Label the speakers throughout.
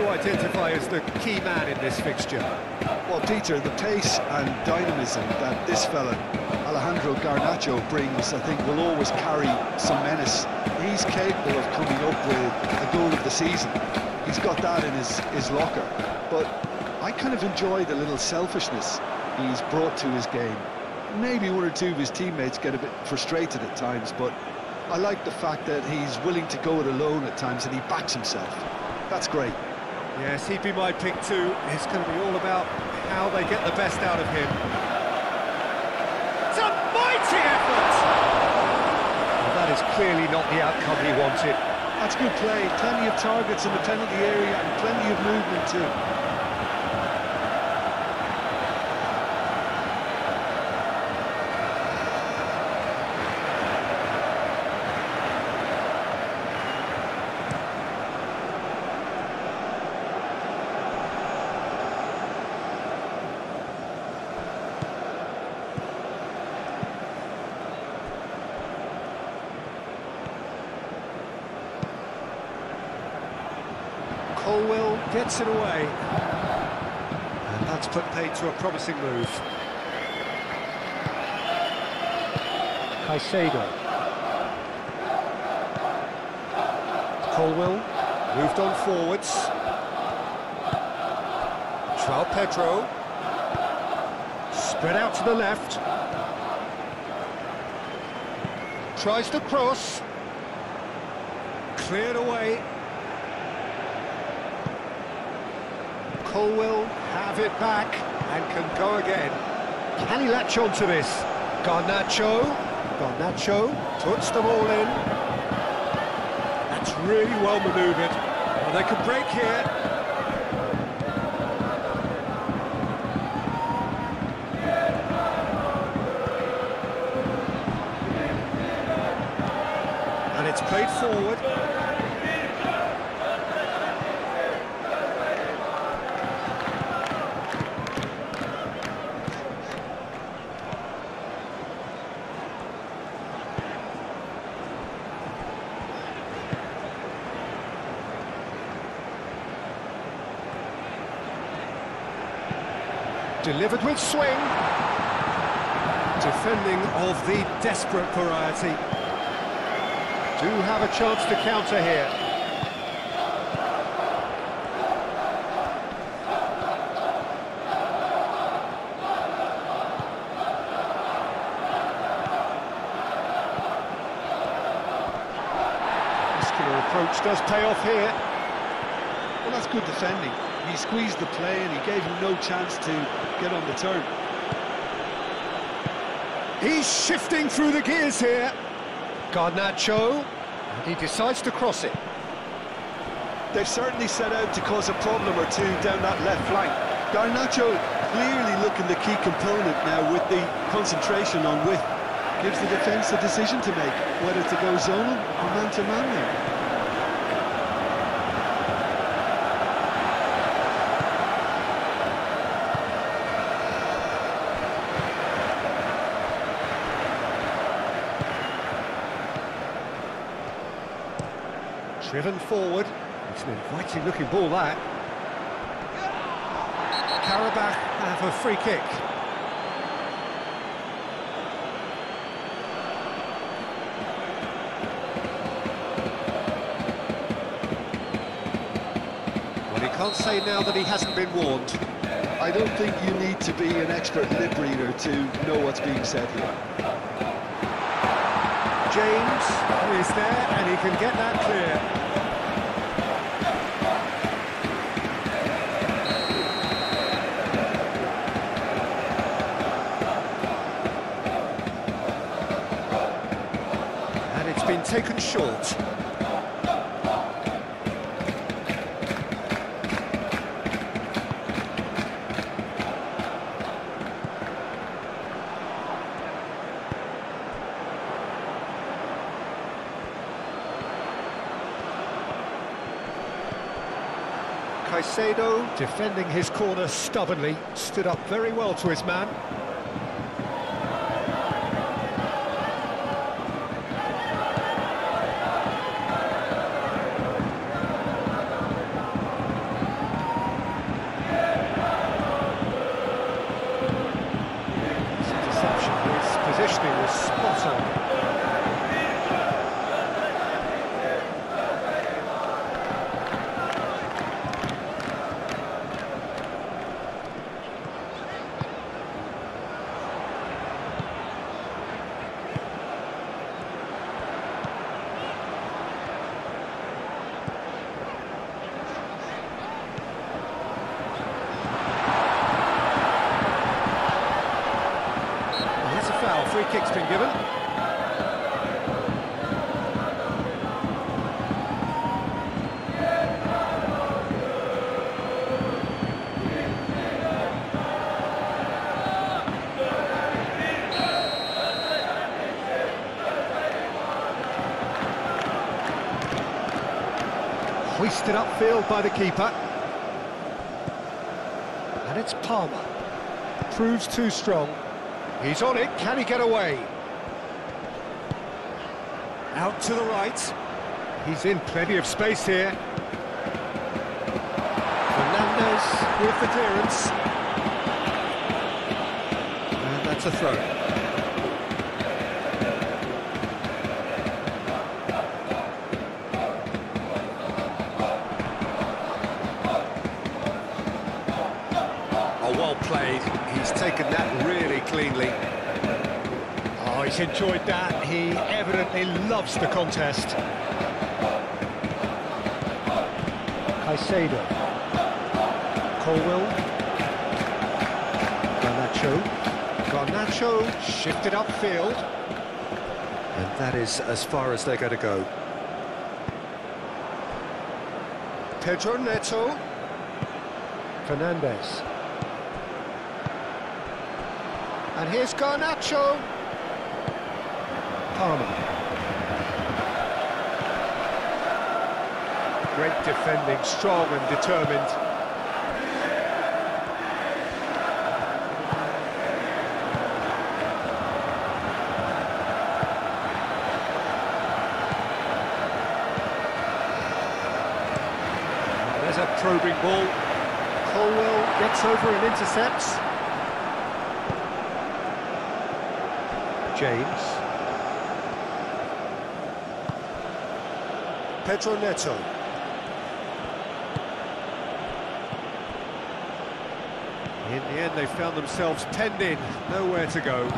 Speaker 1: you identify as the key man in this fixture?
Speaker 2: Well, Peter, the pace and dynamism that this fella, Alejandro Garnacho, brings, I think, will always carry some menace. He's capable of coming up with a goal of the season. He's got that in his locker. But I kind of enjoy the little selfishness he's brought to his game. Maybe one or two of his teammates get a bit frustrated at times, but I like the fact that he's willing to go it alone at times and he backs himself. That's great.
Speaker 1: Yes, he'd be my pick too. It's going to be all about how they get the best out of him. It's a mighty effort! Well, that is clearly not the outcome he wanted.
Speaker 2: That's good play. Plenty of targets in the penalty area and plenty of movement too.
Speaker 1: Colwell gets it away, and that's put paid to a promising move. Caicedo. Colwell moved on forwards. João Pedro spread out to the left. Tries to cross. Cleared away. Colwell have it back and can go again. Can he latch on to this? Garnacho puts them all in. That's really well manoeuvred. Well, they can break here. And it's played forward. Delivered with swing. Defending of the desperate variety. Do have a chance to counter here. Muscular approach does pay off here.
Speaker 2: Well, that's good defending. He squeezed the play and he gave him no chance to get on the turn.
Speaker 1: He's shifting through the gears here. Garnacho, and he decides to cross it.
Speaker 2: They've certainly set out to cause a problem or two down that left flank. Garnacho clearly looking the key component now with the concentration on width. Gives the defence a decision to make, whether to go zonal or man-to-man there.
Speaker 1: Driven forward. It's an inviting looking ball, that. Qarabag have a free kick. Well, he can't say now that he hasn't been warned.
Speaker 2: I don't think you need to be an expert lip reader to know what's being said here.
Speaker 1: James is there and he can get that clear. And it's been taken short. Caicedo, defending his corner stubbornly, stood up very well to his man. free kick's been given. Hoisted upfield by the keeper. And it's Palmer. Proves too strong. He's on it, can he get away? Out to the right. He's in plenty of space here. Fernandez with the clearance. And that's a throw. Well played, he's taken that really cleanly. Oh, he's enjoyed that, he evidently loves the contest. Caicedo. Colwell. Garnacho shifted upfield. And that is as far as they're going to go. Pedro Neto. Fernandez. And here's Garnacho. Palmer. Great defending, strong and determined. There's a probing ball. Colwell gets over and intercepts. James. Pedro Neto. In the end, they found themselves penned in, nowhere to go.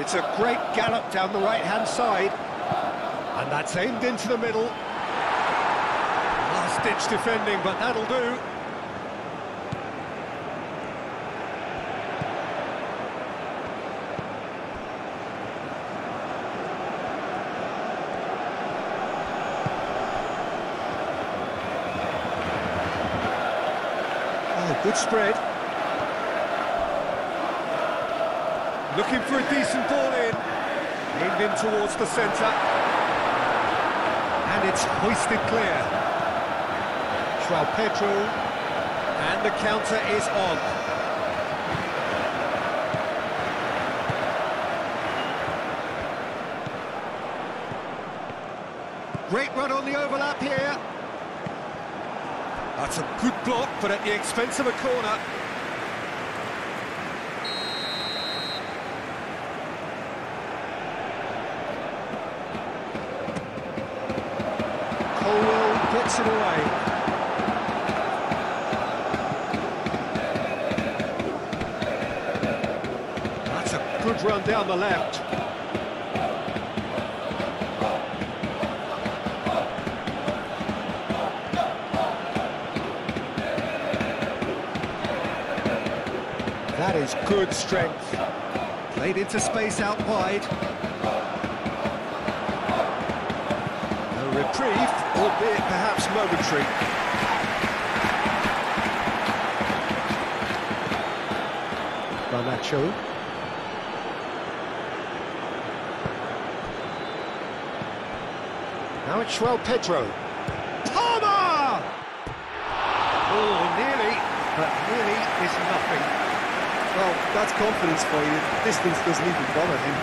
Speaker 1: It's a great gallop down the right-hand side. And that's aimed into the middle. Last-ditch defending, but that'll do. Oh, good spread. Looking for a decent ball in. Aimed in towards the centre. And it's hoisted clear. João Pedro. And the counter is on. Great run on the overlap here. That's a good block, but at the expense of a corner. Colwell gets it away. That's a good run down the left. That is good strength. Played into space out wide. A reprieve, albeit perhaps momentary. Garnacho. Now it's João Pedro. Palmer! Oh, nearly, but nearly is nothing.
Speaker 2: Well, that's confidence for you. Distance doesn't even bother him.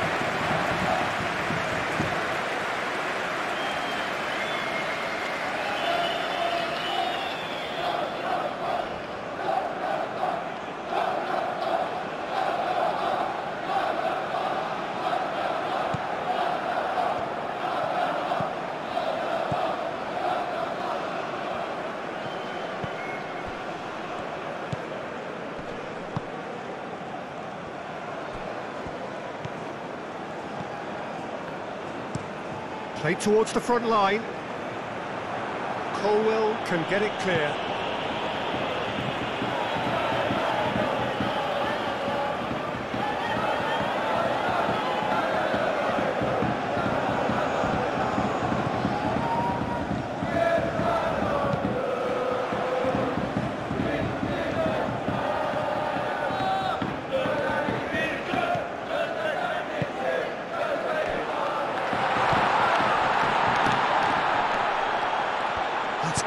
Speaker 1: Played towards the front line. Colwell can get it clear.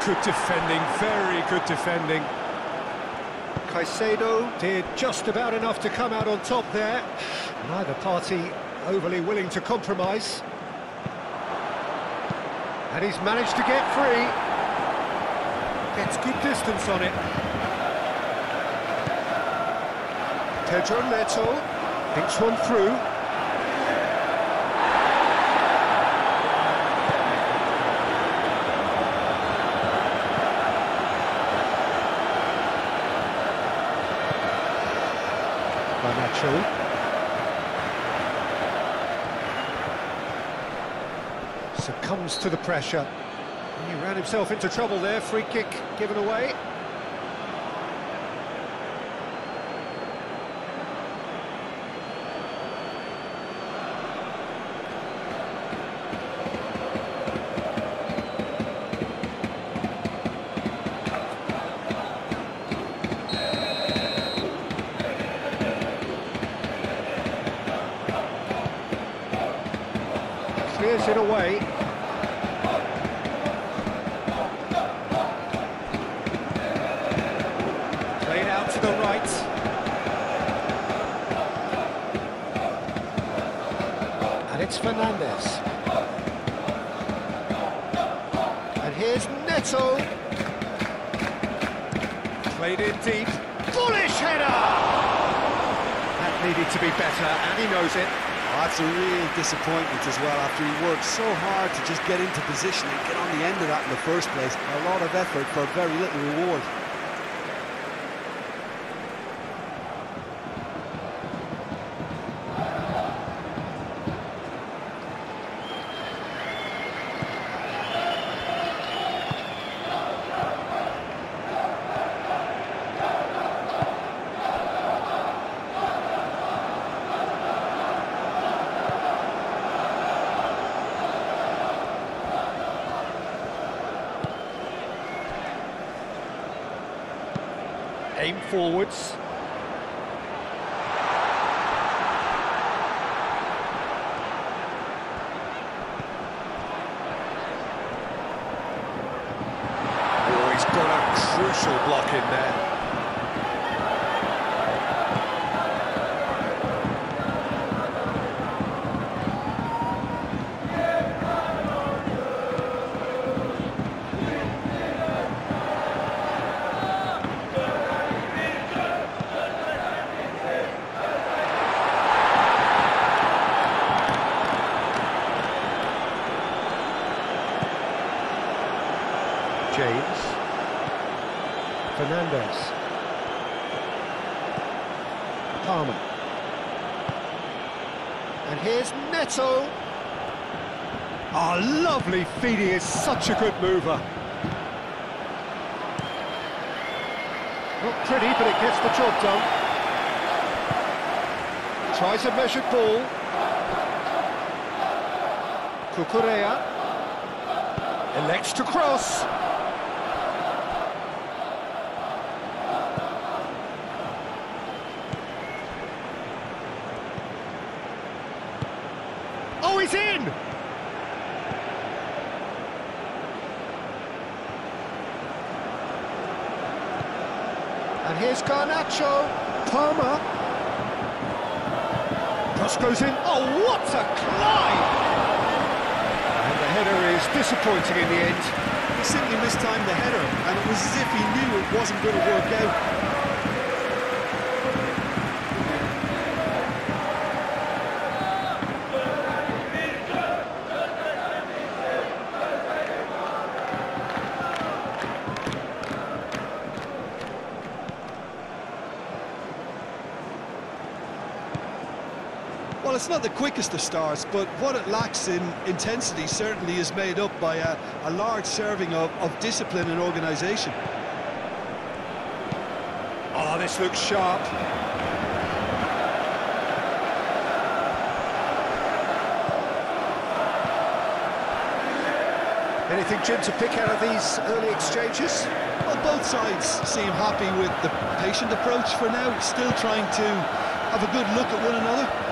Speaker 1: Good defending, very good defending. Caicedo did just about enough to come out on top there. Neither party overly willing to compromise. And he's managed to get free. Gets good distance on it. Pedro Neto thinks one through. Succumbs to the pressure. He ran himself into trouble there. Free kick given away. Clears it away. Played out to the right. And it's Fernandez. And here's Neto. Played in deep. Bullish header! That needed to be better, and he knows it.
Speaker 2: That's a real disappointment as well, after he worked so hard to just get into position and get on the end of that in the first place. A lot of effort for very little reward.
Speaker 1: Aim forwards. Oh, he's got a crucial block in there. James. Fernandez. Palmer. And here's Neto. Oh, lovely feed, he is such a good mover. Not pretty, but it gets the job done. Tries a measured ball. Cucurella elects to cross. Oh, he's in! And here's Garnacho. Palmer. Cross goes in. Oh, what a climb! And the header is disappointing in the end.
Speaker 2: He simply mistimed the header, and it was as if he knew it wasn't going to work out. Well, it's not the quickest of starts, but what it lacks in intensity certainly is made up by a large serving of discipline and organisation.
Speaker 1: Oh, this looks sharp. Anything, Jim, to pick out of these early exchanges?
Speaker 2: Well, both sides seem happy with the patient approach for now, still trying to have a good look at one another.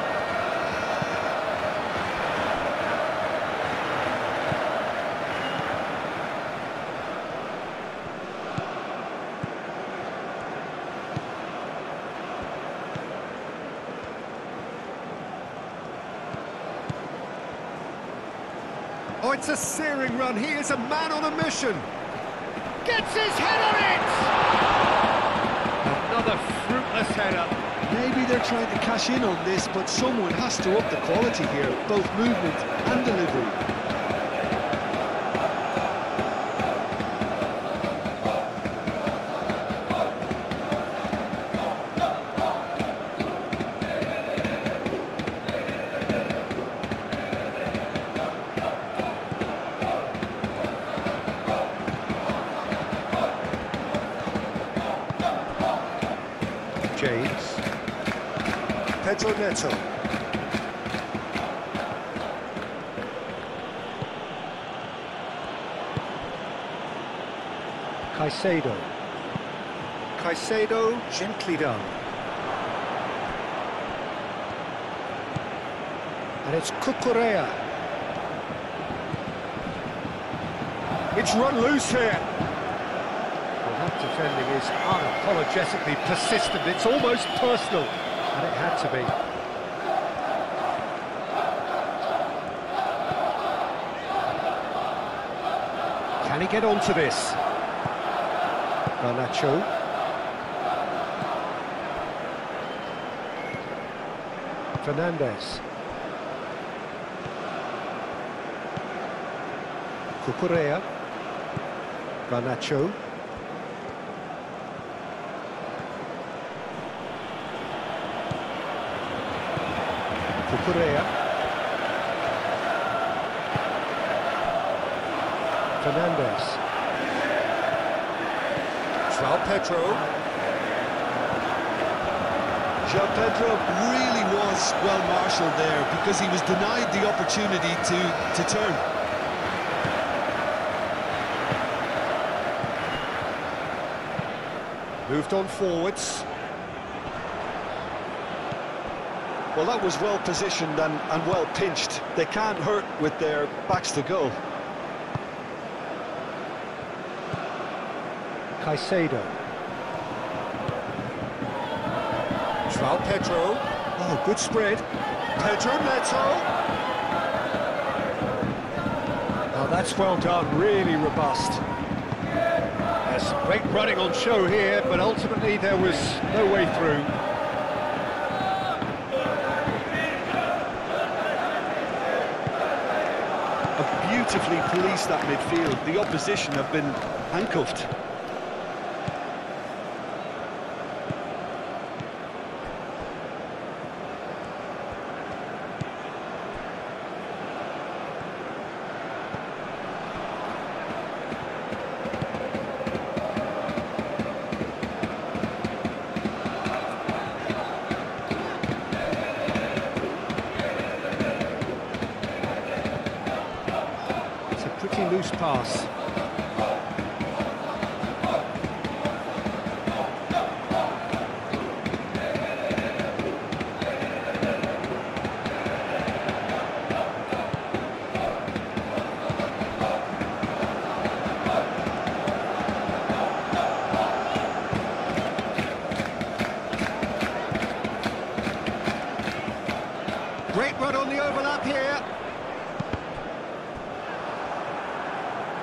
Speaker 1: Oh, it's a searing run. He is a man on a mission. Gets his head on it! Another fruitless header.
Speaker 2: Maybe they're trying to cash in on this, but someone has to up the quality here, both movement and delivery.
Speaker 1: James. Pedro Neto. Caicedo. Caicedo, gently done. And it's Cucurella. It's run loose here. Well, that defending is unapologetically persistent. It's almost personal, and it had to be. Can he get onto this? Garnacho. Fernandez. Cucurella. Garnacho. Cucurella. Fernandez. João Pedro.
Speaker 2: João Pedro really was well marshalled there because he was denied the opportunity to turn.
Speaker 1: Moved on forwards.
Speaker 2: Well, that was well positioned and well pinched. They can't hurt with their backs to goal.
Speaker 1: Caicedo. João Pedro. Oh, good spread. Pedro Neto. Oh, that's well done, really robust. There's great running on show here, but ultimately there was no way through.
Speaker 2: Beautifully policed that midfield. The opposition have been handcuffed.
Speaker 1: Pretty loose pass. Great run on the overlap here.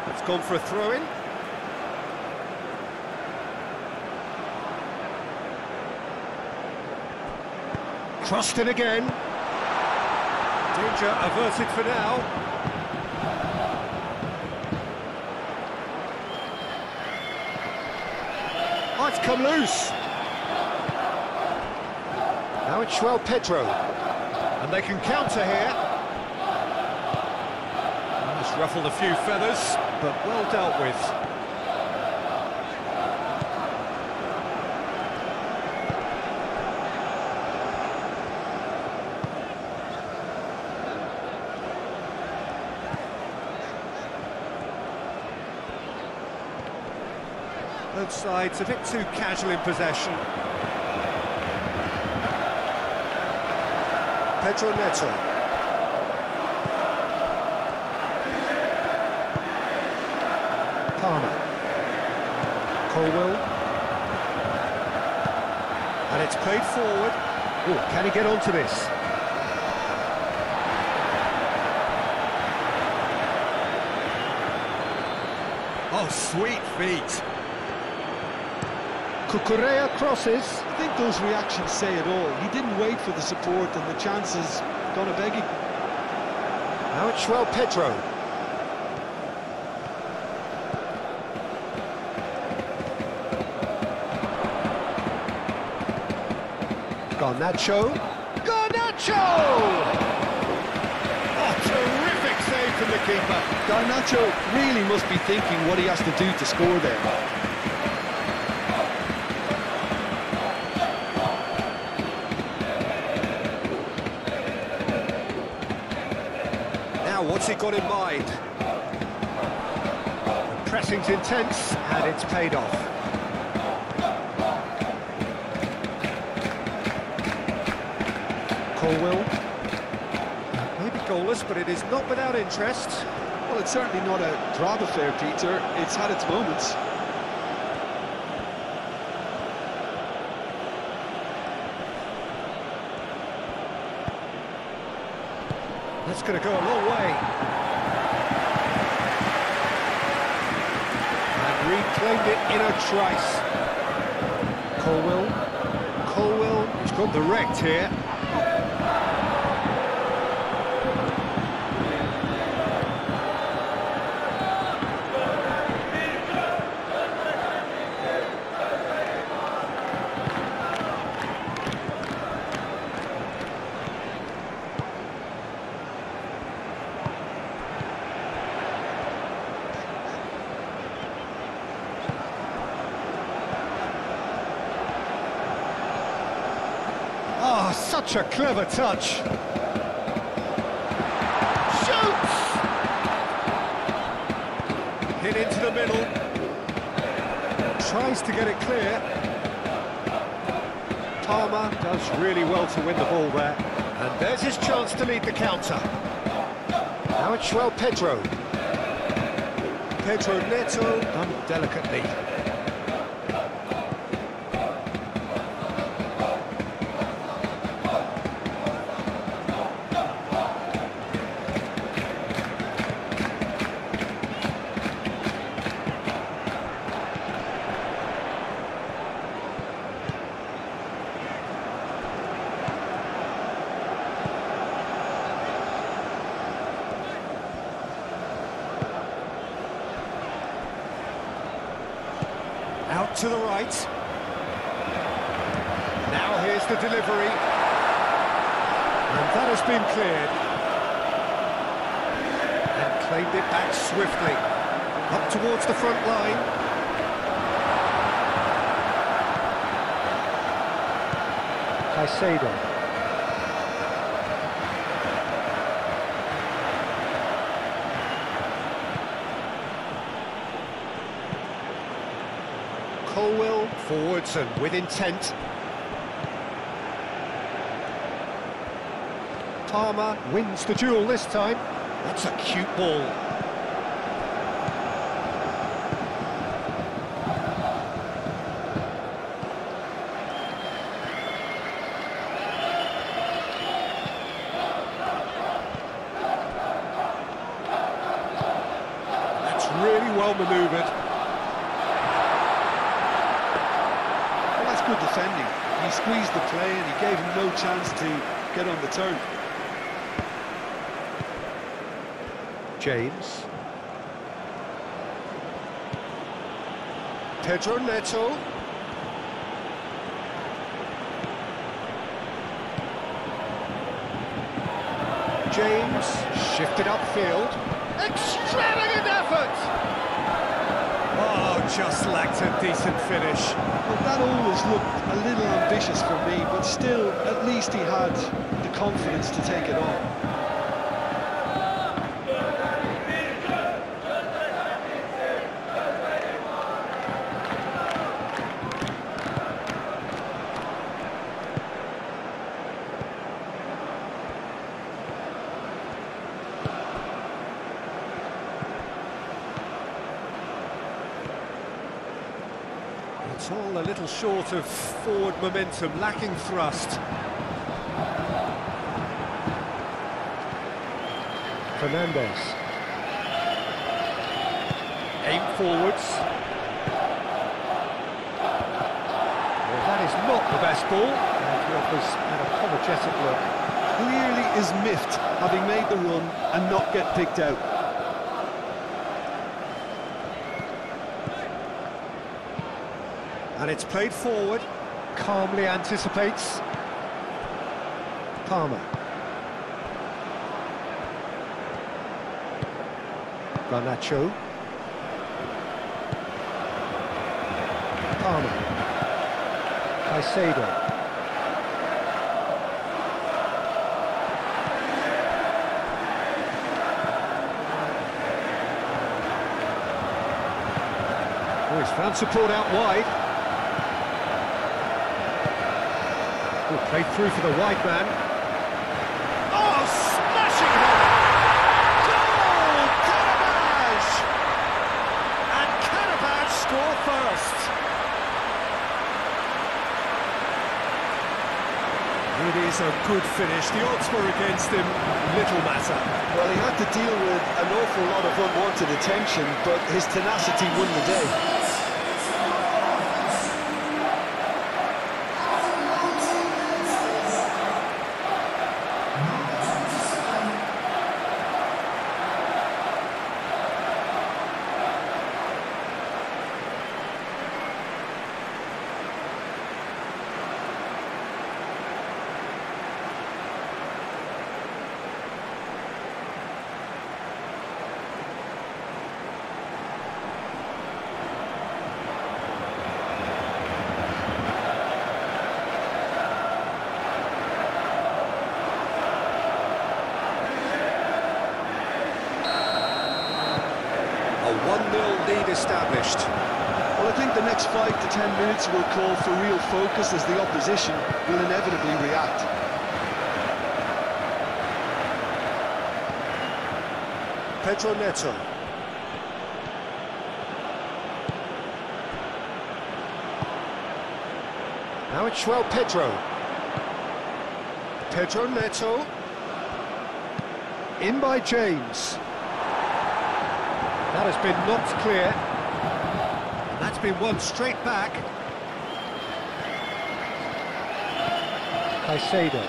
Speaker 1: It's gone for a throw-in. Crossed in again. Danger averted for now. Oh, it's come loose. Now it's João Pedro. And they can counter here. Just ruffled a few feathers, but well dealt with. Both sides a bit too casual in possession. Pedro Neto. Palmer. Colwell. And it's played forward. Oh, can he get onto this? Oh, sweet feet. Cucurella crosses.
Speaker 2: I think those reactions say it all. He didn't wait for the support and the chances gone a begging.
Speaker 1: Now it's João Pedro. Garnacho. Garnacho! Oh, terrific save from the keeper.
Speaker 2: Garnacho really must be thinking what he has to do to score there.
Speaker 1: What's he got in mind? The pressing's intense, and it's paid off. Colwell. Maybe goalless, but it is not without interest.
Speaker 2: Well, it's certainly not a drab affair, Peter. It's had its moments.
Speaker 1: That's going to go a long way. And reclaimed it in a trice. Colwell. Colwell, he's got the rect here. Oh, such a clever touch. Shoots! Hit into the middle. Tries to get it clear. Palmer does really well to win the ball there. And there's his chance to lead the counter. Now it's João Pedro. Pedro Neto done delicately. Out to the right. Now here's the delivery. And that has been cleared. And claimed it back swiftly. Up towards the front line. Caicedo. Colwell forwards and with intent. Palmer wins the duel this time. That's a cute ball. That's really well manoeuvred.
Speaker 2: Good defending. He squeezed the play and he gave him no chance to get on the turn.
Speaker 1: James. Pedro Neto. Shifted upfield. Extravagant effort! Oh, just lacked a decent finish.
Speaker 2: Well, that always looked a little ambitious for me, but still, at least he had the confidence to take it on.
Speaker 1: It's all a little short of forward momentum, lacking thrust. Fernandez. Aim forwards. Well, that is not the best ball, and he offers an apologetic look.
Speaker 2: Clearly is miffed, having made the run and not get picked out.
Speaker 1: And it's played forward, calmly anticipates. Palmer. Garnacho. Palmer. Caicedo. Oh, he's found support out wide. Played through for the wide man. Oh, smashing header! Goal! Qarabag! And Qarabag score first. It is a good finish. The odds were against him. Little matter.
Speaker 2: Well, he had to deal with an awful lot of unwanted attention, but his tenacity won the day.
Speaker 1: A 1-0 lead established.
Speaker 2: Well, I think the next 5 to 10 minutes will call for real focus as the opposition will inevitably react.
Speaker 1: Pedro Neto. Now it's João Pedro. Pedro Neto. In by James. That has been knocked clear. And that's been won straight back. Caicedo.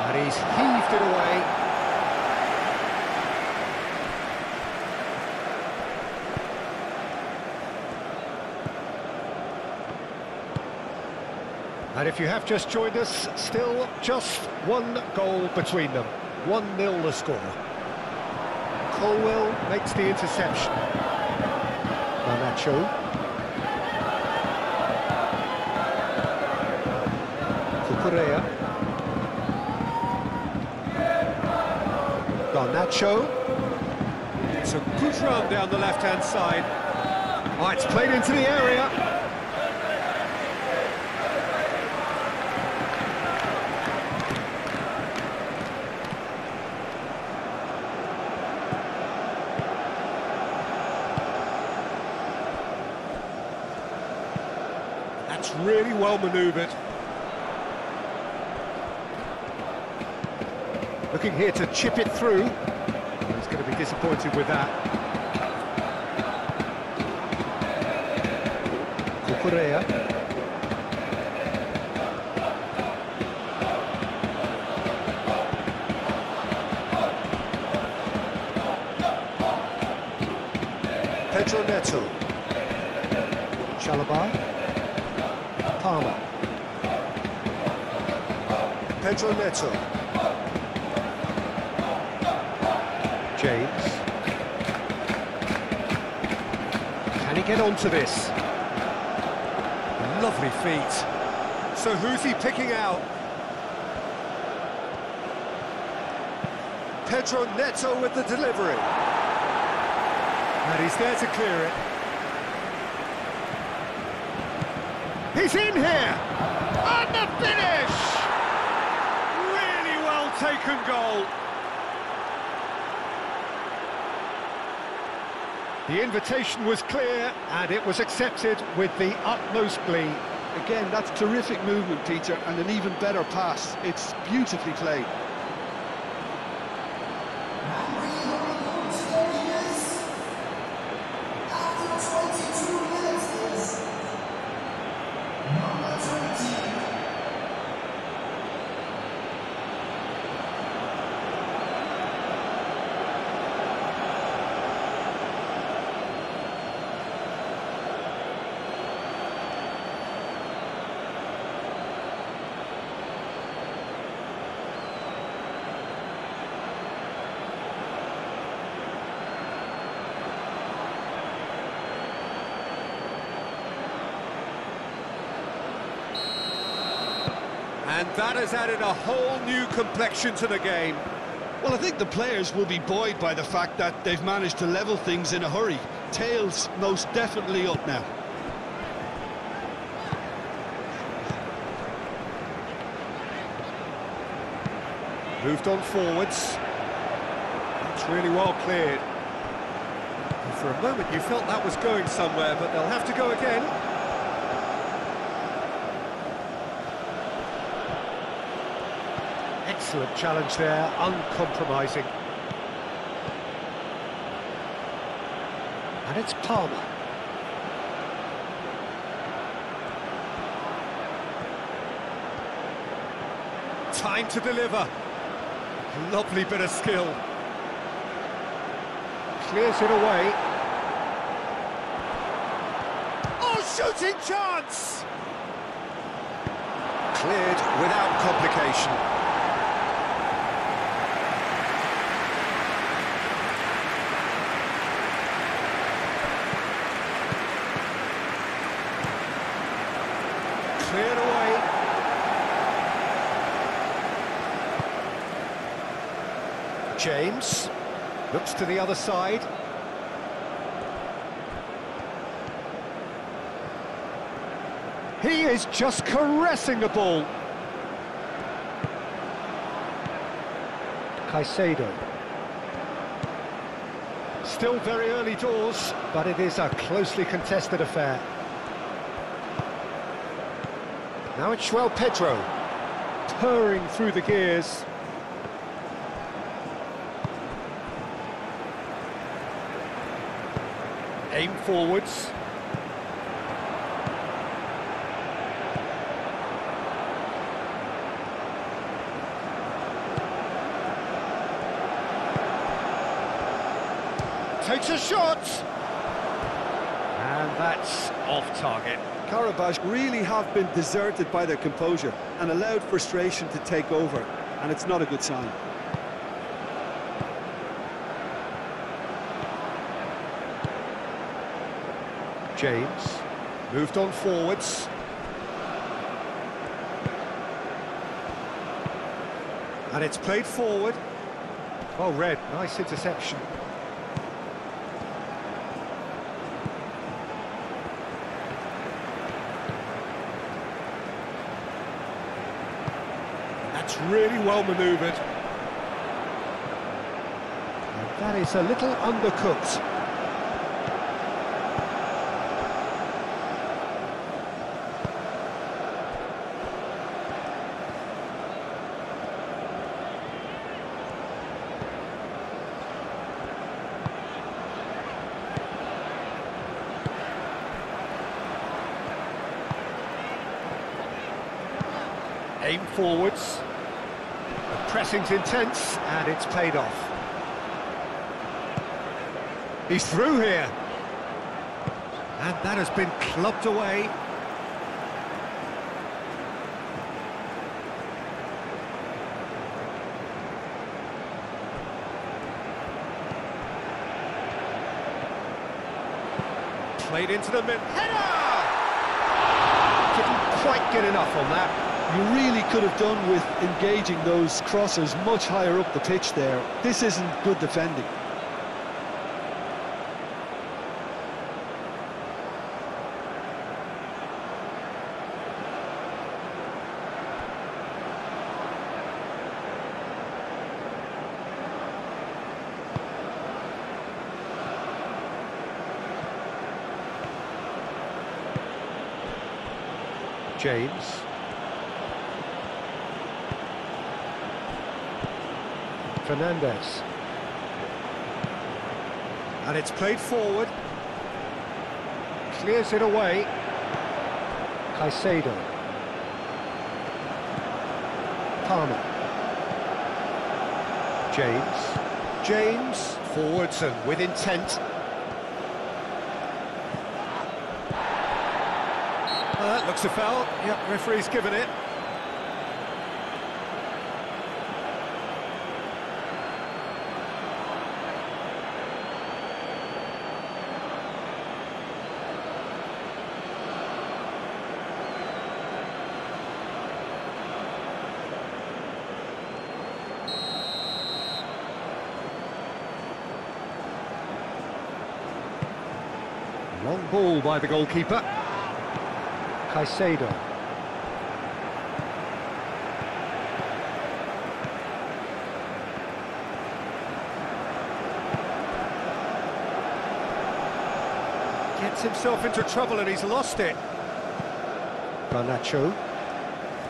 Speaker 1: And he's heaved it away. And if you have just joined us, still just one goal between them. 1-0 the score. Colwell makes the interception. Garnacho. Cucurella. Garnacho. It's a good run down the left-hand side. Oh, it's played into the area. That's really well manoeuvred. Looking here to chip it through. He's going to be disappointed with that. Cucurella. Pedro Neto. Qarabag. Palmer. Pedro Neto. James. Can he get onto this? Lovely feet. So who's he picking out? Pedro Neto with the delivery. And he's there to clear it. He's in here! And the finish! Really well taken goal. The invitation was clear, and it was accepted with the utmost glee.
Speaker 2: Again, that's terrific movement, Peter, and an even better pass. It's beautifully played.
Speaker 1: And that has added a whole new complexion to the game.
Speaker 2: Well, I think the players will be buoyed by the fact that they've managed to level things in a hurry. Tails most definitely up now.
Speaker 1: Moved on forwards. It's really well cleared. And for a moment you felt that was going somewhere, but they'll have to go again. Excellent challenge there, uncompromising. And it's Palmer. Time to deliver. Lovely bit of skill. Clears it away. Oh, shooting chance! Cleared without complication. Cleared away. James looks to the other side. He is just caressing the ball. Caicedo. Still very early doors, but it is a closely contested affair. Now it's João Pedro, purring through the gears. Aim forwards. Takes a shot. And that's off target.
Speaker 2: Qarabag really have been deserted by their composure and allowed frustration to take over, and it's not a good sign.
Speaker 1: James moved on forwards. And it's played forward. Well read, nice interception. That's really well manoeuvred. And that is a little undercooked. Aim forwards. The pressing's intense, and it's paid off. He's through here. And that has been clubbed away. Played into the mid. Header! Couldn't quite get enough on that.
Speaker 2: You really could have done with engaging those crossers much higher up the pitch there. This isn't good defending.
Speaker 1: James. Fernandez. And it's played forward. Clears it away. Caicedo. Palmer. James. Forwards and with intent. That looks a foul. Yep, referee's given it. Long ball by the goalkeeper. Caicedo. Gets himself into trouble and he's lost it. Garnacho.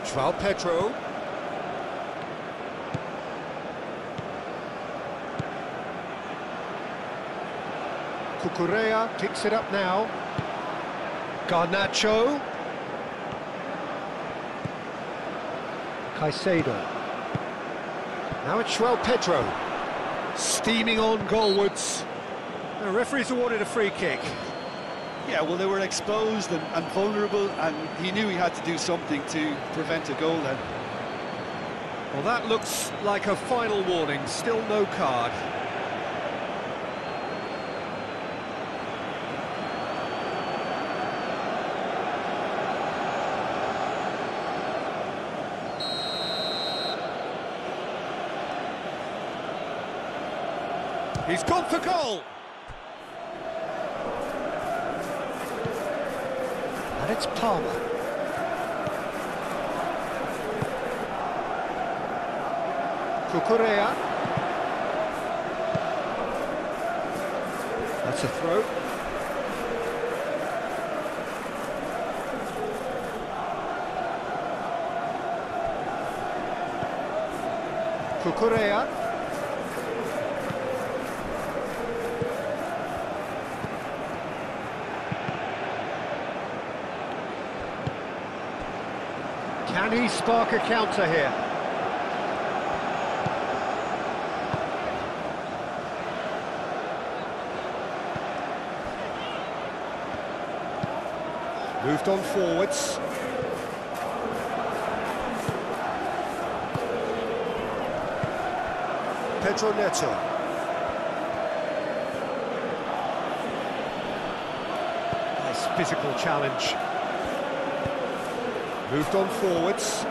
Speaker 1: João Pedro. Cucurella picks it up now. Garnacho. Caicedo. Now it's João Pedro. Steaming on goalwards. The referee's awarded a free kick.
Speaker 2: Yeah, well, they were exposed and vulnerable, and he knew he had to do something to prevent a goal then.
Speaker 1: Well, that looks like a final warning. Still no card. He's gone for goal! And it's Palmer. Cucurella. That's a throw. Cucurella. Can he spark a counter here? Moved on forwards. Pedro Neto. Nice physical challenge. Moved on forwards.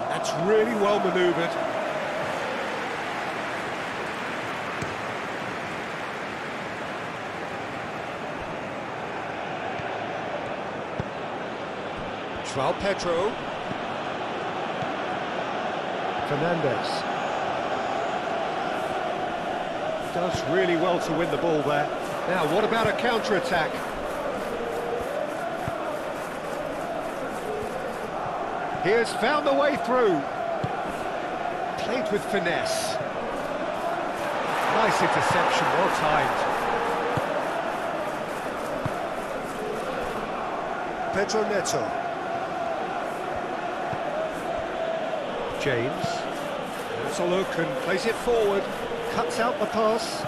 Speaker 1: That's really well manoeuvred. João Pedro. Fernandez. Does really well to win the ball there. Now, what about a counter-attack? He has found a way through. Played with finesse. Nice interception, well timed. Pedro Neto. James. Has a look and plays it forward. Cuts out the pass.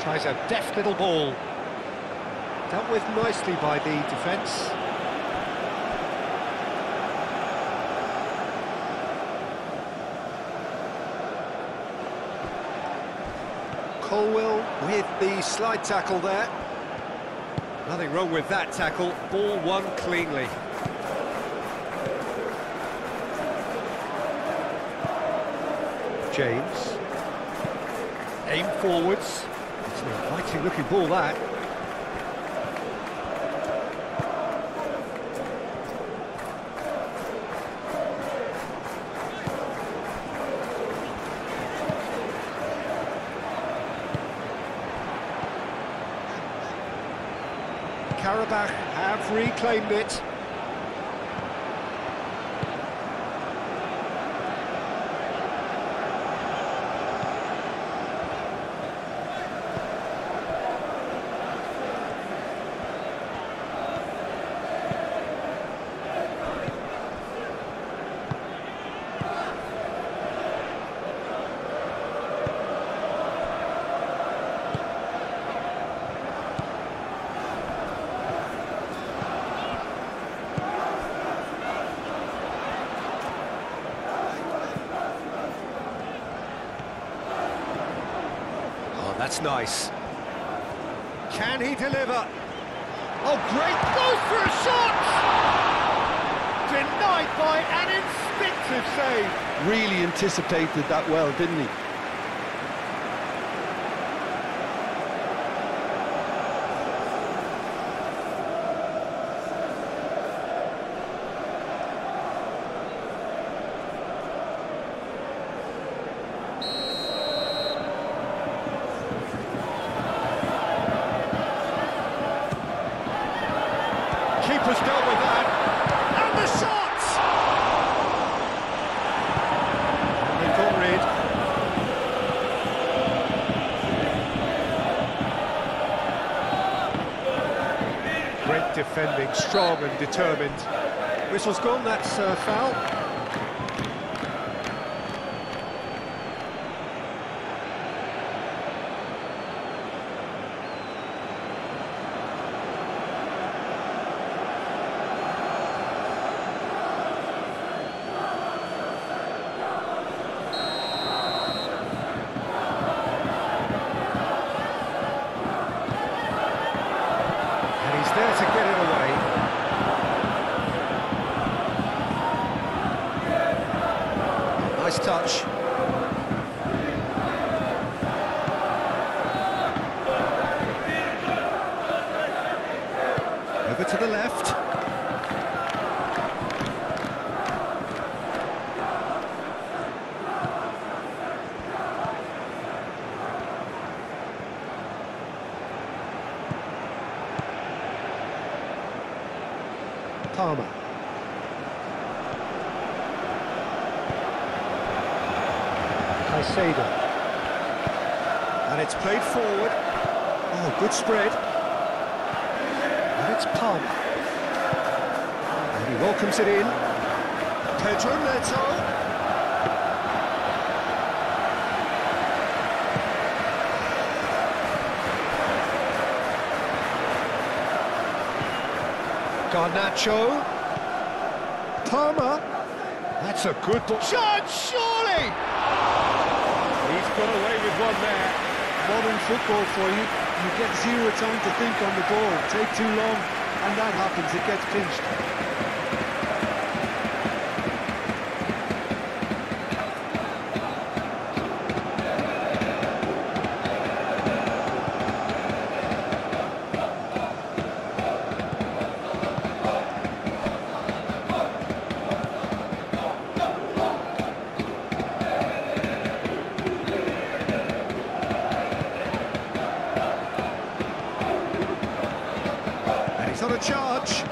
Speaker 1: Tries a deft little ball. Dealt with nicely by the defence. Colwell with the slide tackle there. Nothing wrong with that tackle. Ball won cleanly. James. Aim forwards. It's an inviting looking ball, that. Qarabag have reclaimed it. That's nice. Can he deliver? Oh, great! Goes for a shot! Denied by an instinctive save.
Speaker 2: Really anticipated that well, didn't he?
Speaker 1: Keeper's dealt with that, and the shot! They've got rid. Great defending, strong and determined. Whistle's gone, that's foul. There to get it away. Nice touch. Over to the left. Palmer. Caicedo. And it's played forward. Oh, good spread. And it's Palmer. And he welcomes it in. Pedro Neto. Garnacho. Palmer. That's a good ball. Chance, surely! He's got away with one there.
Speaker 2: Modern football for you. You get zero time to think on the ball. Take too long, and that happens. It gets pinched.
Speaker 1: He's on a charge.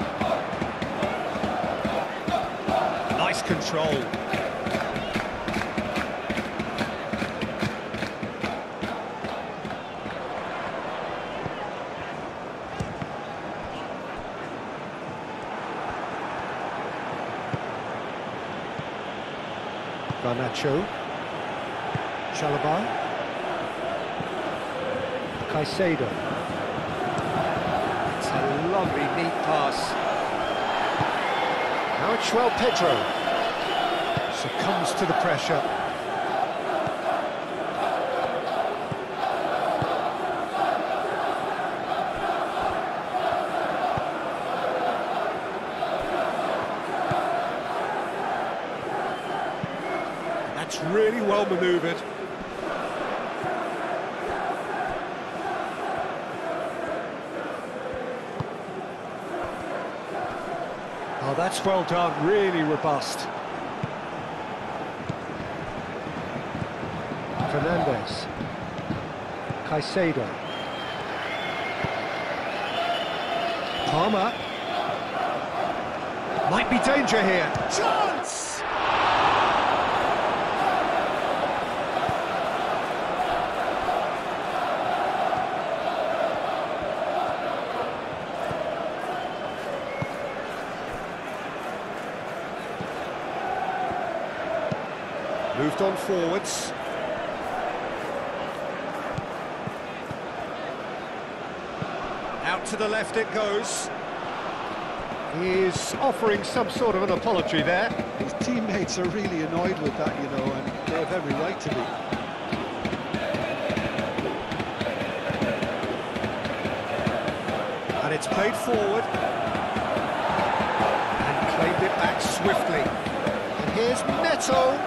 Speaker 1: Nice control. Garnacho. Chalobah. Caicedo. It's a lovely, neat pass. Now it's João Pedro. Succumbs to the pressure. That's really well manoeuvred. Oh, that's well done, really robust. Fernandes. Caicedo. Palmer. Might be danger here. Chance! Moved on forwards. Out to the left it goes. He's offering some sort of an apology there.
Speaker 2: His teammates are really annoyed with that, you know, and they have every right to be.
Speaker 1: And it's played forward. And claimed it back swiftly. And here's Neto.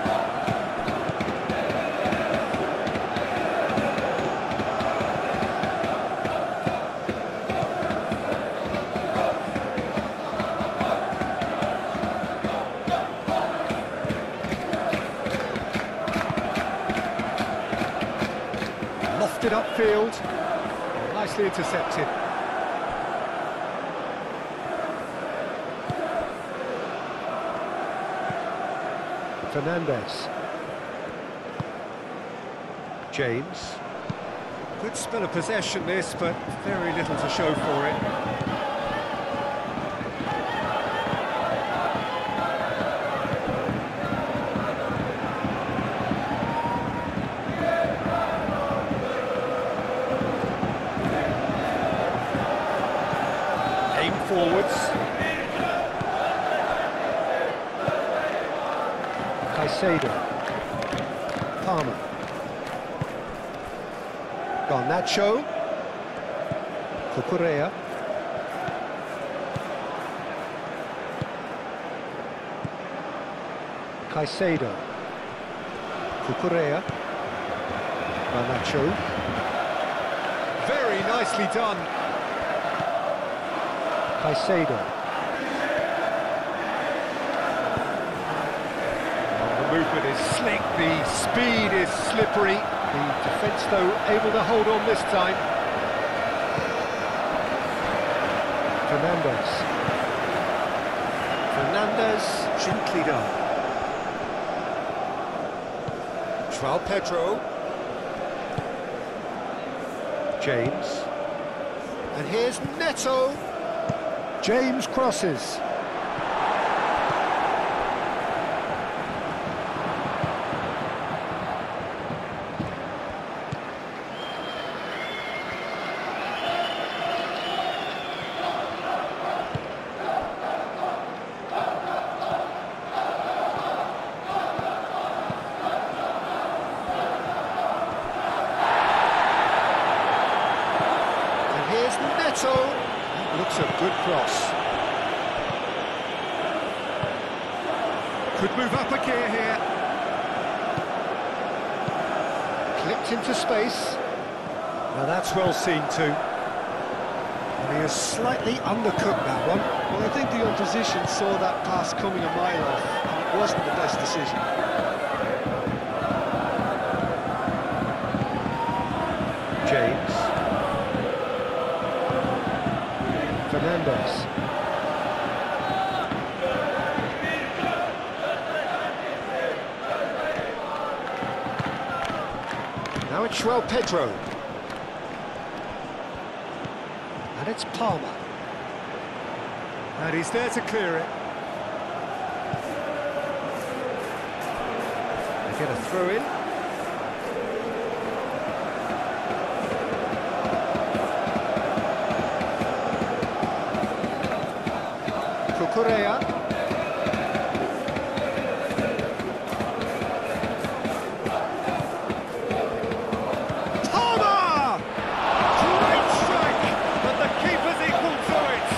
Speaker 1: Lofted upfield, nicely intercepted. Fernandes. James. Good spell of possession this, but very little to show for it. Forwards. Caicedo. Palmer. Garnacho. Cucurella. Caicedo. Cucurella. Garnacho. Very nicely done. Caicedo. The movement is slick, the speed is slippery. The defence, though, able to hold on this time. Fernandes. Fernandes, gently done. João Pedro. James. And here's Neto. James crosses. And here's Neto. Looks a good cross. Could move up a gear here. Clipped into space. Now that's well seen too. And he has slightly undercooked that one.
Speaker 2: Well, I think the opposition saw that pass coming a mile off, and it wasn't the best decision.
Speaker 1: James. Fernandes. Now it's João Pedro. And it's Palmer. And he's there to clear it. They get a throw in. Cucurella. Tama! Great strike, but the keeper's equal to it.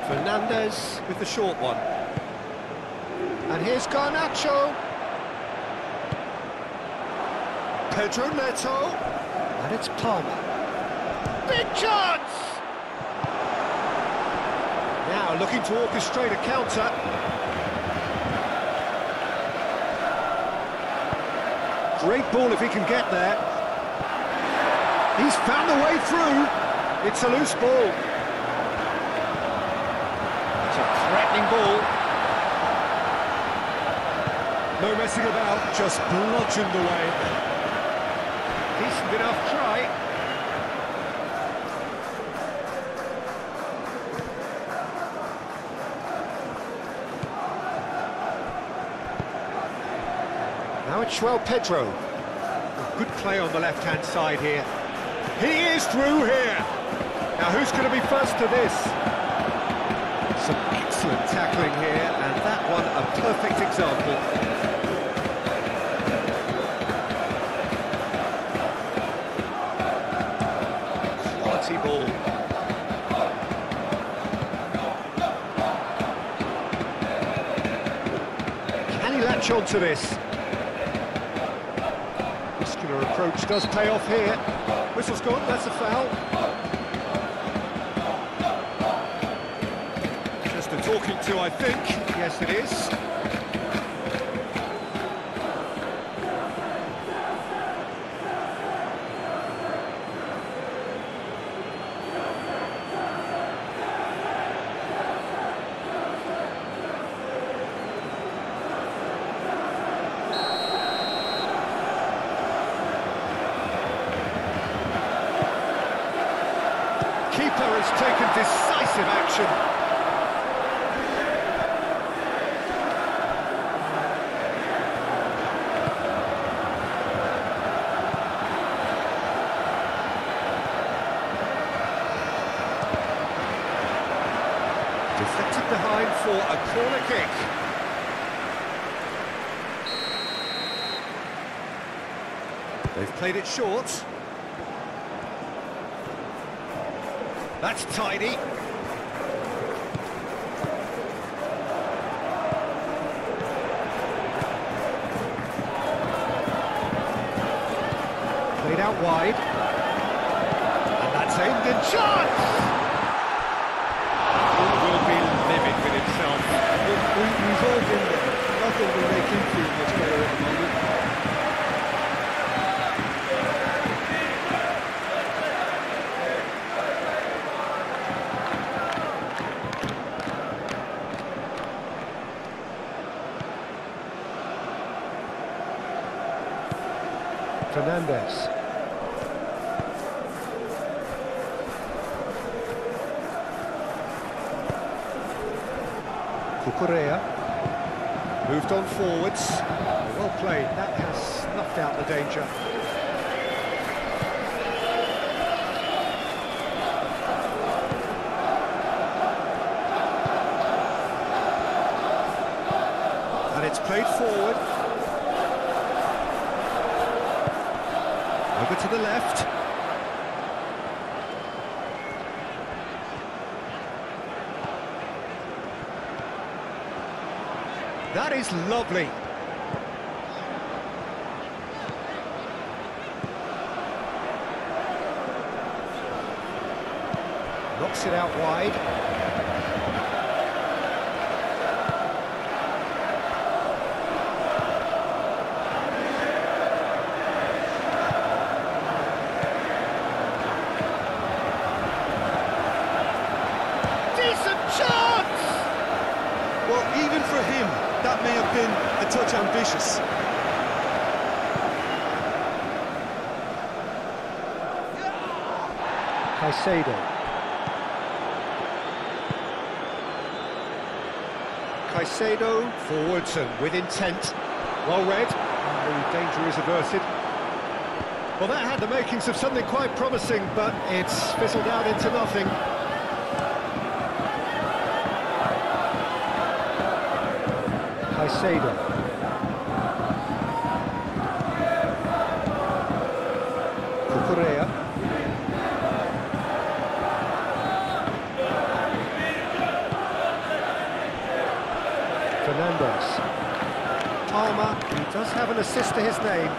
Speaker 1: Fernandez with the short one. And here's Garnacho. Pedro Neto. And it's Palmer. Big chance! Now looking to orchestrate a counter. Great ball if he can get there. He's found the way through. It's a loose ball. Threatening ball. No messing about, just bludgeoned away. Decent enough try. Now it's João Pedro. Good play on the left-hand side here. He is through here. Now who's going to be first to this? Some excellent tackling here, and that one a perfect example. Quality ball. Can he latch on to this? Muscular approach does pay off here. Whistle's gone, that's a foul. Talking to, I think. Yes, it is. Keeper has taken decisive action. Deflected behind for a corner kick. They've played it short. That's tidy. Played out wide. And that's aimed in chance!
Speaker 2: We've all been there. Nothing will make him feel much better at the moment.
Speaker 1: Fernandez. Cucurella. Moved on forwards. Well played. That has snuffed out the danger. And it's played forward. Over to the left. That is lovely. Knocks it out wide. Decent chance!
Speaker 2: Well, even for him, that may have been a touch ambitious.
Speaker 1: Caicedo. Caicedo forwards and with intent. Well read, and the danger is averted. Well, that had the makings of something quite promising, but it's fizzled out into nothing. Caicedo. Correa. Fernandez. Palmer, he does have an assist to his name.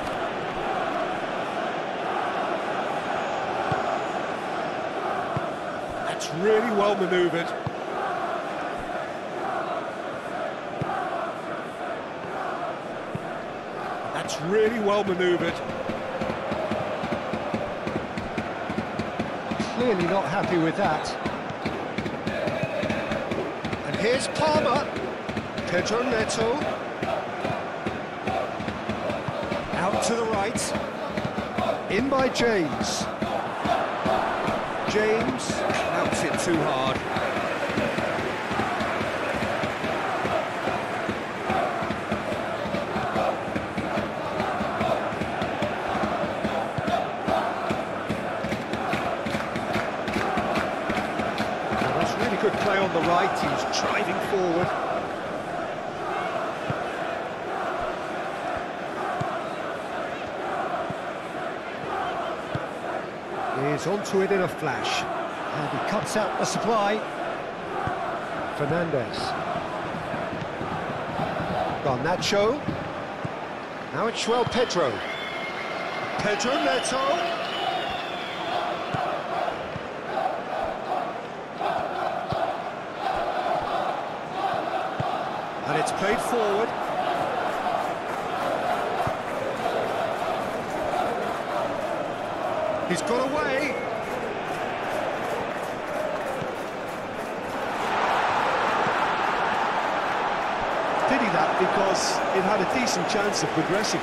Speaker 1: That's really well manoeuvred. That's really well manoeuvred. Clearly not happy with that. And here's Palmer. Pedro Neto. Out to the right. In by James. James outs it too hard. Well, that's really good play on the right. He's driving forward. He's onto it in a flash, and he cuts out the supply. Fernandez. Garnacho. Now it's João Pedro. Pedro Neto. And it's played forward. He's got away.
Speaker 2: Pity that, because it had a decent chance of progressing.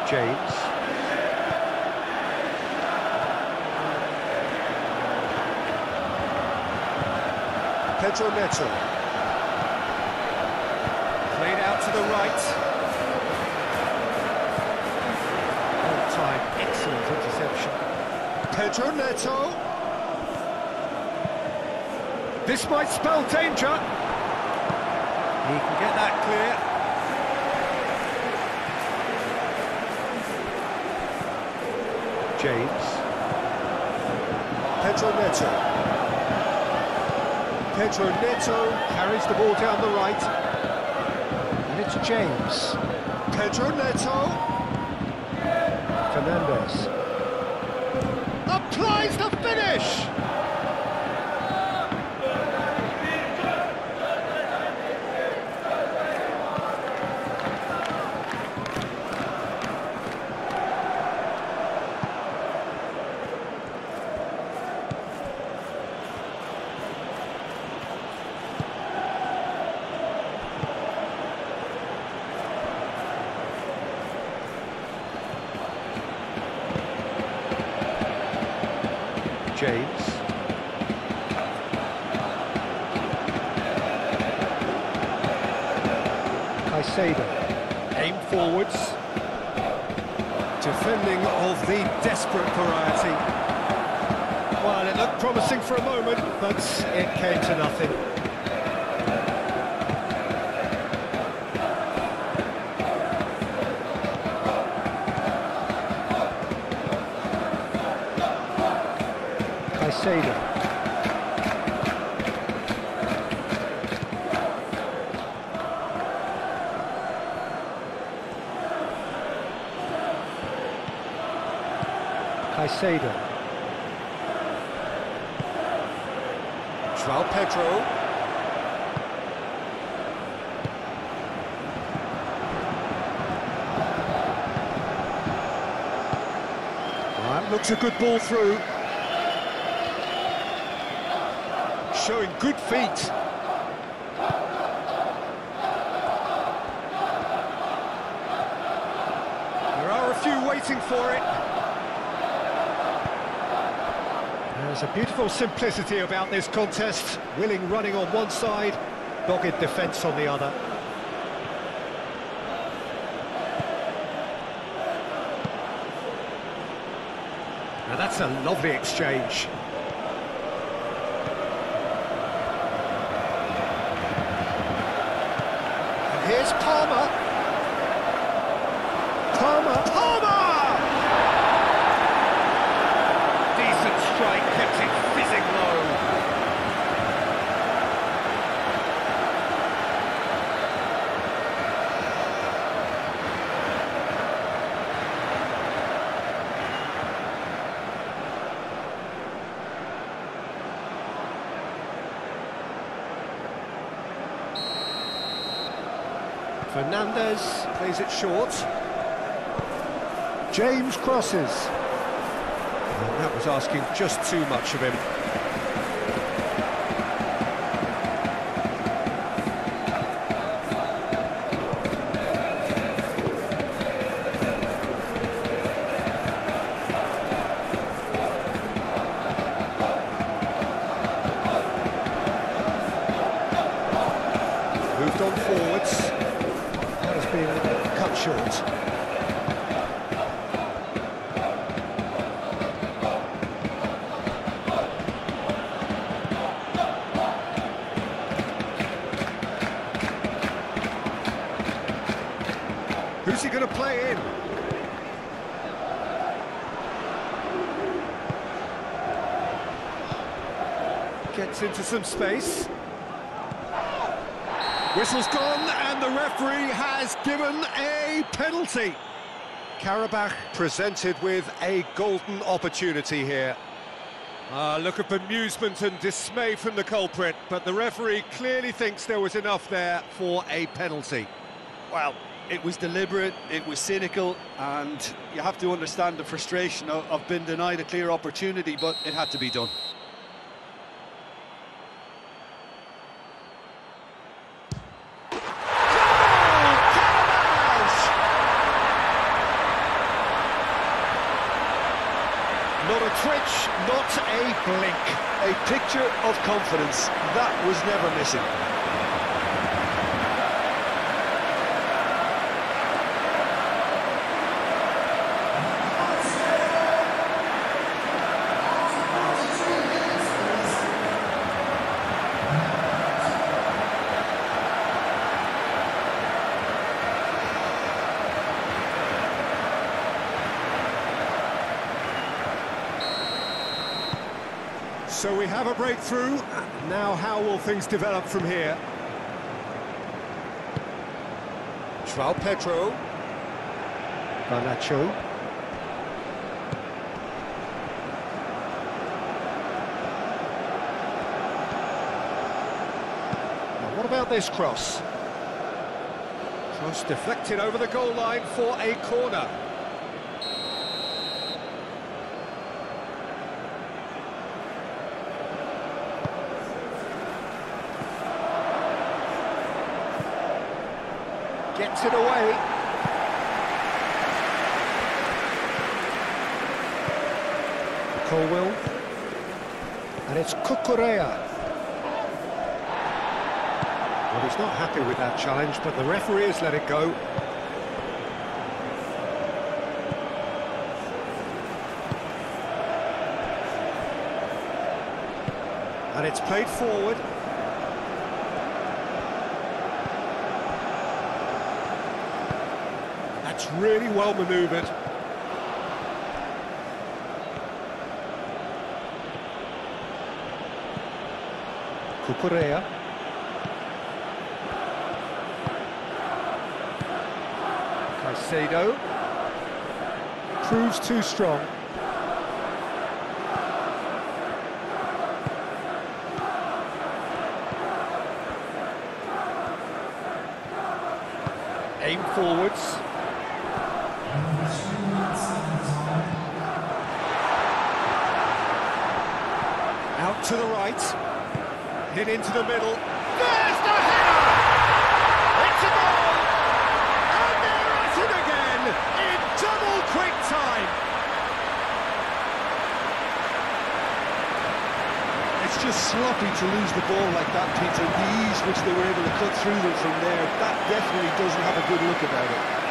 Speaker 1: James. Pedro Neto. Played out to the right. On time, excellent interception. Pedro Neto. This might spell danger. He can get that clear. James. Pedro Neto. Pedro Neto carries the ball down the right. And it's James. Pedro Neto. Fernandez. Applies the finish! James. Caicedo. Aim forwards. Defending of the desperate variety. Well, it looked promising for a moment, but it came to nothing. Caicedo. Caicedo. João Pedro. That looks a good ball through. Showing good feet. waiting for it. There's a beautiful simplicity about this contest. Willing running on one side, dogged defence on the other. Now that's a lovely exchange. And here's Palmer. Palmer! Decent strike, kept it fizzing low. Fernandez plays it short. James crosses. And that was asking just too much of him. Moved on forwards. That has been cut short. Who's he going to play in? Gets into some space. Whistle's gone, and the referee has given a penalty. Qarabag presented with a golden opportunity here. Look of bemusement and dismay from the culprit, but the referee clearly thinks there was enough there for a penalty.
Speaker 2: Well, it was deliberate, it was cynical, and you have to understand the frustration of being denied a clear opportunity, but it had to be done.
Speaker 1: Not a twitch, not a blink.
Speaker 2: A picture of confidence that was never missing.
Speaker 1: So we have a breakthrough. Now how will things develop from here? João Pedro. Garnacho. Now what about this cross? Cross deflected over the goal line for a corner. Gets it away. Colwell. And it's Cucurella. Well, he's not happy with that challenge, but the referee has let it go. And it's played forward. That's really well manoeuvred. Cucurella. Caicedo. Proves too strong. Aim forwards. Out to the right. Hit into the middle. There's the header! It's a goal! And they're at it again in double quick time!
Speaker 2: happy to lose the ball like that, Peter. The ease which they were able to cut through them from there, that definitely doesn't have a good look about it.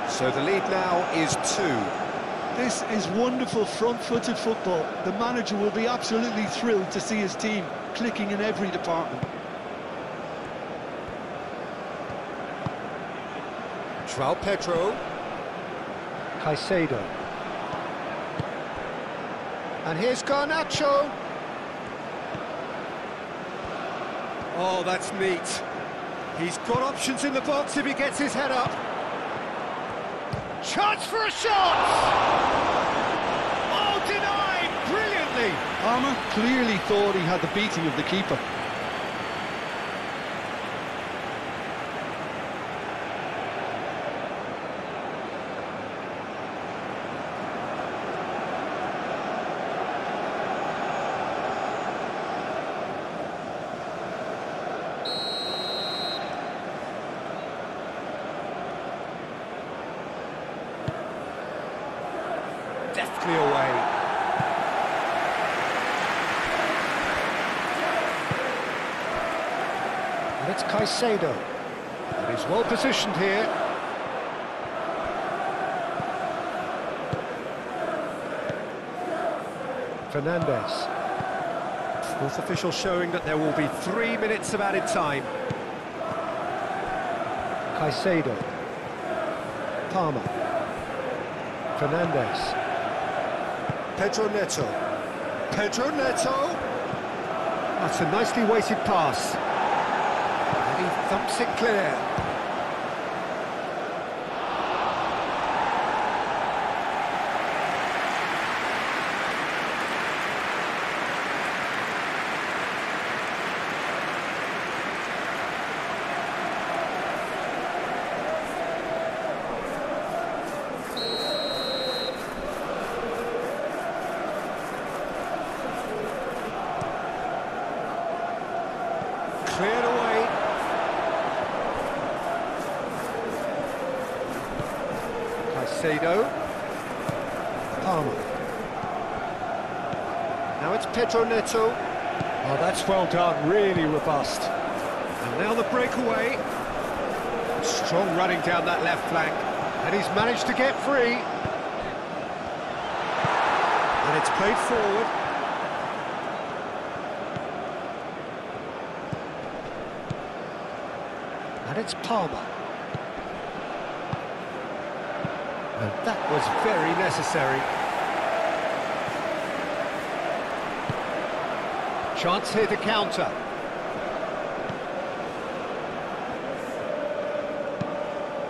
Speaker 1: So the lead now is 2.
Speaker 2: This is wonderful front-footed football. The manager will be absolutely thrilled to see his team clicking in every department.
Speaker 1: João Pedro. Caicedo. And here's Garnacho. Oh, that's neat. He's got options in the box if he gets his head up. Chance for a shot! Oh, denied brilliantly!
Speaker 2: Palmer clearly thought he had the beating of the keeper.
Speaker 1: Deftly away. And it's Caicedo. And he's well positioned here. Fernandes. Fourth official showing that there will be 3 minutes of added time. Caicedo. Palmer. Fernandes. Pedro Neto. Pedro Neto. That's a nicely weighted pass. And he thumps it clear. Cleared away. Caicedo. Palmer. Now it's Pedro Neto. Oh, that's well done, really robust. And now the breakaway. Strong running down that left flank. And he's managed to get free. And it's played forward. And it's Palmer. And that was very necessary. Chance here to counter.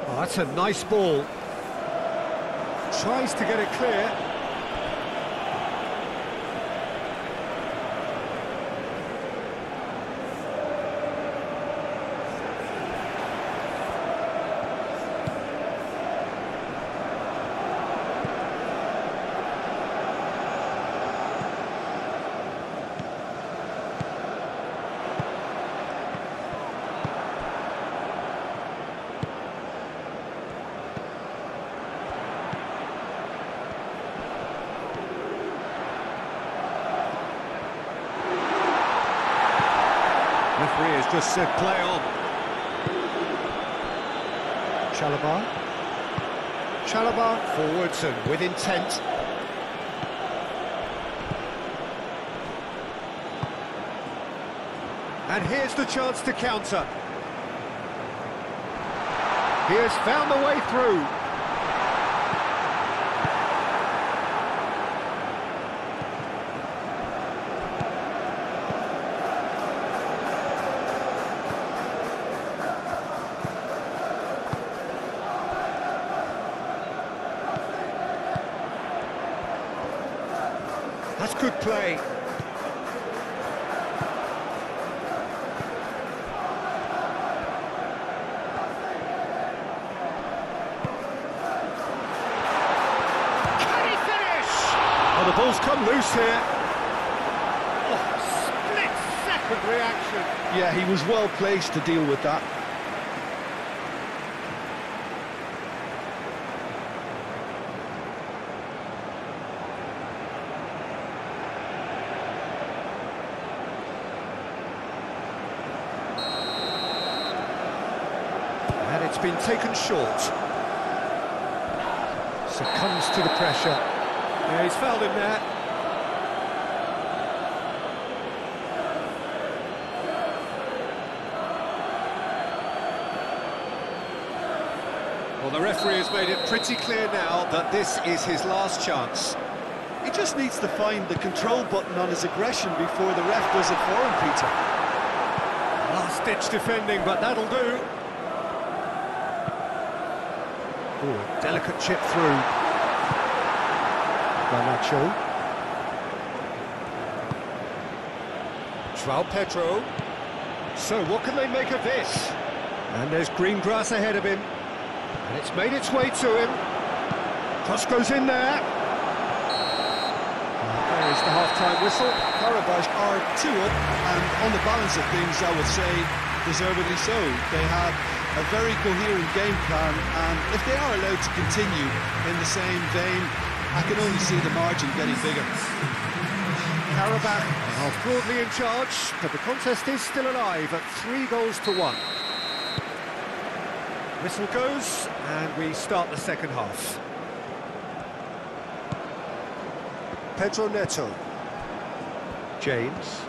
Speaker 1: Oh, that's a nice ball. Tries to get it clear. Referee has just said play on. Qarabag forwards and with intent. And here's the chance to counter. He has found the way through. good play. Oh, the ball's come loose here. Oh, split-second reaction.
Speaker 2: Yeah, he was well placed to deal with that.
Speaker 1: And it's been taken short. Succumbs to the pressure. Yeah, he's fouled him there. Well, the referee has made it pretty clear now that this is his last chance.
Speaker 2: He just needs to find the control button on his aggression before the ref does it for him, Peter.
Speaker 1: Last-ditch defending, but that'll do. Ooh, delicate chip through. Garnacho. João Pedro. So what can they make of this? And there's green grass ahead of him. And it's made its way to him. Cross goes in there. There is the half-time whistle.
Speaker 2: Qarabag are 2 up, and on the balance of things, I would say, deservedly so. They have a very coherent game plan, and if they are allowed to continue in the same vein, I can only see the margin getting bigger.
Speaker 1: Qarabag are broadly in charge, but the contest is still alive at 3-1. Whistle goes, and we start the second half. Pedro Neto. James.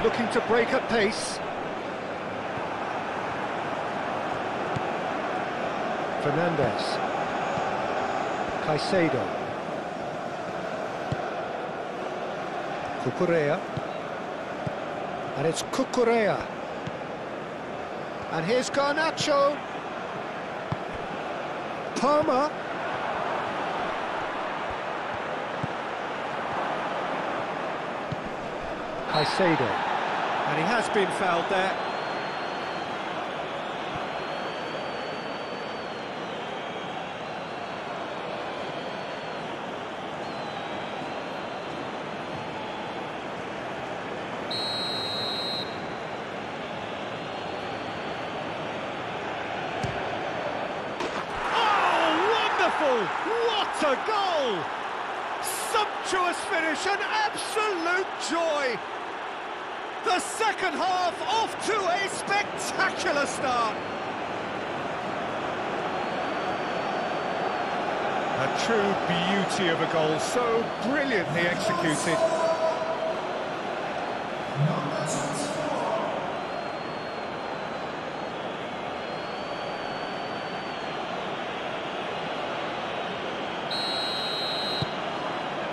Speaker 1: Looking to break at pace. Fernandez. Caicedo. Cucurella. And it's Cucurella. And here's Garnacho. Palmer. Caicedo. And he has been fouled there. What a goal! Sumptuous finish, an absolute joy! The second half off to a spectacular start! A true beauty of a goal, so brilliantly executed.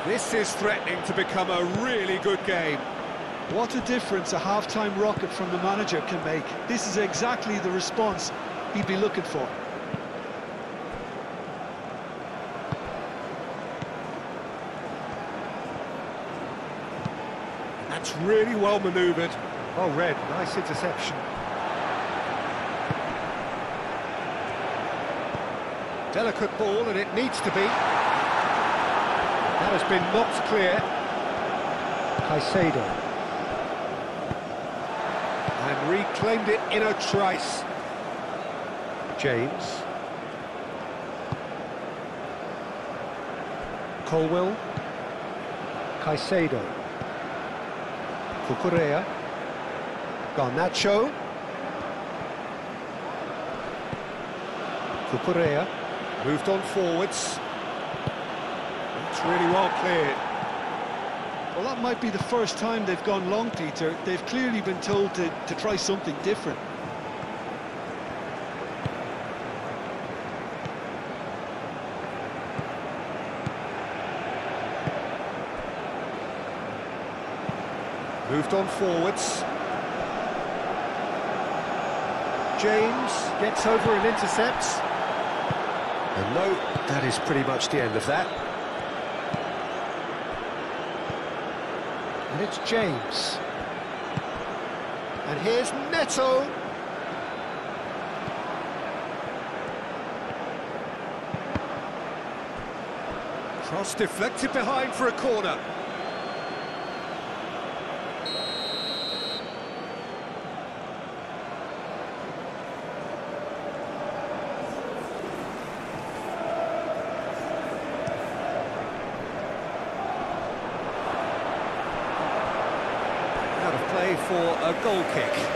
Speaker 1: This is threatening to become a really good game.
Speaker 2: What a difference a half-time rocket from the manager can make. This is exactly the response he'd be looking for.
Speaker 1: That's really well manoeuvred. Well read, nice interception. Delicate ball, and it needs to be. That has been knocked clear. Caicedo. And reclaimed it in a trice. James. Colwell. Caicedo. Cucurella. Garnacho. Cucurella. Moved on forwards. It's really well cleared.
Speaker 2: Well, that might be the first time they've gone long, Peter. They've clearly been told to try something different.
Speaker 1: Moved on forwards. James gets over and intercepts. And no, that is pretty much the end of that. And it's James. And here's Neto. Cross deflected behind for a corner. Out of play for a goal kick.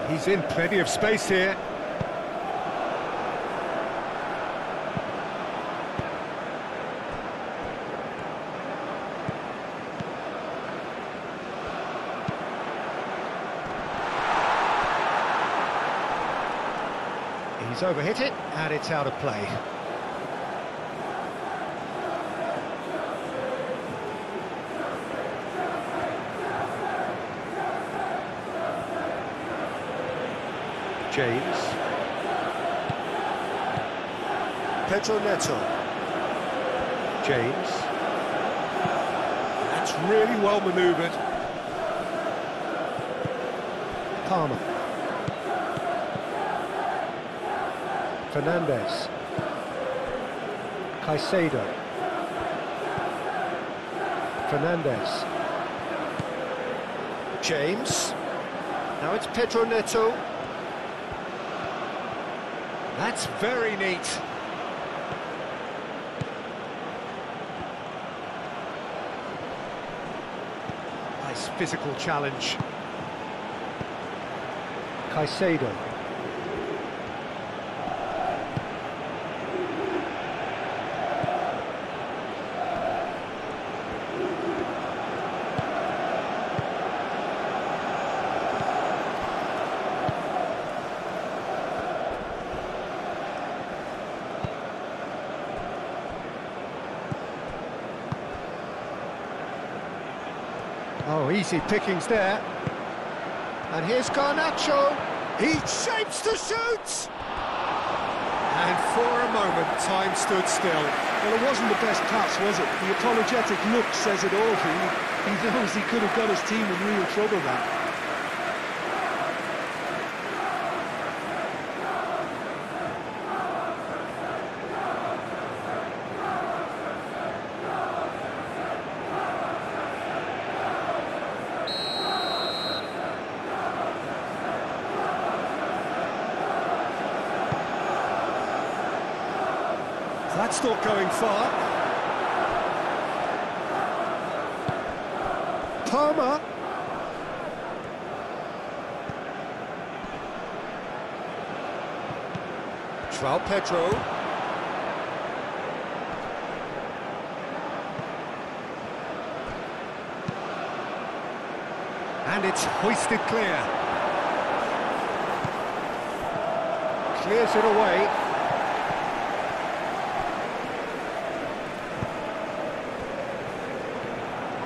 Speaker 1: He's in plenty of space here. He's overhit it, and it's out of play. James. Pedro Neto. James. That's really well manoeuvred. Palmer. Fernandez. Caicedo. Fernandez. James. Now it's Pedro Neto. That's very neat. Nice physical challenge. Caicedo. Oh, easy pickings there. And here's Garnacho. He shapes to shoot! And for a moment, time stood still.
Speaker 2: Well, it wasn't the best pass, was it? The apologetic look says it all for him. He knows he could have got his team in real trouble there.
Speaker 1: That's not going far. Palmer. João Pedro. And it's hoisted clear. Clears it away.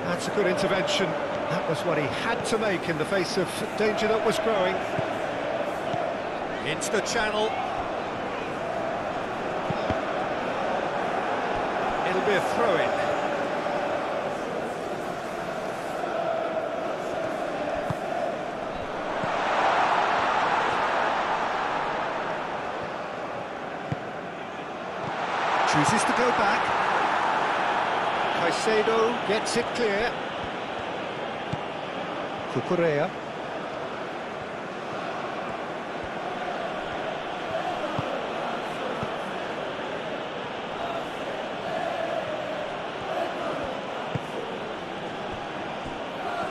Speaker 1: That's a good intervention. That was what he had to make in the face of danger that was growing. Into the channel. It'll be a throw-in. Chooses to go back. Caicedo gets it clear. Cucurella.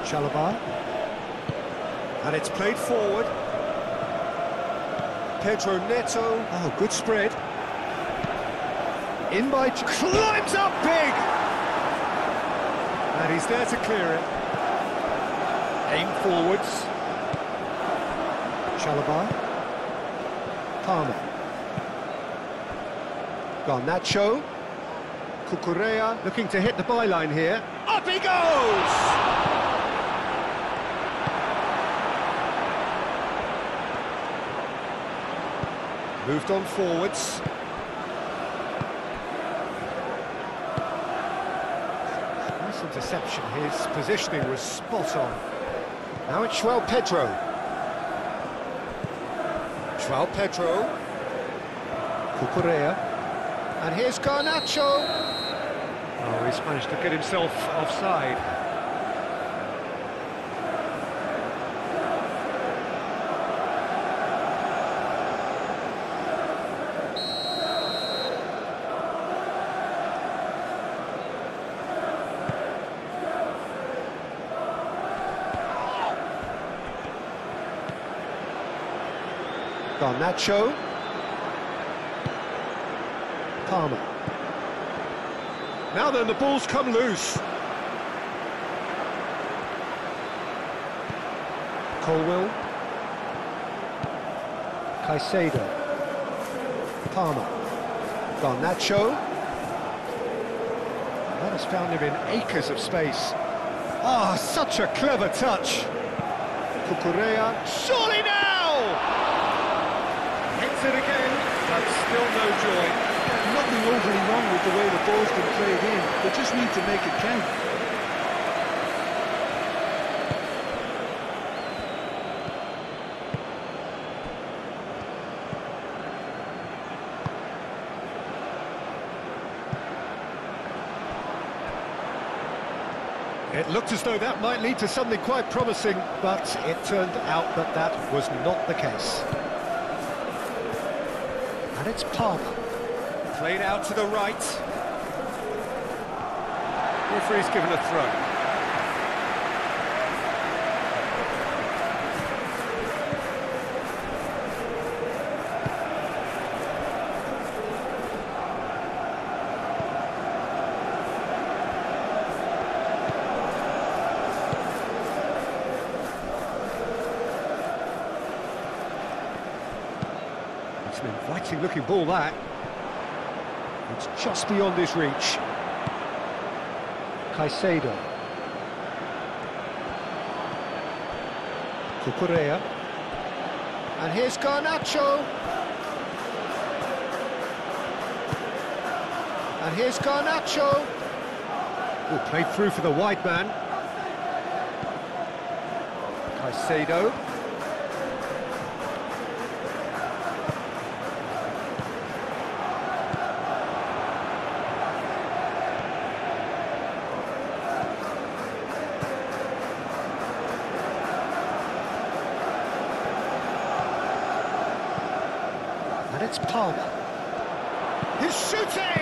Speaker 1: Qarabag. And it's played forward. Pedro Neto. Oh, good spread. In by... climbs up big! And he's there to clear it. Aim forwards. Qarabag. Palmer. Garnacho. Cucurella looking to hit the byline here. Up he goes! Moved on forwards. Nice interception. His positioning was spot on. Now it's João Pedro. João Pedro. Cucurella. And here's Garnacho. Oh, he's managed to get himself offside. Garnacho. Palmer. Now then, the ball's come loose. Colwill. Caicedo. Palmer. Garnacho. That has found him in acres of space. Ah, such a clever touch. Cucurella. Surely now! Hits it again, but still no joy.
Speaker 2: Nothing overly wrong with the way the ball's been played in. They just need to make it count.
Speaker 1: It looked as though that might lead to something quite promising, but it turned out that that was not the case. And it's Palmer. Played out to the right. Referee's given a throw. It's an inviting looking ball, that. It's just beyond his reach. Caicedo. Cucurella. And here's Garnacho. And here's Garnacho. Oh, played through for the wide man. Caicedo. And it's Palmer. He's shooting!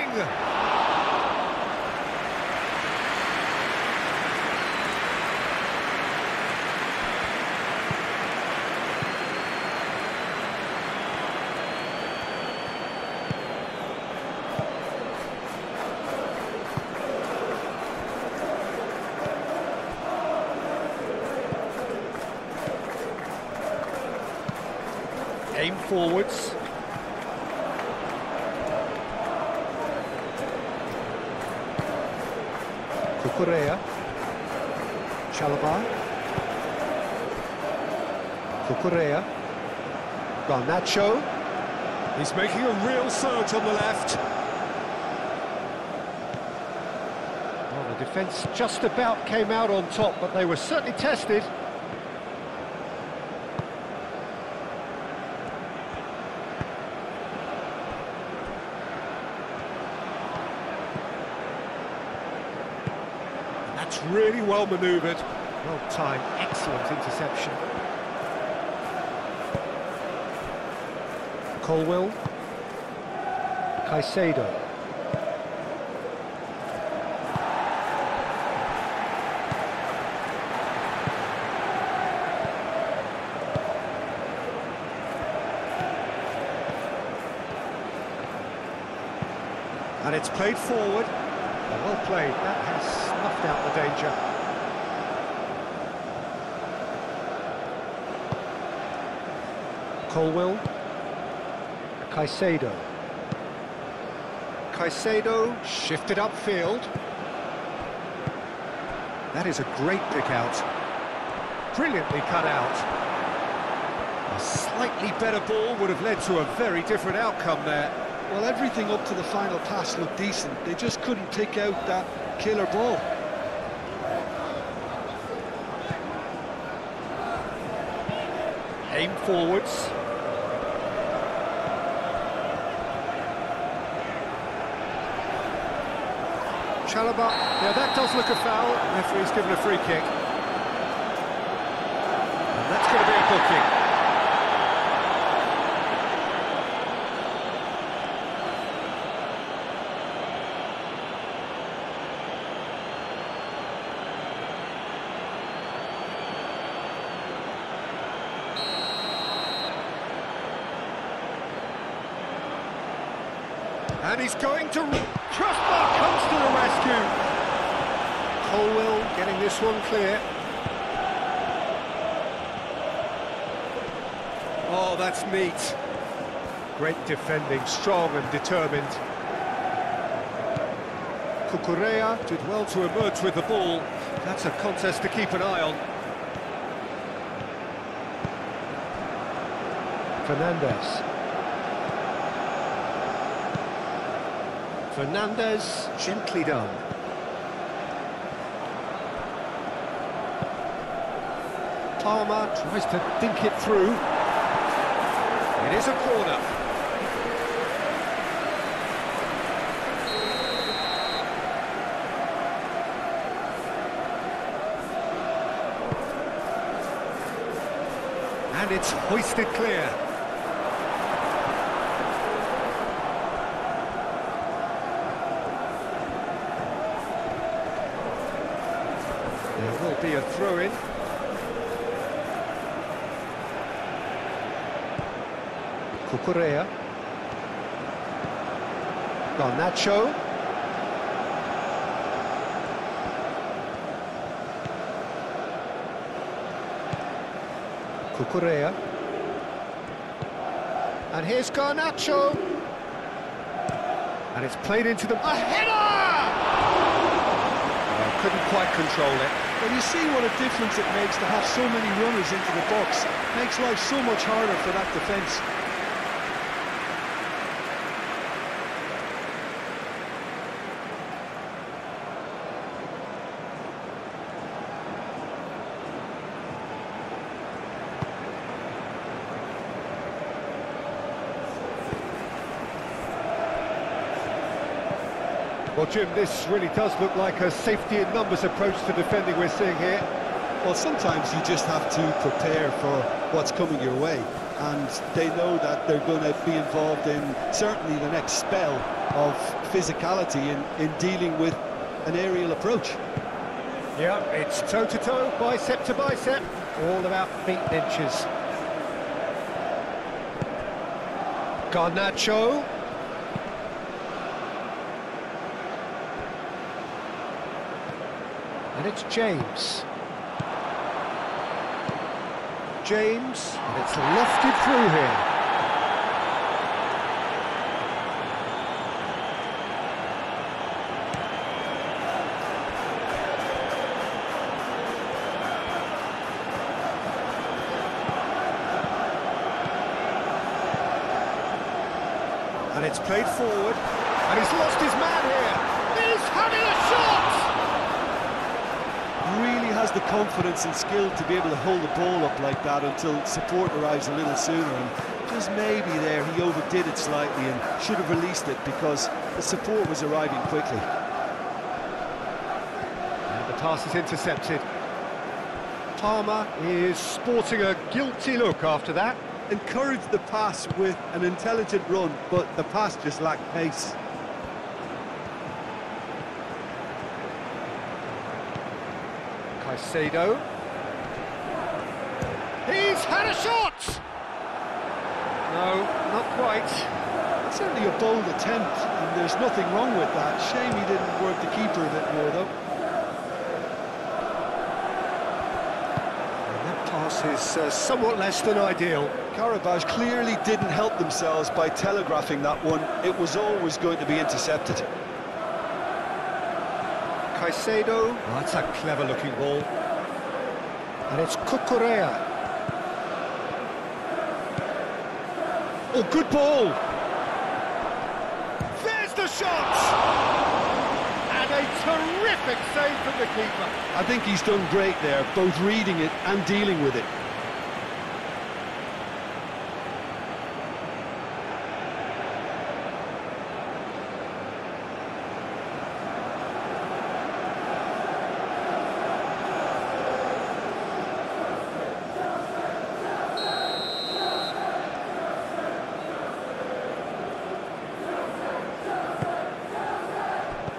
Speaker 1: Aim forwards. Cucurella. Qarabag. Cucurella. Garnacho. He's making a real surge on the left. Well, the defence just about came out on top, but they were certainly tested. That's really well manoeuvred. Well timed, excellent interception. Colwill. Caicedo. And it's played forward. Well played, that has snuffed out the danger. Colwill. Caicedo. Caicedo shifted upfield. That is a great pick out. Brilliantly cut out. A slightly better ball would have led to a very different outcome there.
Speaker 2: Well, everything up to the final pass looked decent. They just couldn't pick out that killer ball.
Speaker 1: Aim forwards. Qarabag. Now that does look a foul. Referee's given a free kick. And that's going to be a booking. And he's going to... Crossbar comes to the rescue. Colwill getting this one clear. Oh, that's neat. Great defending, strong and determined. Cucurella did well to emerge with the ball. That's a contest to keep an eye on. Fernandez. Fernandez, gently done. Palmer tries to dink it through. It is a corner. And it's hoisted clear. There will be a throw-in. Cucurella. Garnacho. Cucurella. And here's Garnacho. And it's played into the... A header! Couldn't quite control it.
Speaker 2: Well, you see what a difference it makes to have so many runners into the box. Makes life so much harder for that defence.
Speaker 1: Well, Jim, this really does look like a safety in numbers approach to defending we're seeing here.
Speaker 2: Well, sometimes you just have to prepare for what's coming your way, and they know that they're going to be involved in certainly the next spell of physicality in dealing with an aerial approach.
Speaker 1: Yeah, it's toe-to-toe, bicep to bicep, all about feet and inches. Garnacho. And it's James. James, and it's lofted through here. And it's played forward, and he's lost his man here. He's having a shot!
Speaker 2: Really has the confidence and skill to be able to hold the ball up like that until support arrives a little sooner, and just maybe there he overdid it slightly and should have released it because the support was arriving quickly.
Speaker 1: And the pass is intercepted. Palmer is sporting a guilty look after that.
Speaker 2: Encouraged the pass with an intelligent run, but the pass just lacked pace.
Speaker 1: Caicedo. He's had a shot! No, not quite.
Speaker 2: It's certainly a bold attempt, and there's nothing wrong with that. Shame he didn't work the keeper a bit more, though.
Speaker 1: And that pass pass is somewhat less than ideal.
Speaker 2: Qarabag clearly didn't help themselves by telegraphing that one. It was always going to be intercepted.
Speaker 1: Caicedo. Oh, that's a clever-looking ball. And it's Cucurella. Oh, good ball! There's the shot! And a terrific save from the keeper.
Speaker 2: I think he's done great there, both reading it and dealing with it.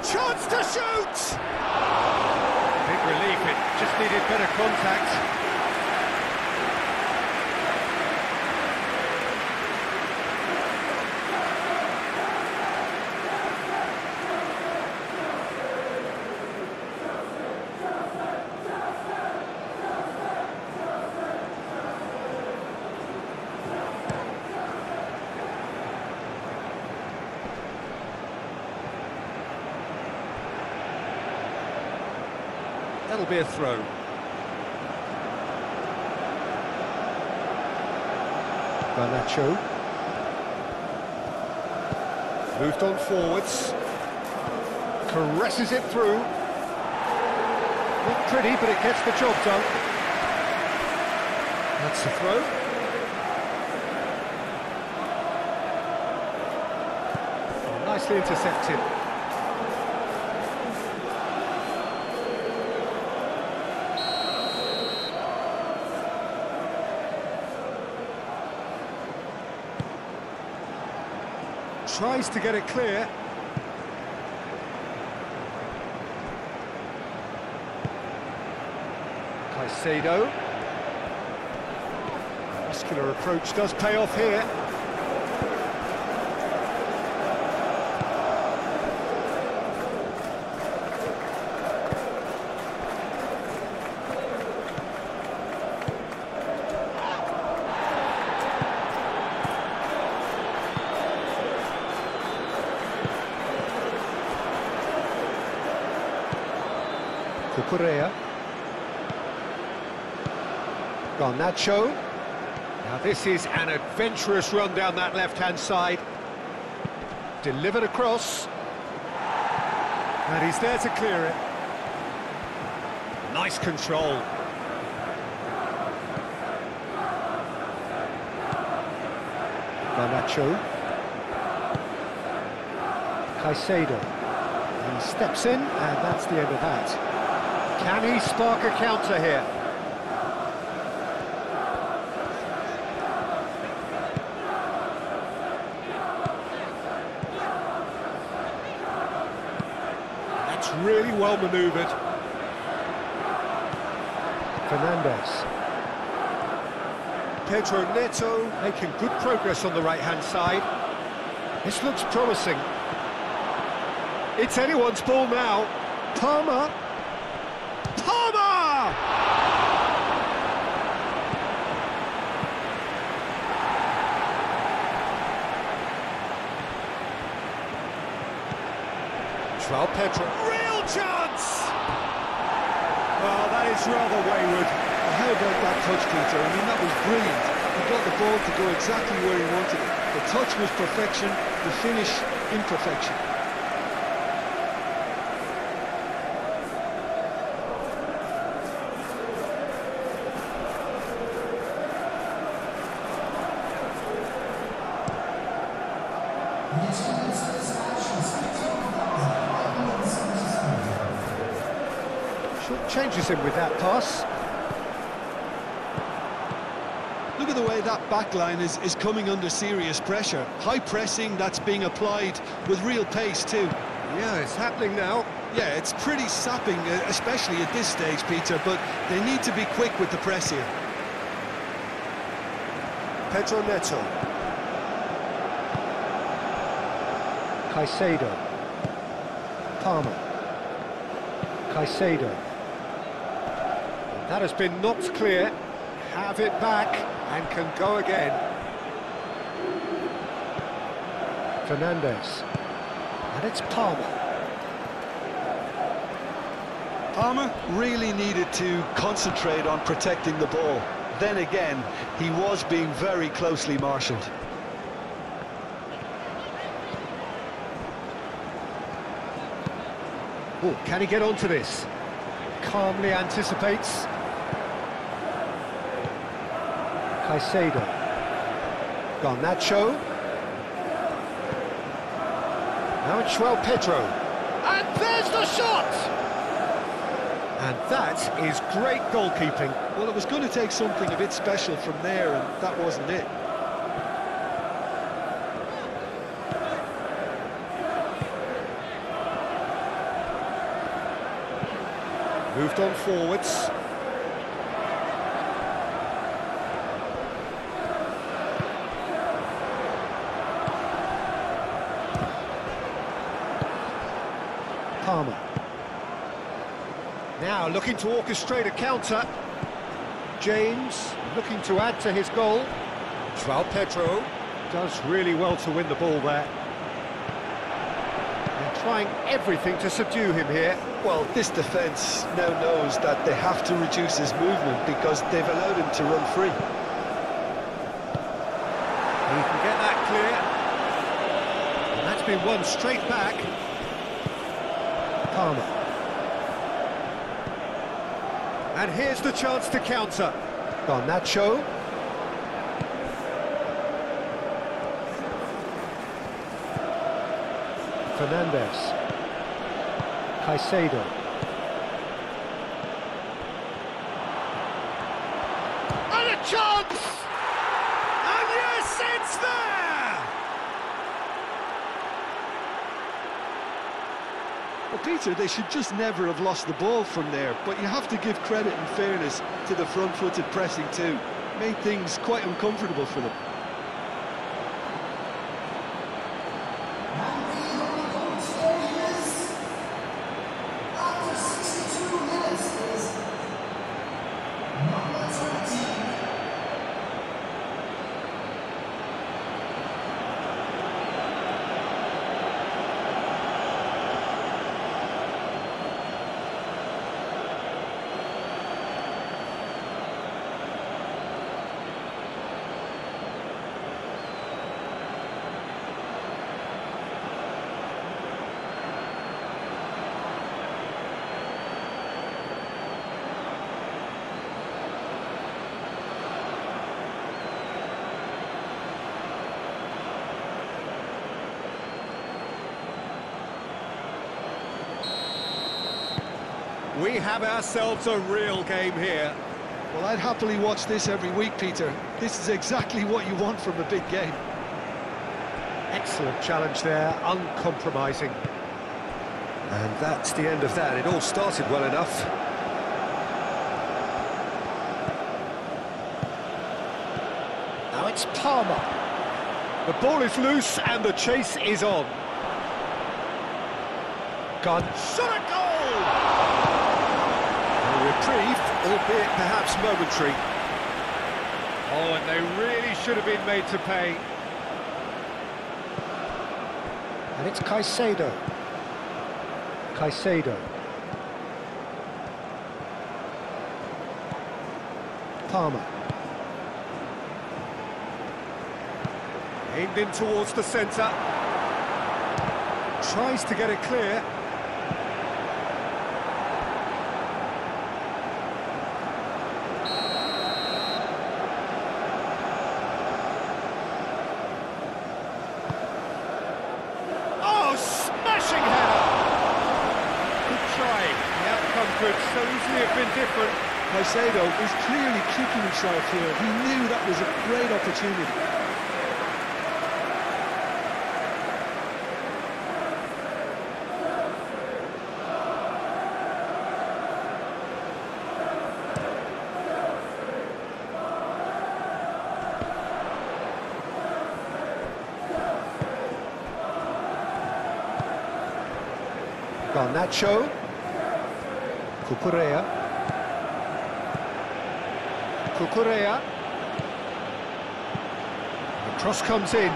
Speaker 1: Chance to shoot! Big relief, it just needed better contact. That'll be a throw. Garnacho. Moved on forwards. Caresses it through. Not pretty, but it gets the job done. That's the throw. Oh, nicely intercepted. Tries to get it clear. Caicedo. Muscular approach does pay off here. Cucurella. Garnacho. Now this is an adventurous run down that left-hand side. Delivered across. And he's there to clear it. Nice control. Garnacho. Caicedo. He steps in, and that's the end of that. Can he spark a counter here? That's really well manoeuvred. Fernandez. Pedro Neto making good progress on the right-hand side. This looks promising. It's anyone's ball now. Palmer. João Pedro, real chance! Oh, that is rather wayward.
Speaker 2: How about that touch, Peter? I mean, that was brilliant. He got the ball to go exactly where he wanted it. The touch was perfection, the finish imperfection.
Speaker 1: Changes him with that pass.
Speaker 2: Look at the way that back line is coming under serious pressure. High pressing that's being applied with real pace too.
Speaker 1: Yeah, it's happening now.
Speaker 2: Yeah, it's pretty sapping, especially at this stage, Peter, but they need to be quick with the press here.
Speaker 1: Pedro Neto. Caicedo. Palmer. Caicedo. That has been knocked clear. have it back and can go again. Fernandez. And it's Palmer.
Speaker 2: Palmer really needed to concentrate on protecting the ball. Then again, he was being very closely marshalled.
Speaker 1: Oh, can he get onto this? Calmly anticipates. Caicedo. Garnacho. Now it's João Pedro. And there's the shot! And that is great goalkeeping.
Speaker 2: Well, it was going to take something a bit special from there, and that wasn't it.
Speaker 1: Moved on forwards. Palmer. Now looking to orchestrate a counter. James looking to add to his goal. João Pedro does really well to win the ball there. They're trying everything to subdue him here.
Speaker 2: Well, this defence now knows that they have to reduce his movement because they've allowed him to run free.
Speaker 1: He can get that clear. And that's been won straight back. Palmer. And here's the chance to counter. Garnacho. Fernandez. Caicedo. And a chance! And yes, it's there!
Speaker 2: Well, Peter, they should just never have lost the ball from there, but you have to give credit and fairness to the front-footed pressing too. Made things quite uncomfortable for them.
Speaker 1: We have ourselves a real game here.
Speaker 2: Well, I'd happily watch this every week, Peter. This is exactly what you want from a big game.
Speaker 1: Excellent challenge there, uncompromising. And that's the end of that. It all started well enough. Now it's Palmer. The ball is loose and the chase is on. Gun. Shot a goal! Reprieve, albeit perhaps momentary. Oh, and they really should have been made to pay. And it's Caicedo. Caicedo. Palmer. Aimed in towards the centre. Tries to get it clear. Could so easily have been different.
Speaker 2: Caicedo is clearly kicking himself here. He knew that was a great opportunity.
Speaker 1: Garnacho. Cucurella. Cucurella. The cross comes in.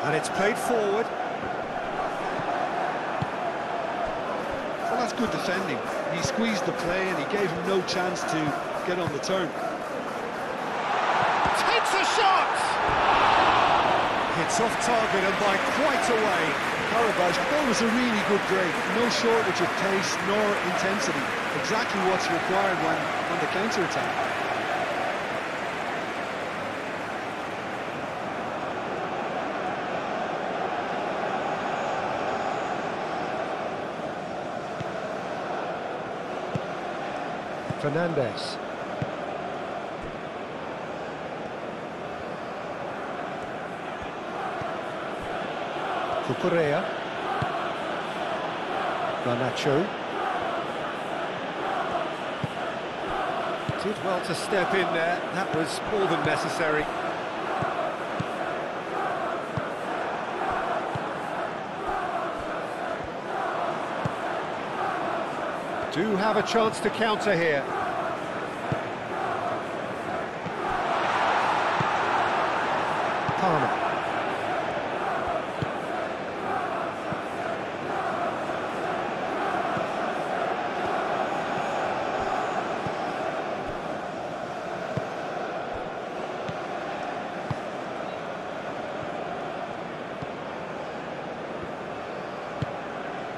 Speaker 1: And it's played forward.
Speaker 2: Well, that's good defending. He squeezed the play and he gave him no chance to get on the turn.
Speaker 1: Takes a shot! Hits off target and by quite a way.
Speaker 2: Qarabag, that was a really good break. No shortage of pace nor intensity. Exactly what's required when on the counter-attack.
Speaker 1: Fernandez. Cucurella. Garnacho. Did well to step in there. That was more than necessary. Do have a chance to counter here. Palmer.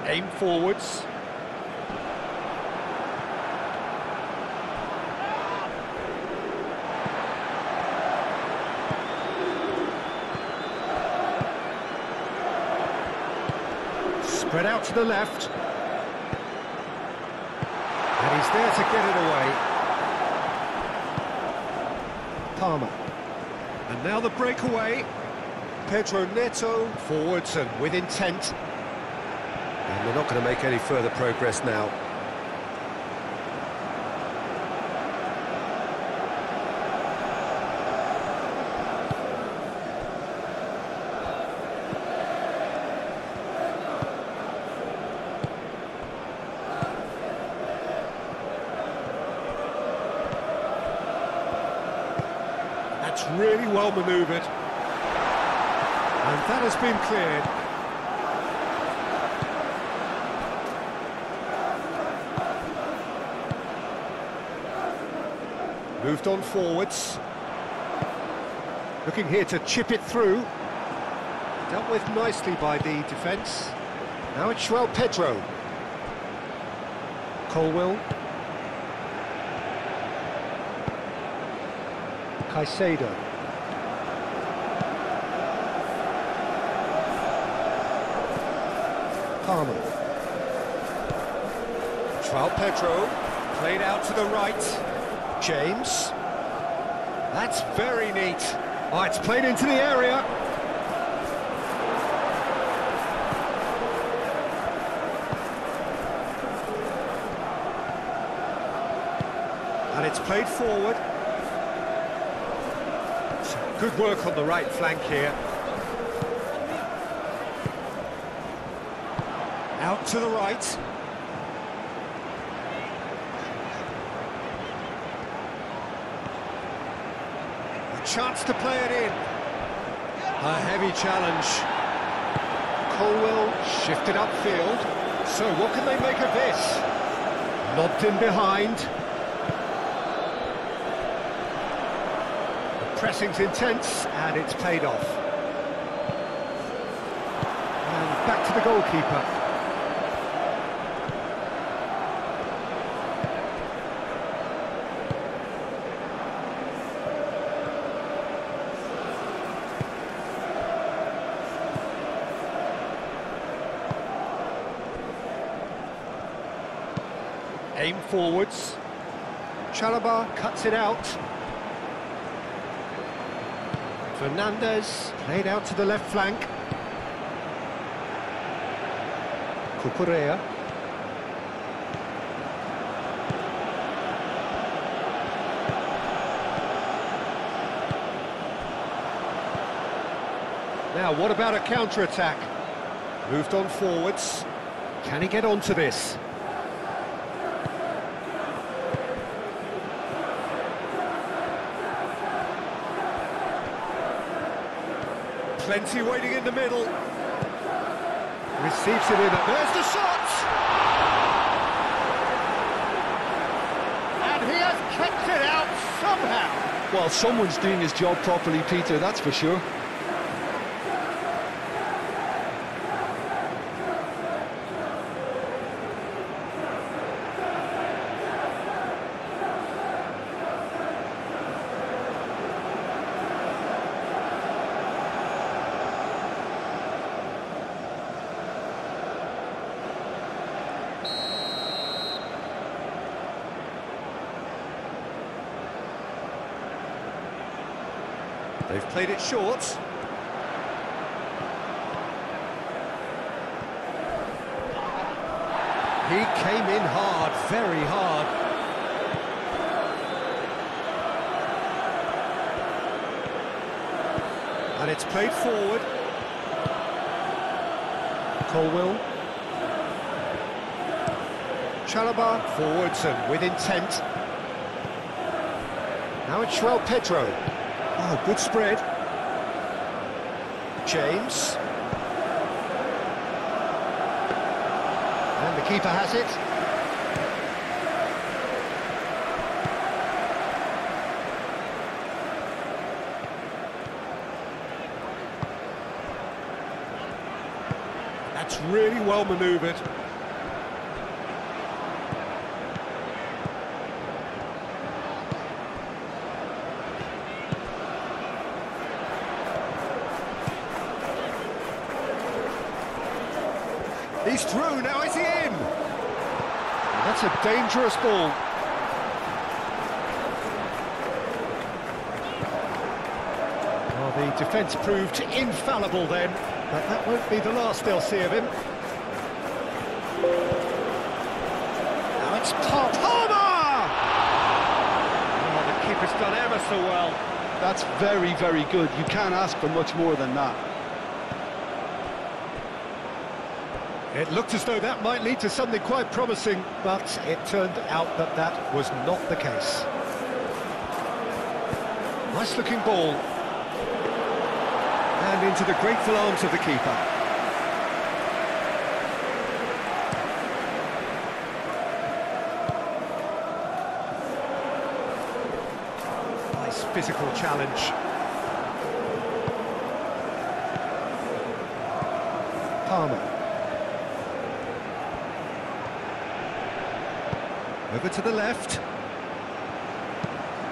Speaker 1: Aim forwards. Spread out to the left. And he's there to get it away. Palmer. And now the breakaway. Pedro Neto forwards and with intent. And they're not going to make any further progress now. That's really well manoeuvred. And that has been cleared. Moved on forwards. Looking here to chip it through. Dealt with nicely by the defence. Now it's João Pedro. Colwell. Caicedo. Palmer. João Pedro. Played out to the right. James. That's very neat. Oh, it's played into the area. And it's played forward. Some good work on the right flank here. Out to the right. Chance to play it in. A heavy challenge. Colwell shifted upfield. So what can they make of this? Lobbed in behind. The pressing's intense and it's paid off. And back to the goalkeeper. Aim forwards. Qarabag cuts it out. Fernandez played out to the left flank. Cucurella. Now, what about a counter-attack? Moved on forwards. Can he get onto this? Plenty waiting in the middle. Receives it in. There's the shot! And he has kept it out somehow.
Speaker 2: Well, someone's doing his job properly, Peter, that's for sure.
Speaker 1: They've played it short. He came in hard, very hard. And it's played forward. Colwell. Qarabag forwards and with intent. Now it's Pedro. Oh, good spread. James. And the keeper has it. That's really well manoeuvred. He's through, now is he in? That's a dangerous ball. Well, the defence proved infallible then, but that won't be the last they'll see of him. Now it's Palmer! Oh, the keeper's done ever so well.
Speaker 2: That's very, very good. You can't ask for much more than that.
Speaker 1: It looked as though that might lead to something quite promising, but it turned out that that was not the case. Nice-looking ball. And into the grateful arms of the keeper. Nice physical challenge. Palmer. Over to the left.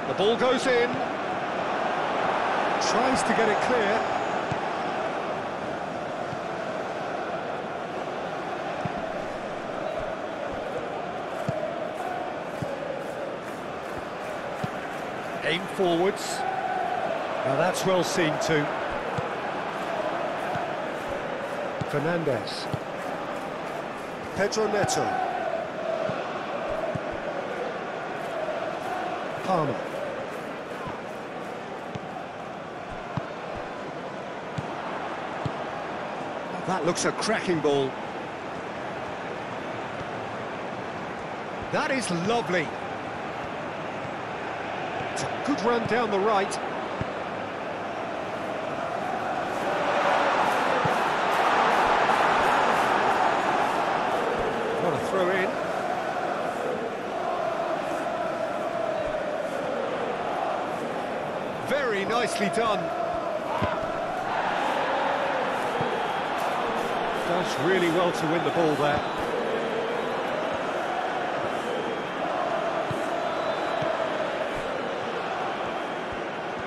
Speaker 1: The ball goes in. Tries to get it clear. Aim forwards. Now that's well seen too. Fernandez. Pedro Neto. Palmer. That looks a cracking ball. That is lovely. It's a good run down the right. What a throw in. Very nicely done. Does really well to win the ball there.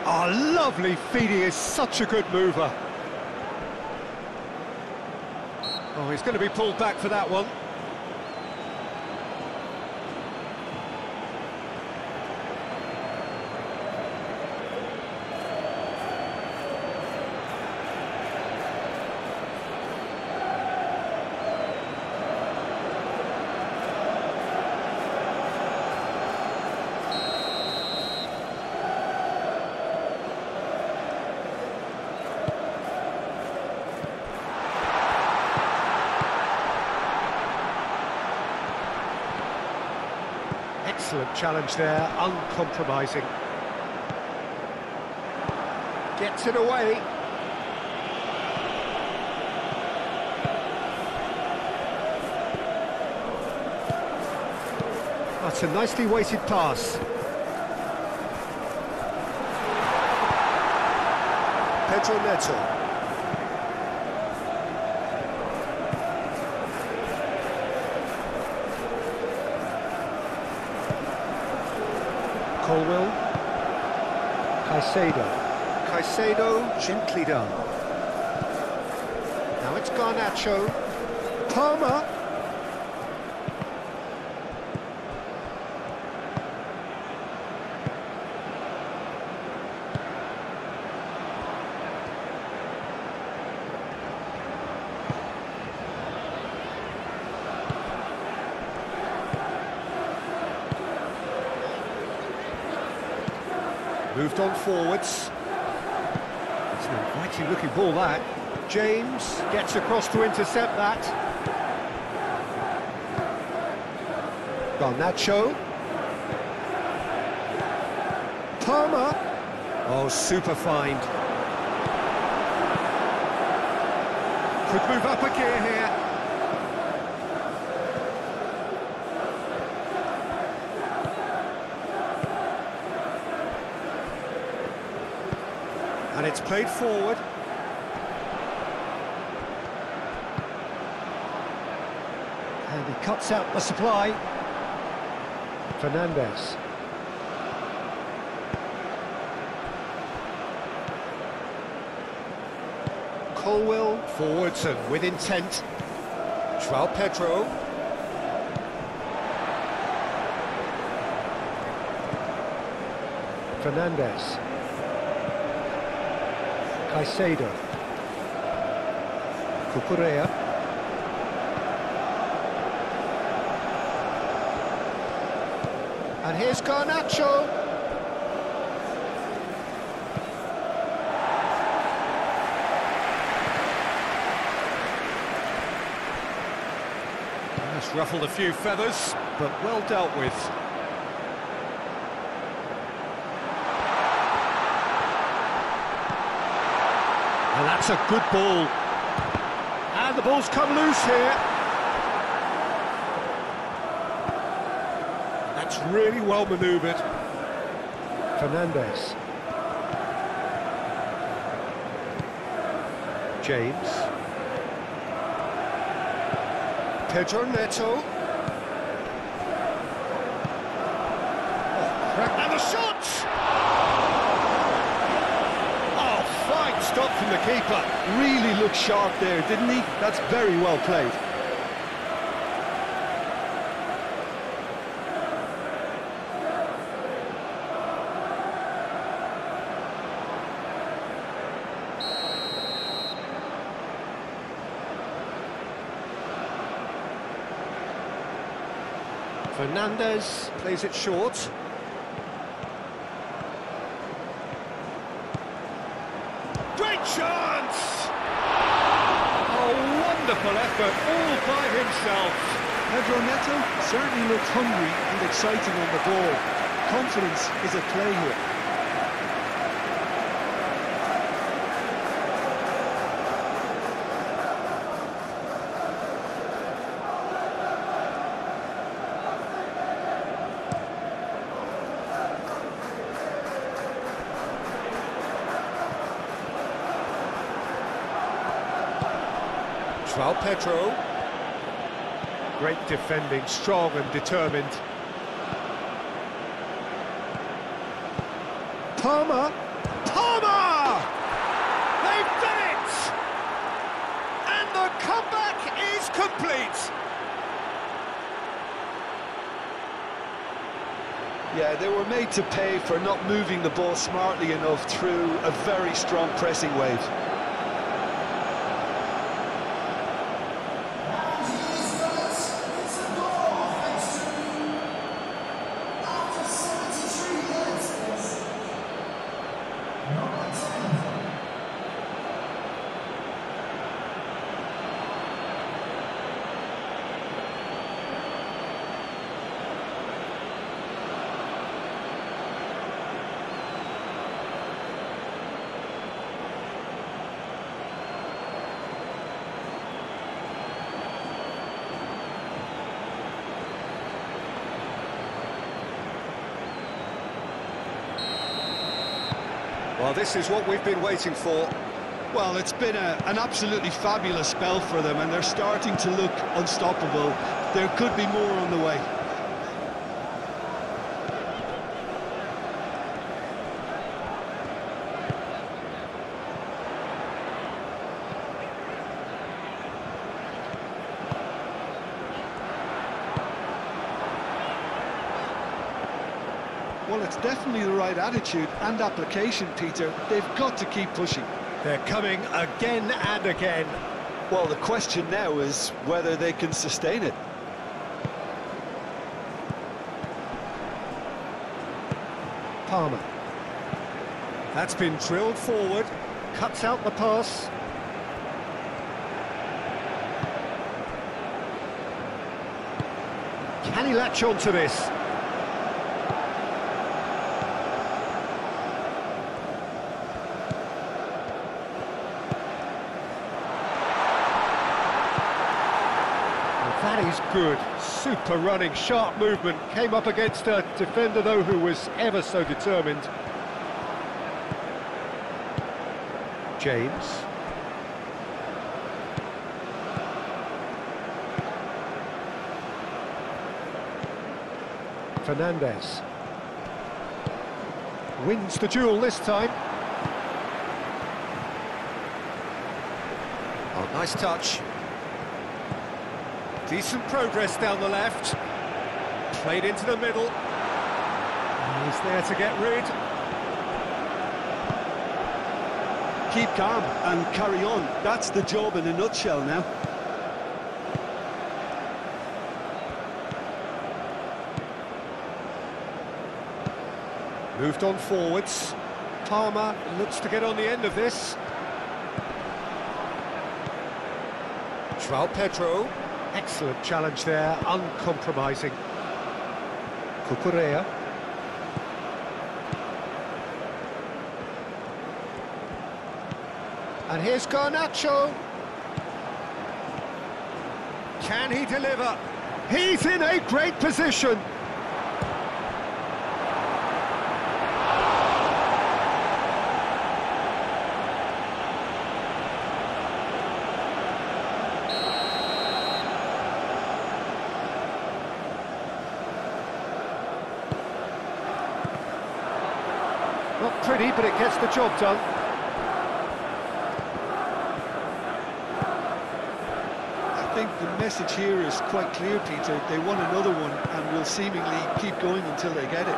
Speaker 1: Oh, lovely feed. He is such a good mover. Oh, he's going to be pulled back for that one. Excellent challenge there, uncompromising. Gets it away. That's a nicely weighted pass. Pedro Neto. Colwell. Caicedo, gently done. Now it's Garnacho. Palmer. Moved on forwards. It's an inviting looking ball, that. James gets across to intercept that. Garnacho. Palmer. Oh, super find. Could move up a gear here. And it's played forward. And he cuts out the supply. Fernandes. Colwell, forwards and with intent. João Pedro. Fernandes. Caicedo. Cucurella. And here's Garnacho. That's ruffled a few feathers, but well dealt with. And that's a good ball. And the ball's come loose here. That's really well manoeuvred. Fernandes. James. Pedro Neto. Oh, and the shot! Stop from the keeper.
Speaker 2: Really looked sharp there, didn't he? That's very well played.
Speaker 1: Fernandes plays it short. Great chance! Oh, wonderful effort, all by himself.
Speaker 2: Pedro Neto certainly looked hungry and exciting on the ball. Confidence is at play here.
Speaker 1: João Pedro. Great defending, strong and determined. Palmer. Palmer! They've done it! And the comeback is complete.
Speaker 2: Yeah, they were made to pay for not moving the ball smartly enough through a very strong pressing wave.
Speaker 1: Well, this is what we've been waiting for.
Speaker 2: Well, it's been an absolutely fabulous spell for them, and they're starting to look unstoppable. There could be more on the way. Well, it's definitely the right attitude and application, Peter. They've got to keep pushing.
Speaker 1: They're coming again and again.
Speaker 2: Well, the question now is whether they can sustain it.
Speaker 1: Palmer. That's been drilled forward. Cuts out the pass. Can he latch on to this? That is good. Super running, sharp movement. Came up against a defender, though, who was ever so determined. James. Fernandez. Wins the duel this time. Oh, nice touch. Decent progress down the left. Played into the middle. He's there to get rid.
Speaker 2: Keep calm and carry on. That's the job in a nutshell now.
Speaker 1: Moved on forwards. Palmer looks to get on the end of this. João Pedro. Excellent challenge there, uncompromising. Cucurella. And here's Garnacho. Can he deliver? He's in a great position. Not pretty, but it gets the job done.
Speaker 2: I think the message here is quite clear, Peter. They want another one and will seemingly keep going until they get it.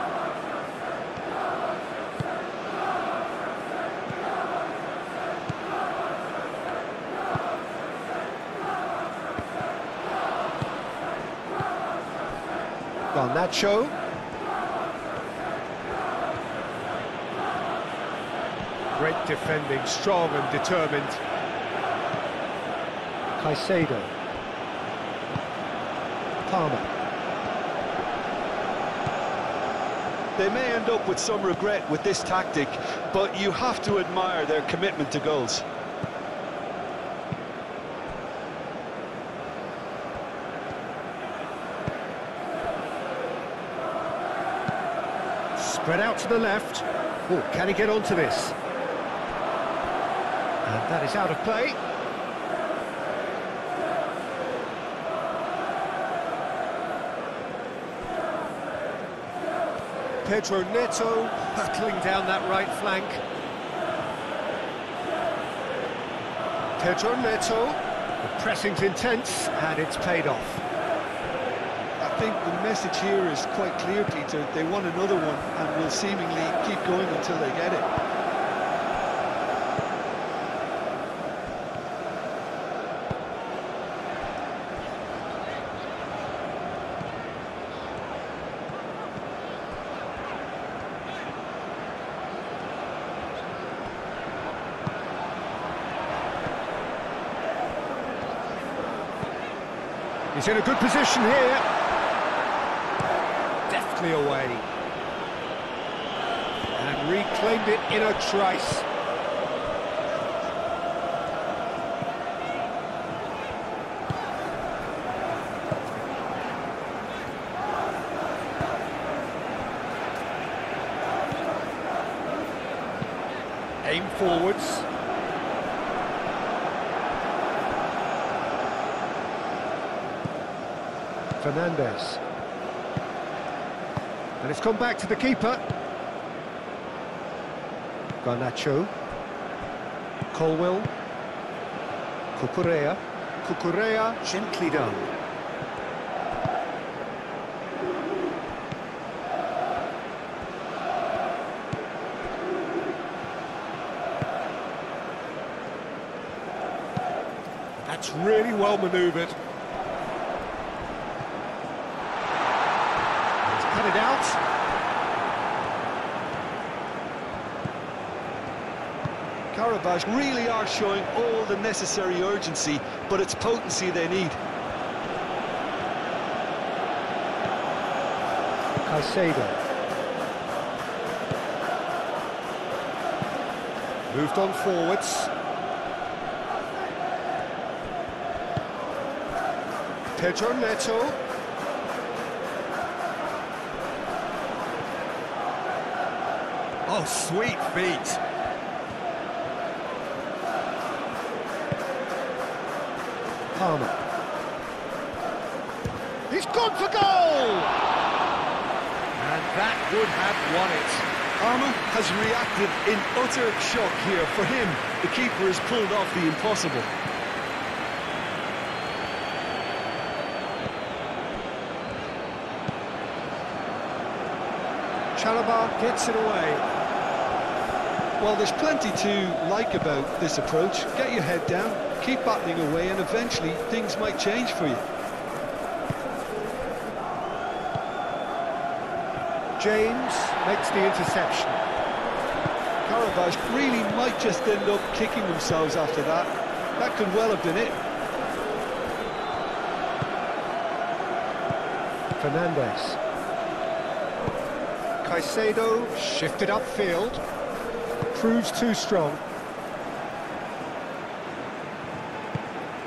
Speaker 1: Garnacho. Great defending, strong and determined. Caicedo. Palmer.
Speaker 2: They may end up with some regret with this tactic, but you have to admire their commitment to goals.
Speaker 1: Spread out to the left. Oh, can he get onto this? And that is out of play. Pedro Neto battling down that right flank. Pedro Neto, the pressing's intense and it's paid off.
Speaker 2: I think the message here is quite clear, Peter. They want another one and will seemingly keep going until they get it.
Speaker 1: He's in a good position here. Deftly away. And reclaimed it in a trice. Aim forwards. Fernandez. And it's come back to the keeper. Garnacho. Colwell. Cucurella. Cucurella, gently done. That's really well manoeuvred. Let's cut it out.
Speaker 2: Qarabag really are showing all the necessary urgency, but it's potency they need.
Speaker 1: Caicedo. Moved on forwards. Pedro Neto. Oh, sweet feet. Palmer. He's gone for goal! And that would have won it.
Speaker 2: Palmer has reacted in utter shock here. For him, the keeper has pulled off the impossible.
Speaker 1: Qarabag gets it away.
Speaker 2: Well, there's plenty to like about this approach. Get your head down, keep battling away, and eventually things might change for you.
Speaker 1: James makes the interception.
Speaker 2: Qarabag really might just end up kicking themselves after that. That could well have been it.
Speaker 1: Fernandez. Caicedo shifted upfield. Proves too strong.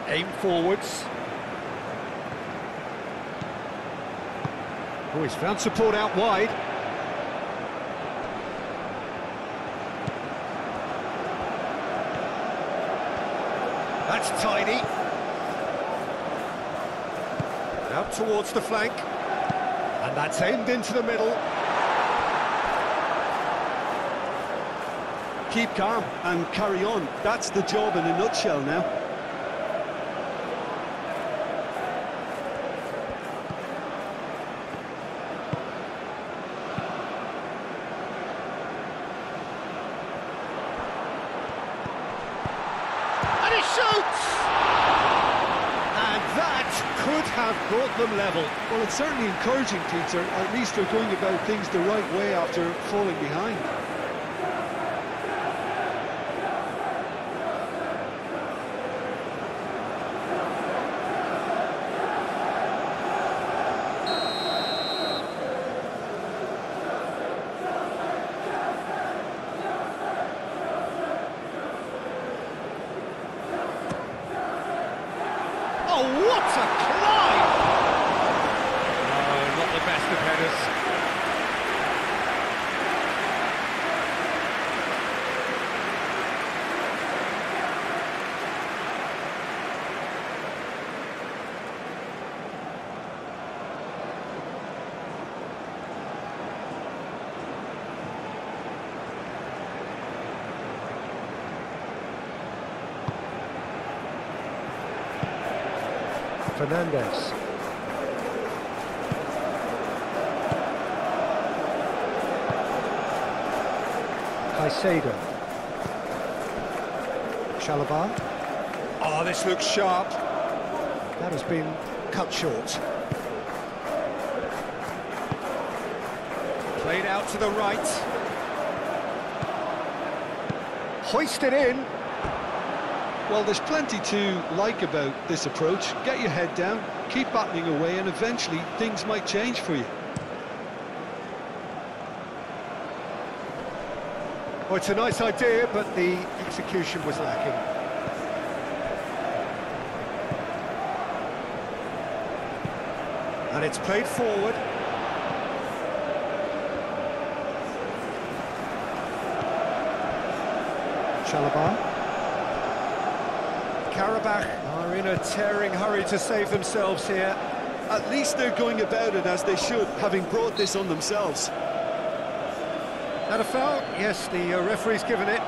Speaker 1: Aim forwards. Oh, he's found support out wide. That's tidy. Out towards the flank. And that's aimed into the middle.
Speaker 2: Keep calm and carry on. That's the job in a nutshell now.
Speaker 1: And he shoots! And that could have brought them level.
Speaker 2: Well, it's certainly encouraging, Peter. At least they're going about things the right way after falling behind.
Speaker 1: Oh, what a climb! No, not the best of headers. Fernandez. Caicedo. Qarabag. Oh, this looks sharp. That has been cut short. Played out to the right. Hoisted in.
Speaker 2: Well, there's plenty to like about this approach. Get your head down, keep battling away, and eventually things might change for you.
Speaker 1: Well, it's a nice idea, but the execution was lacking. And it's played forward. Qarabag. Qarabag are in a tearing hurry to save themselves here.
Speaker 2: At least they're going about it as they should, having brought this on themselves.
Speaker 1: That a foul? Yes, the referee's given it.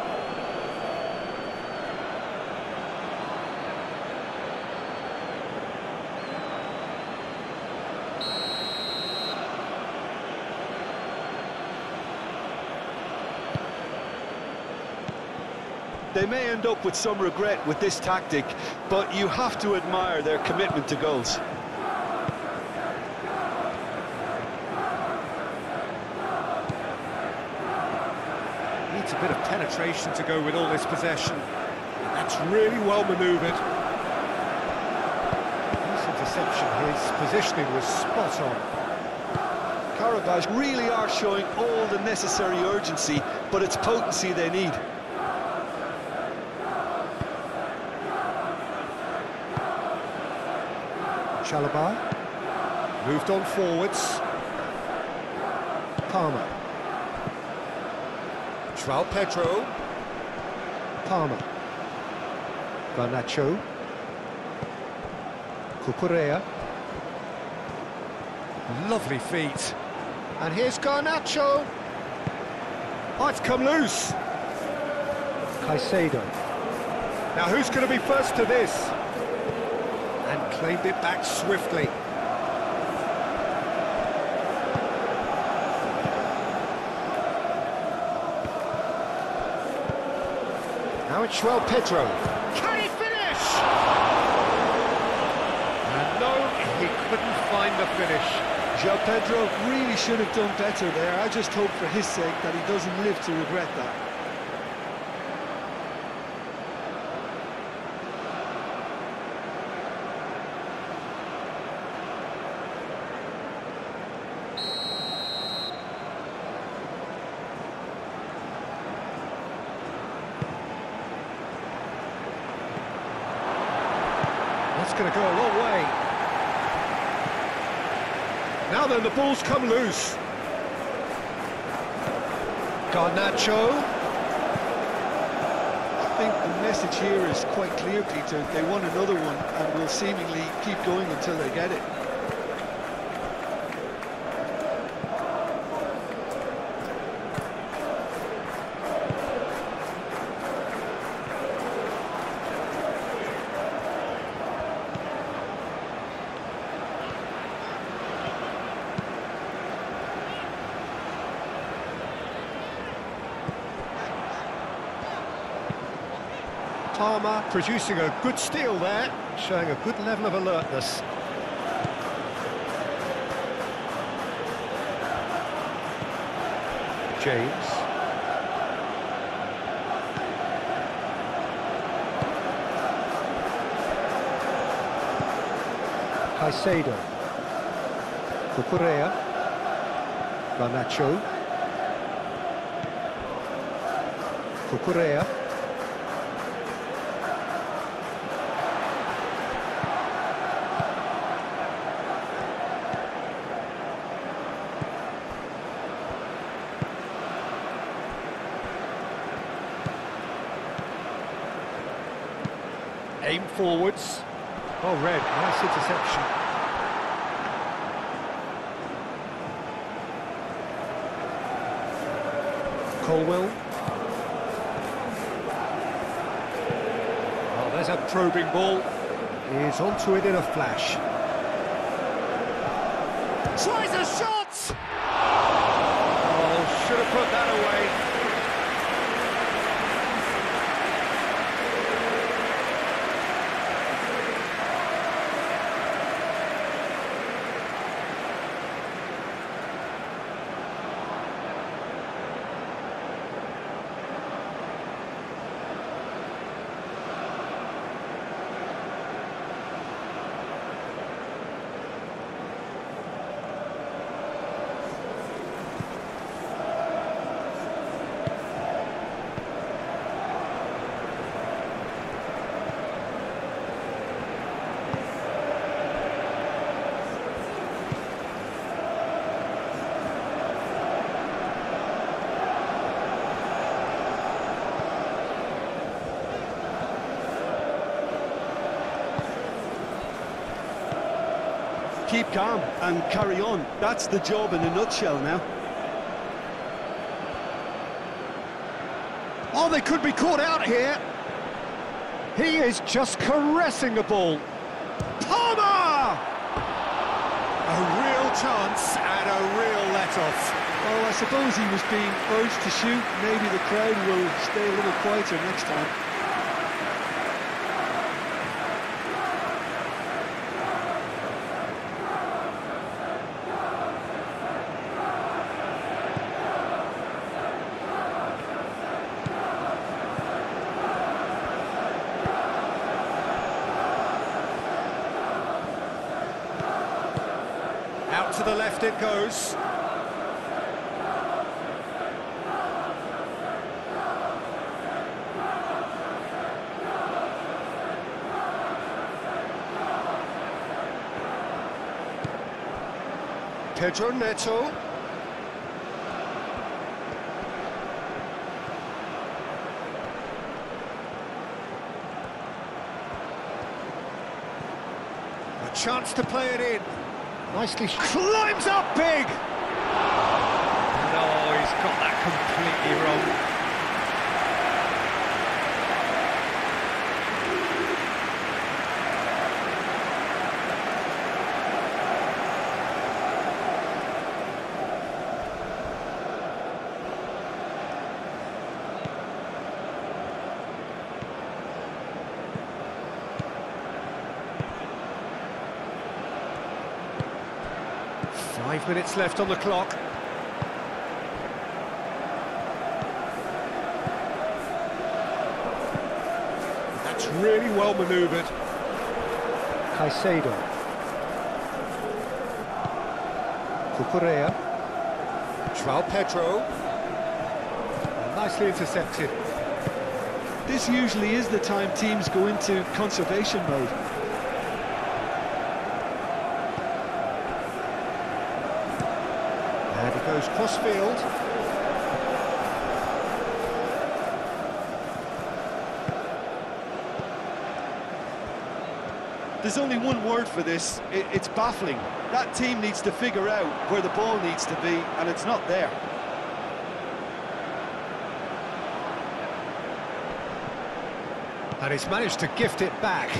Speaker 2: They may end up with some regret with this tactic, but you have to admire their commitment to goals.
Speaker 1: Needs a bit of penetration to go with all this possession. That's really well manoeuvred. Nice interception, his positioning was spot on.
Speaker 2: Qarabag really are showing all the necessary urgency, but it's potency they need.
Speaker 1: Qarabag moved on forwards. Palmer. João Pedro. Palmer. Garnacho. Cucurella. Lovely feet. And here's Garnacho. Oh, it's come loose. Caicedo. Now who's going to be first to this? And claimed it back swiftly. Now it's João Pedro. Can he finish? And no, he couldn't find the finish.
Speaker 2: João Pedro really should have done better there. I just hope for his sake that he doesn't live to regret that.
Speaker 1: That's going to go a long way. Now then, the ball's come loose. Garnacho.
Speaker 2: I think the message here is quite clear, Peter. They want another one and will seemingly keep going until they get it.
Speaker 1: Palmer producing a good steal there, showing a good level of alertness. James. Caicedo. Cucurella. Garnacho. Cucurella. Aim forwards. Oh, red. Nice interception. Colwell. Oh, there's a probing ball. He's onto it in a flash. Tries a shot! Oh, should have put that away.
Speaker 2: keep calm and carry on. That's the job in a nutshell now.
Speaker 1: Oh, they could be caught out here. He is just caressing the ball. Palmer! A real chance and a real let-off.
Speaker 2: Oh, I suppose he was being urged to shoot. Maybe the crowd will stay a little quieter next time.
Speaker 1: Out to the left it goes. Pedro Neto. A chance to play it in. Nicely climbs up big! No, he's got that completely wrong. 5 minutes left on the clock. That's really well manoeuvred. Caicedo. Cucurella. João Pedro. Nicely intercepted.
Speaker 2: This usually is the time teams go into conservation mode.
Speaker 1: And he goes cross-field.
Speaker 2: There's only one word for this, it's baffling. That team needs to figure out where the ball needs to be, and it's not there.
Speaker 1: And he's managed to gift it back.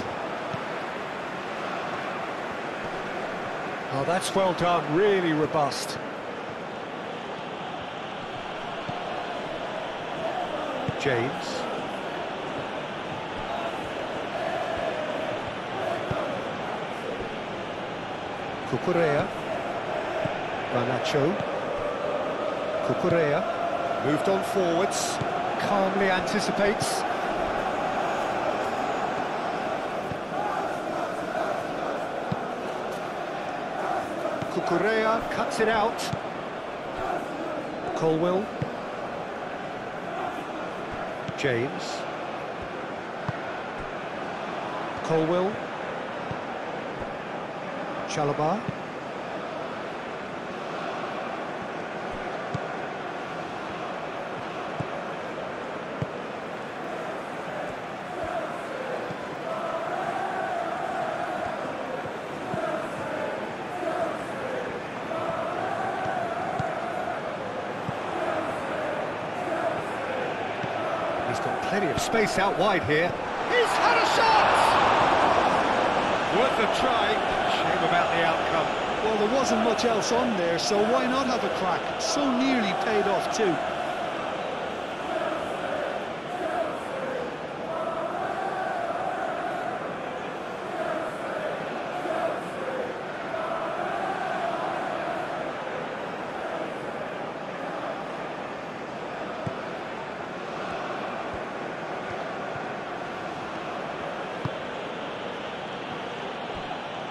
Speaker 1: Oh, that's well done, really robust. James. Cucurella. Garnacho. Cucurella. Moved on forwards. Calmly anticipates. Cucurella cuts it out. Colwell. James. Colwell. Qarabag. He's got plenty of space out wide here. He's had a shot! Worth a try. Shame about the outcome.
Speaker 2: Well, there wasn't much else on there, so why not have a crack? So nearly paid off too.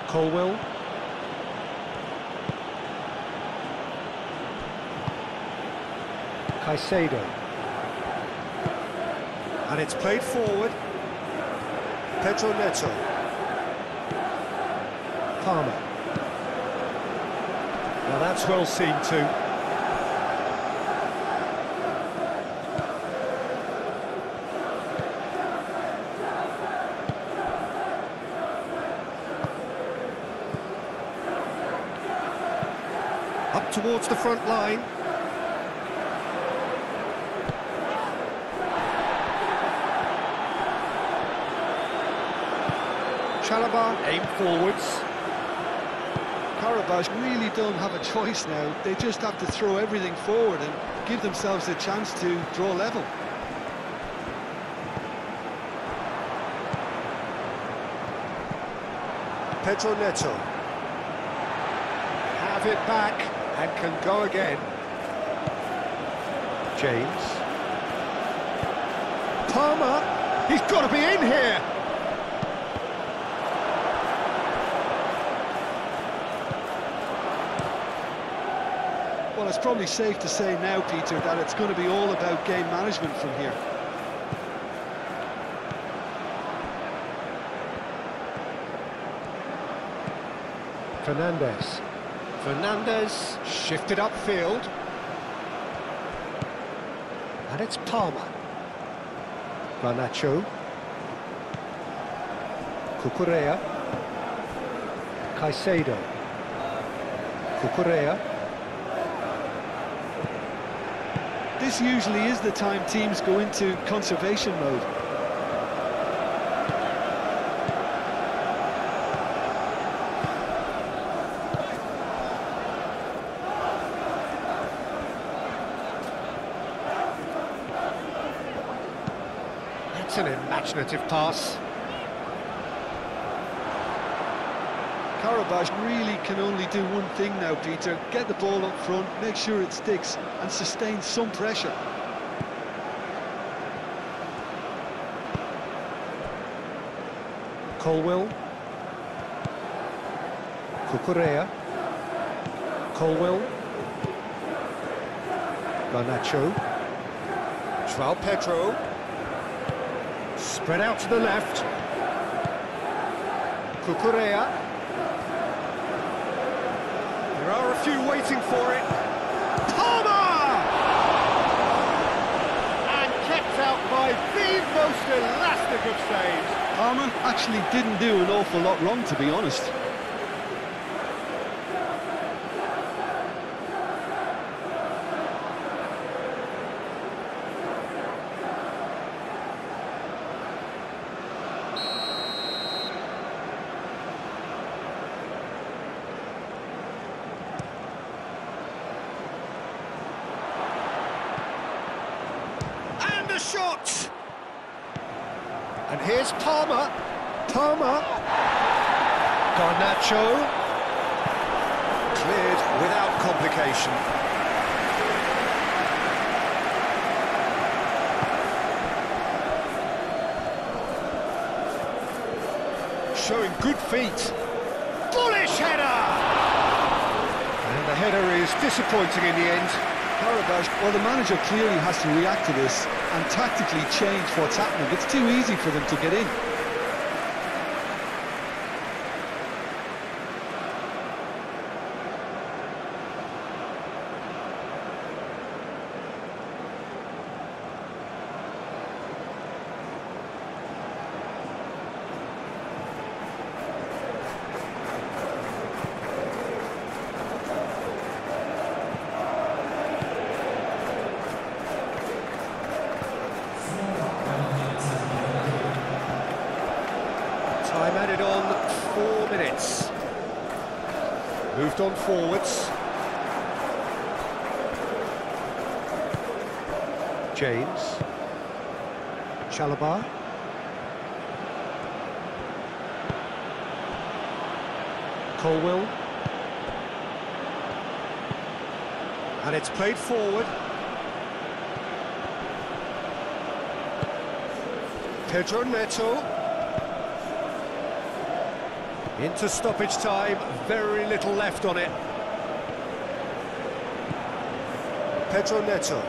Speaker 1: Colwell. Caicedo. And it's played forward. Pedro Neto. Palmer. Now that's well seen too. the front line. Qarabag aim forwards.
Speaker 2: Qarabag really don't have a choice now. They just have to throw everything forward and give themselves a chance to draw level.
Speaker 1: Pedro Neto. Have it back and can go again. James. Palmer. He's got to be in here.
Speaker 2: Well, it's probably safe to say now, Peter, that it's going to be all about game management from here.
Speaker 1: Fernandez shifted upfield. And it's Palmer. Garnacho. Cucurella. Caicedo. Cucurella.
Speaker 2: This usually is the time teams go into conservation mode.
Speaker 1: That's an imaginative pass.
Speaker 2: Qarabag really can only do one thing now, Peter. Get the ball up front, make sure it sticks, and sustain some pressure.
Speaker 1: Colwill. Cucurella. Colwill. Garnacho. João Pedro. Spread out to the left. Cucurella. There are a few waiting for it. Palmer! And kept out by the most elastic of saves.
Speaker 2: Palmer actually didn't do an awful lot wrong, to be honest.
Speaker 1: Shot! And here's Palmer. Palmer. Garnacho. Cleared without complication. Showing good feet. Bullish header! And the header is disappointing in the end.
Speaker 2: Qarabag, well, the manager clearly has to react to this and tactically change what's happening. It's too easy for them to get in.
Speaker 1: Time added on 4 minutes. Moved on forwards. James. Chalobah. Colwill. And it's played forward. Pedro Neto. Into stoppage time, very little left on it. Pedro Neto.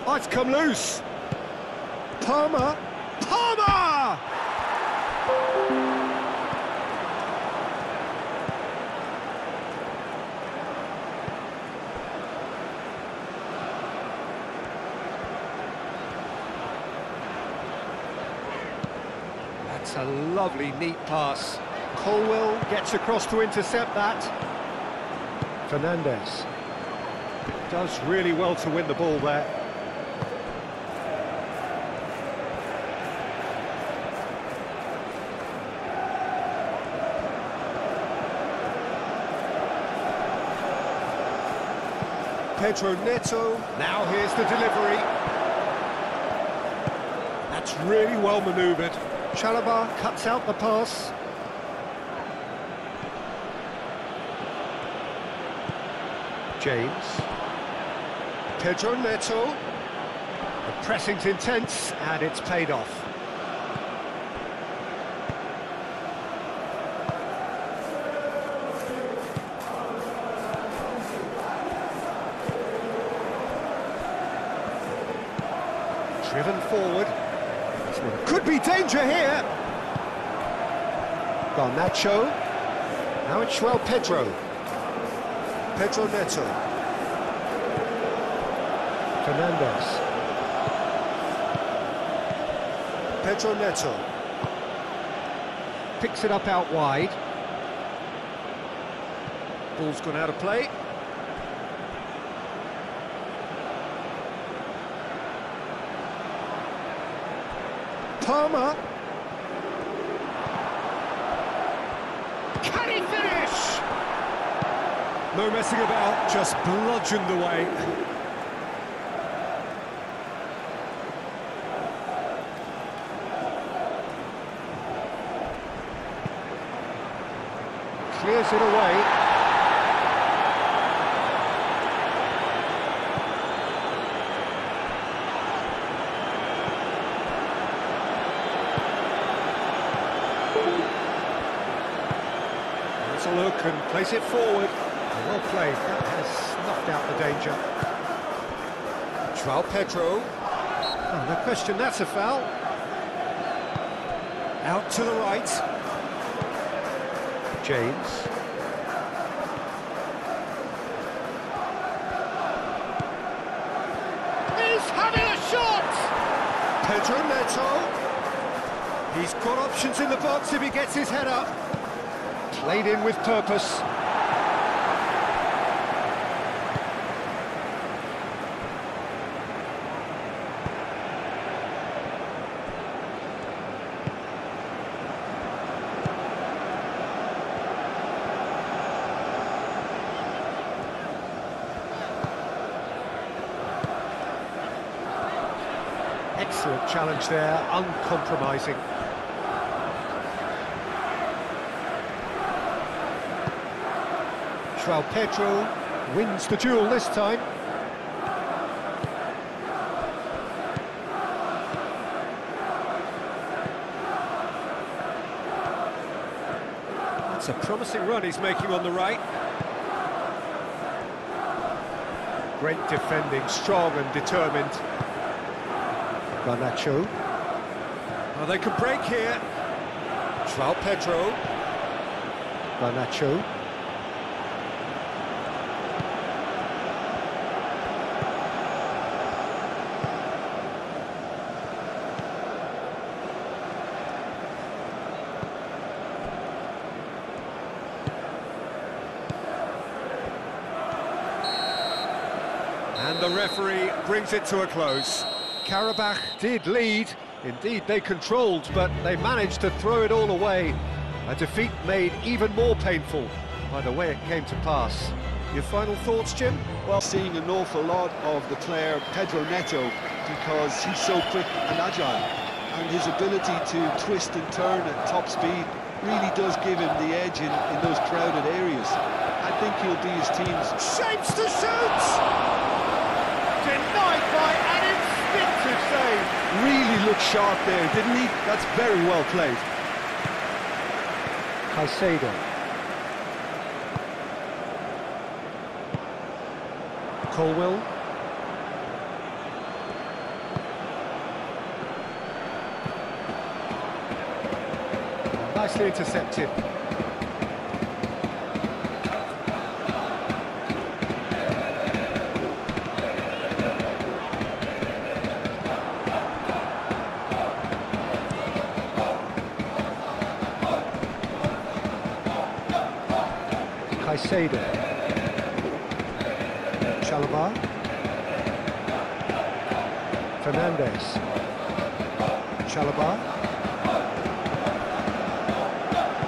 Speaker 1: Oh, it's come loose. Palmer. Palmer! That's a lovely, neat pass. Colwill gets across to intercept that. Fernandez does really well to win the ball there. Pedro Neto, now here's the delivery. That's really well manoeuvred. Qarabag cuts out the pass. James. Pedro Neto. The pressing's intense, and it's paid off. Driven forward. Could be danger here. Garnacho. Now it's João Pedro. Pedro Neto. Fernandez. Pedro Neto. Picks it up out wide. Ball's gone out of play. Palmer. Can he finish? No messing about, just bludgeoned away. Clears it away. A look and place it forward. Well played, that has snuffed out the danger. João Pedro. Oh, no question, that's a foul. Out to the right. James. He's having a shot! Pedro Neto. He's got options in the box if he gets his head up. Played in with purpose. Excellent challenge there, uncompromising. João Pedro wins the duel this time. That's a promising run he's making on the right. Great defending, strong and determined. Garnacho. Oh, they could break here. João Pedro. Garnacho. And the referee brings it to a close. Qarabag did lead, indeed they controlled, but they managed to throw it all away. A defeat made even more painful by the way it came to pass. Your final thoughts, Jim?
Speaker 2: Well, seeing an awful lot of the player Pedro Neto, because he's so quick and agile, and his ability to twist and turn at top speed really does give him the edge in those crowded areas. I think he'll be his team's...
Speaker 1: Shapes to shoot! Denied by an instinctive save.
Speaker 2: Really looked sharp there, didn't he? That's very well played.
Speaker 1: Caicedo. Colwill. Nicely intercepted. Caicedo. Qarabag. Fernandez. Qarabag.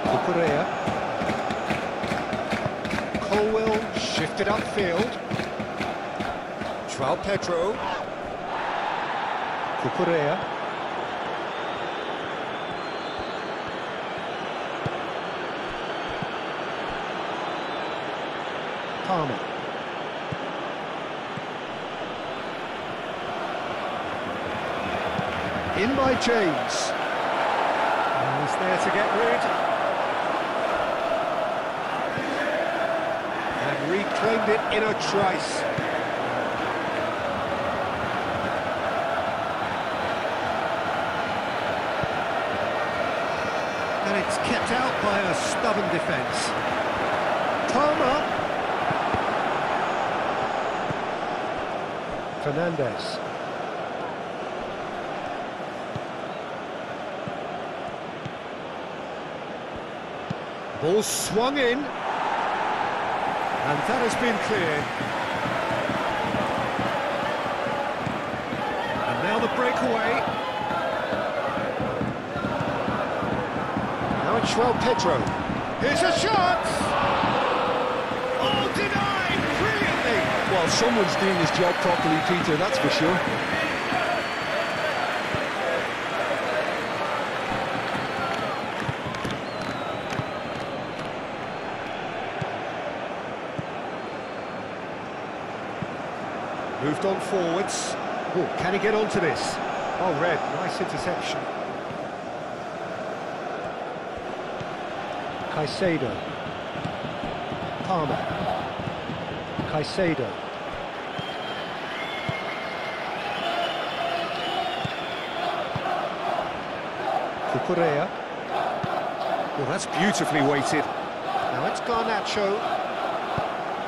Speaker 1: Cucurella. Colwell shifted upfield. João Pedro. Cucurella. Palmer. In by James. He's there to get rid. And reclaimed it in a trice. And it's kept out by a stubborn defence. Palmer. Fernandez. Ball swung in, and that has been cleared. And now the breakaway. Now it's João Pedro. Here's a shot! Oh, denied brilliantly!
Speaker 2: Well, someone's doing his job properly, Peter, that's for sure.
Speaker 1: Moved on forwards. Oh, can he get onto this? Oh, red, nice interception. Caicedo. Palmer. Caicedo. Cucurella. Well, that's beautifully weighted. Now it's Garnacho.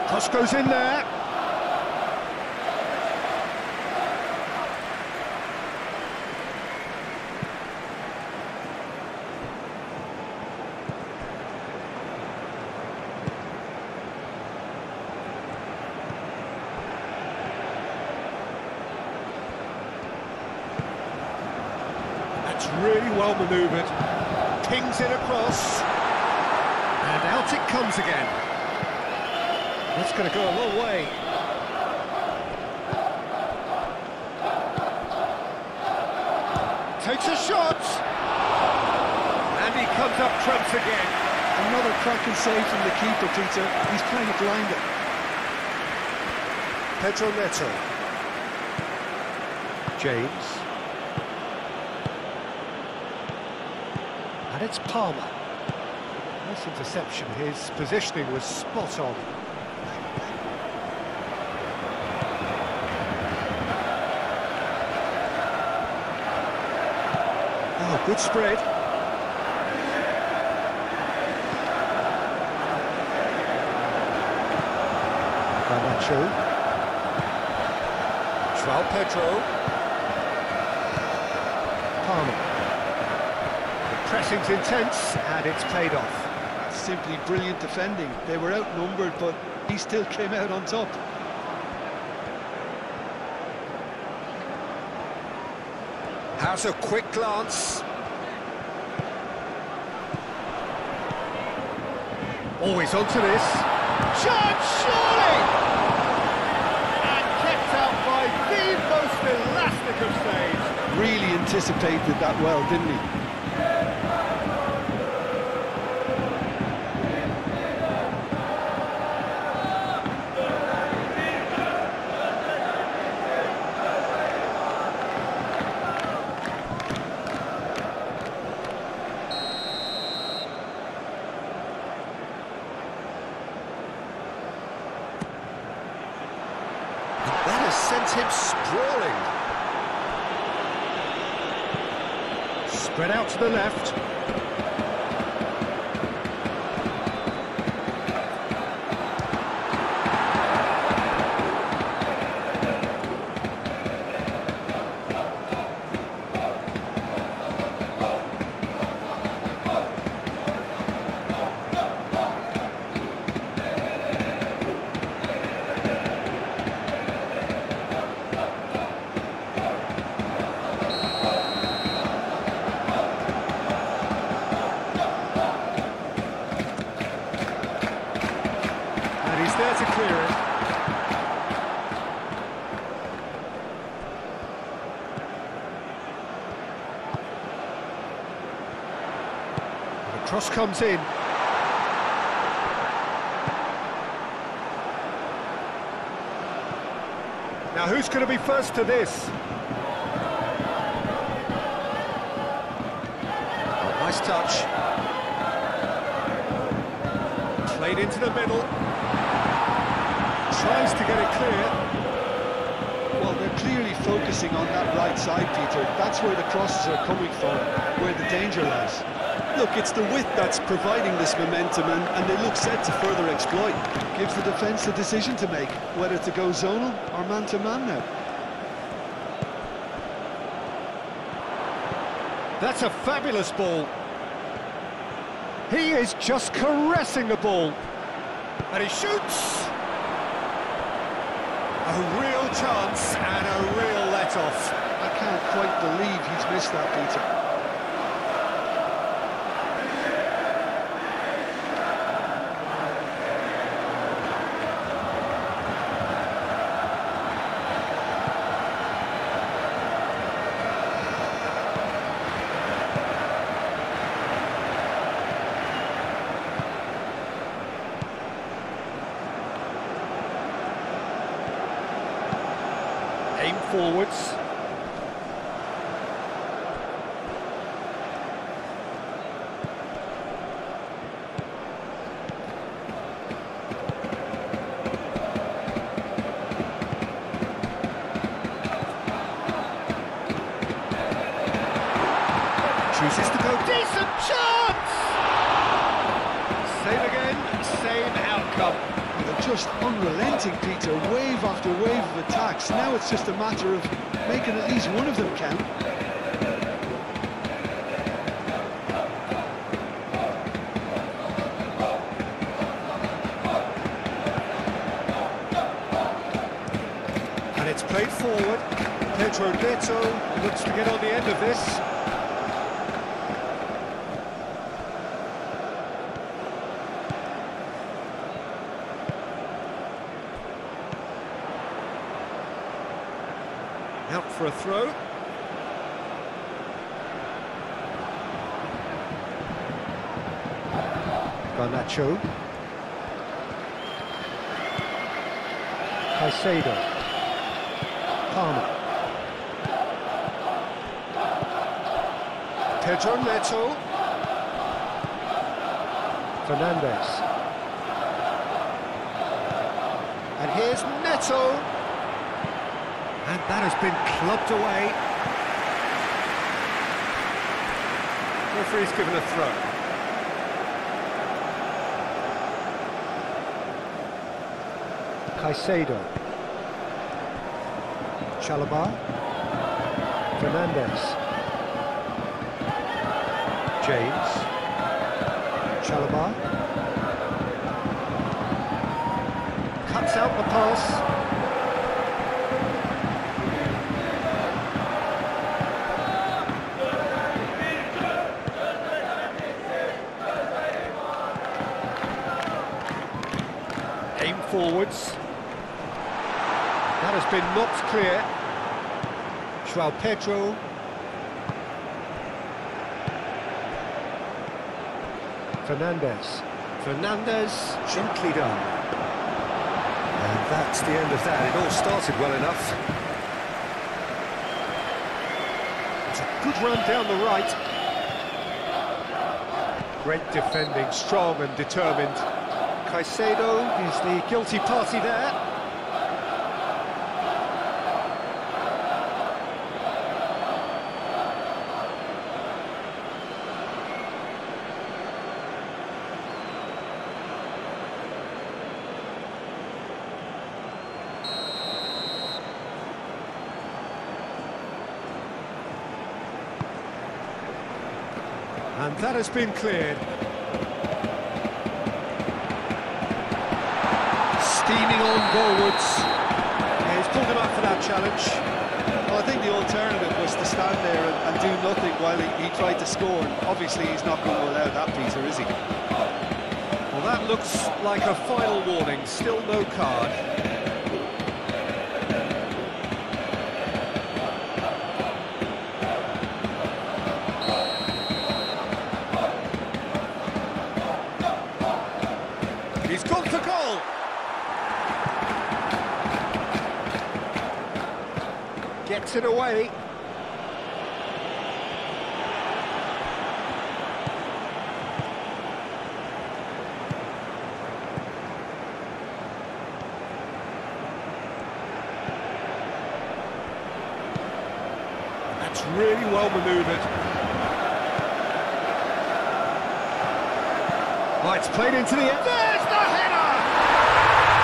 Speaker 1: Cross goes in there. Really well manoeuvred, pings it across, and out it comes again. That's going to go a long way. Takes a shot, and he comes up trumps again.
Speaker 2: Another cracking save from the keeper, Peter. He's kind of blinded.
Speaker 1: Pedro Neto. James. And it's Palmer. Nice interception. His positioning was spot on. Oh, good spread. Garnacho. João Pedro. Palmer. Pressing's intense, and it's paid off.
Speaker 2: That's simply brilliant defending. They were outnumbered, but he still came out on top.
Speaker 1: Has a quick glance. Always onto this. Shot, surely! And kept out by the most elastic of saves.
Speaker 2: Really anticipated that well, didn't he?
Speaker 1: That has sent him sprawling. Spread out to the left. cross comes in. Now who's going to be first to this? Oh, nice touch. Played into the middle. Tries to get it clear.
Speaker 2: Well, they're clearly focusing on that right side, Peter. That's where the crosses are coming from, where the danger lies.
Speaker 3: Look, it's the width that's providing this momentum, and they look set to further exploit.
Speaker 2: Gives the defence a decision to make, whether to go zonal or man-to-man now.
Speaker 1: That's a fabulous ball. He is just caressing the ball. And he shoots! A real chance and a real let-off.
Speaker 2: I can't quite believe he's missed that, Peter.
Speaker 1: Aim forwards. Chooses to go, decent chance! Same again, same outcome.
Speaker 2: They're just unrelenting, Peter, wave after wave of attacks. Now it's just a matter of making at least one of them count.
Speaker 1: And it's played forward. Pedro Neto looks to get on the end of this. Out for a throw. Garnacho. Caicedo. Palmer. Pedro Neto. Fernandez. And here's Neto. And that has been clubbed away. Referee's given a throw. Caicedo. Qarabag. Fernandez. James. Qarabag. Cuts out the pass. Aim forwards. That has been knocked clear. João Pedro. Fernandez. Fernandez, gently done. And that's the end of that. It all started well enough. It's a good run down the right. Great defending, strong and determined. Caicedo is the guilty party there. And that has been cleared. Steaming on goalwards. Yeah, he's pulled him up for that challenge.
Speaker 3: Well, I think the alternative was to stand there and do nothing while he tried to score. And obviously, he's not going to allow that, Peter, is he?
Speaker 1: Well, that looks like a final warning. Still no card. Goal to goal. Gets it away. That's really well manoeuvred. Oh, it's played into the end. There's the header!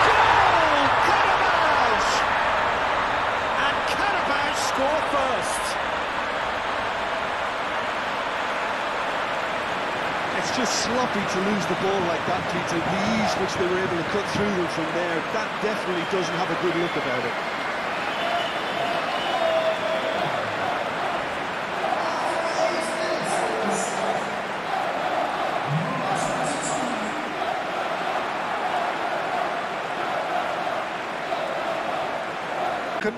Speaker 1: Goal! Qarabag! And Qarabag score first.
Speaker 2: It's just sloppy to lose the ball like that, Peter. The ease which they were able to cut through them from there, that definitely doesn't have a good look about it.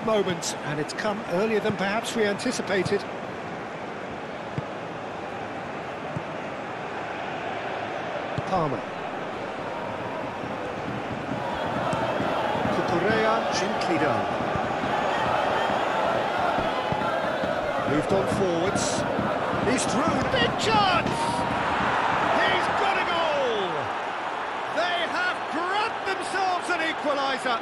Speaker 1: Moment, and it's come earlier than perhaps we anticipated. Palmer. Cucurella, gently done. Moved on forwards. He's through. Big chance! He's got a goal! They have grabbed themselves an equaliser.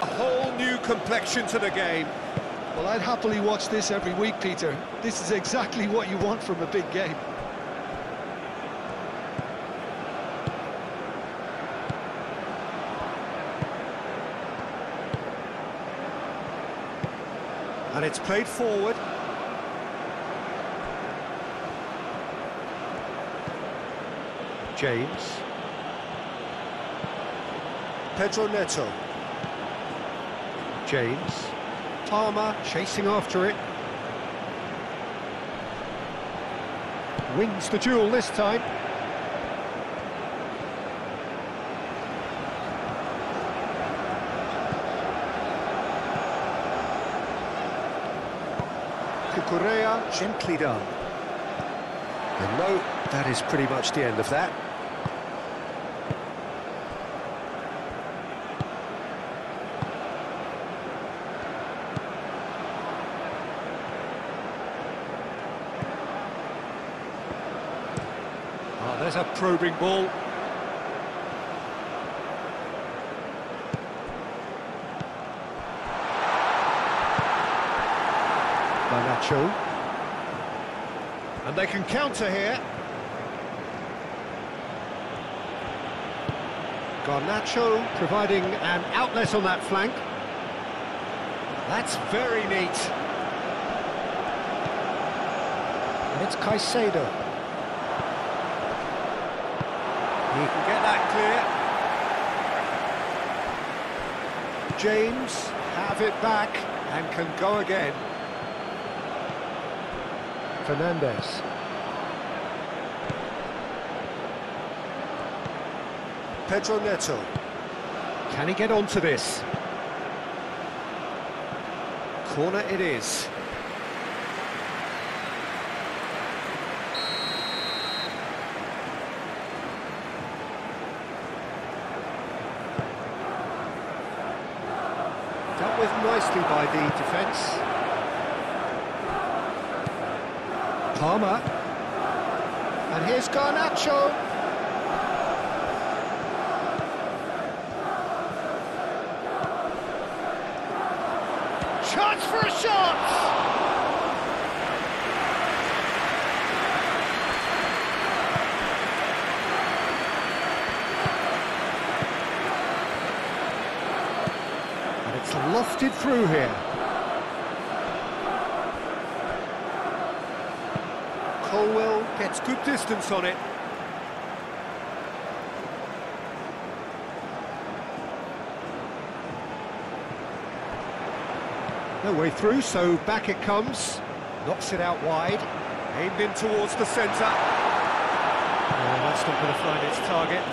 Speaker 1: A whole new complexion to the game.
Speaker 2: Well, I'd happily watch this every week, Peter. This is exactly what you want from a big game.
Speaker 1: And it's played forward. James. Pedro Neto. James. Palmer chasing after it. Wins the duel this time. Cucurella, gently done. And no, that is pretty much the end of that. Oh, there's a probing ball. Garnacho. And they can counter here. Garnacho providing an outlet on that flank. That's very neat. And it's Caicedo. He can get that clear. James have it back and can go again. Fernandez. Pedro Neto. Can he get onto this? Corner it is. Dealt with nicely by the defence. Palmer. And here's Garnacho. Chance for a shot! And it's lofted through here. Colwell gets good distance on it. No way through, so back it comes. Knocks it out wide. Aimed in towards the centre. just not going to find its target.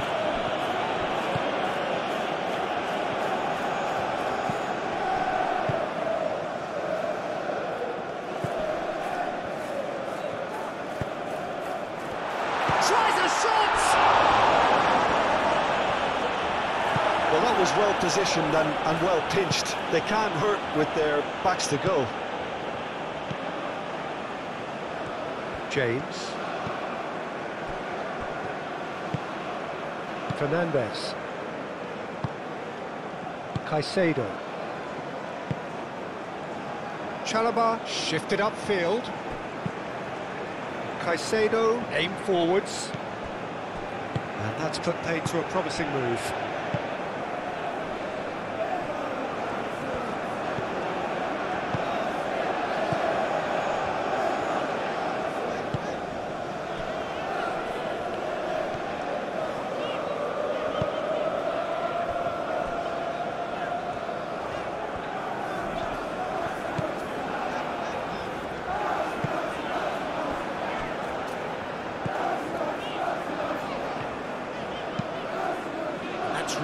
Speaker 1: Tries a shot!
Speaker 2: Well, that was well positioned and well pinched. They can't hurt with their backs to goal.
Speaker 1: James. Fernandez. Caicedo. Qarabag shifted upfield. Caicedo aimed forwards. And that's put paid to a promising move.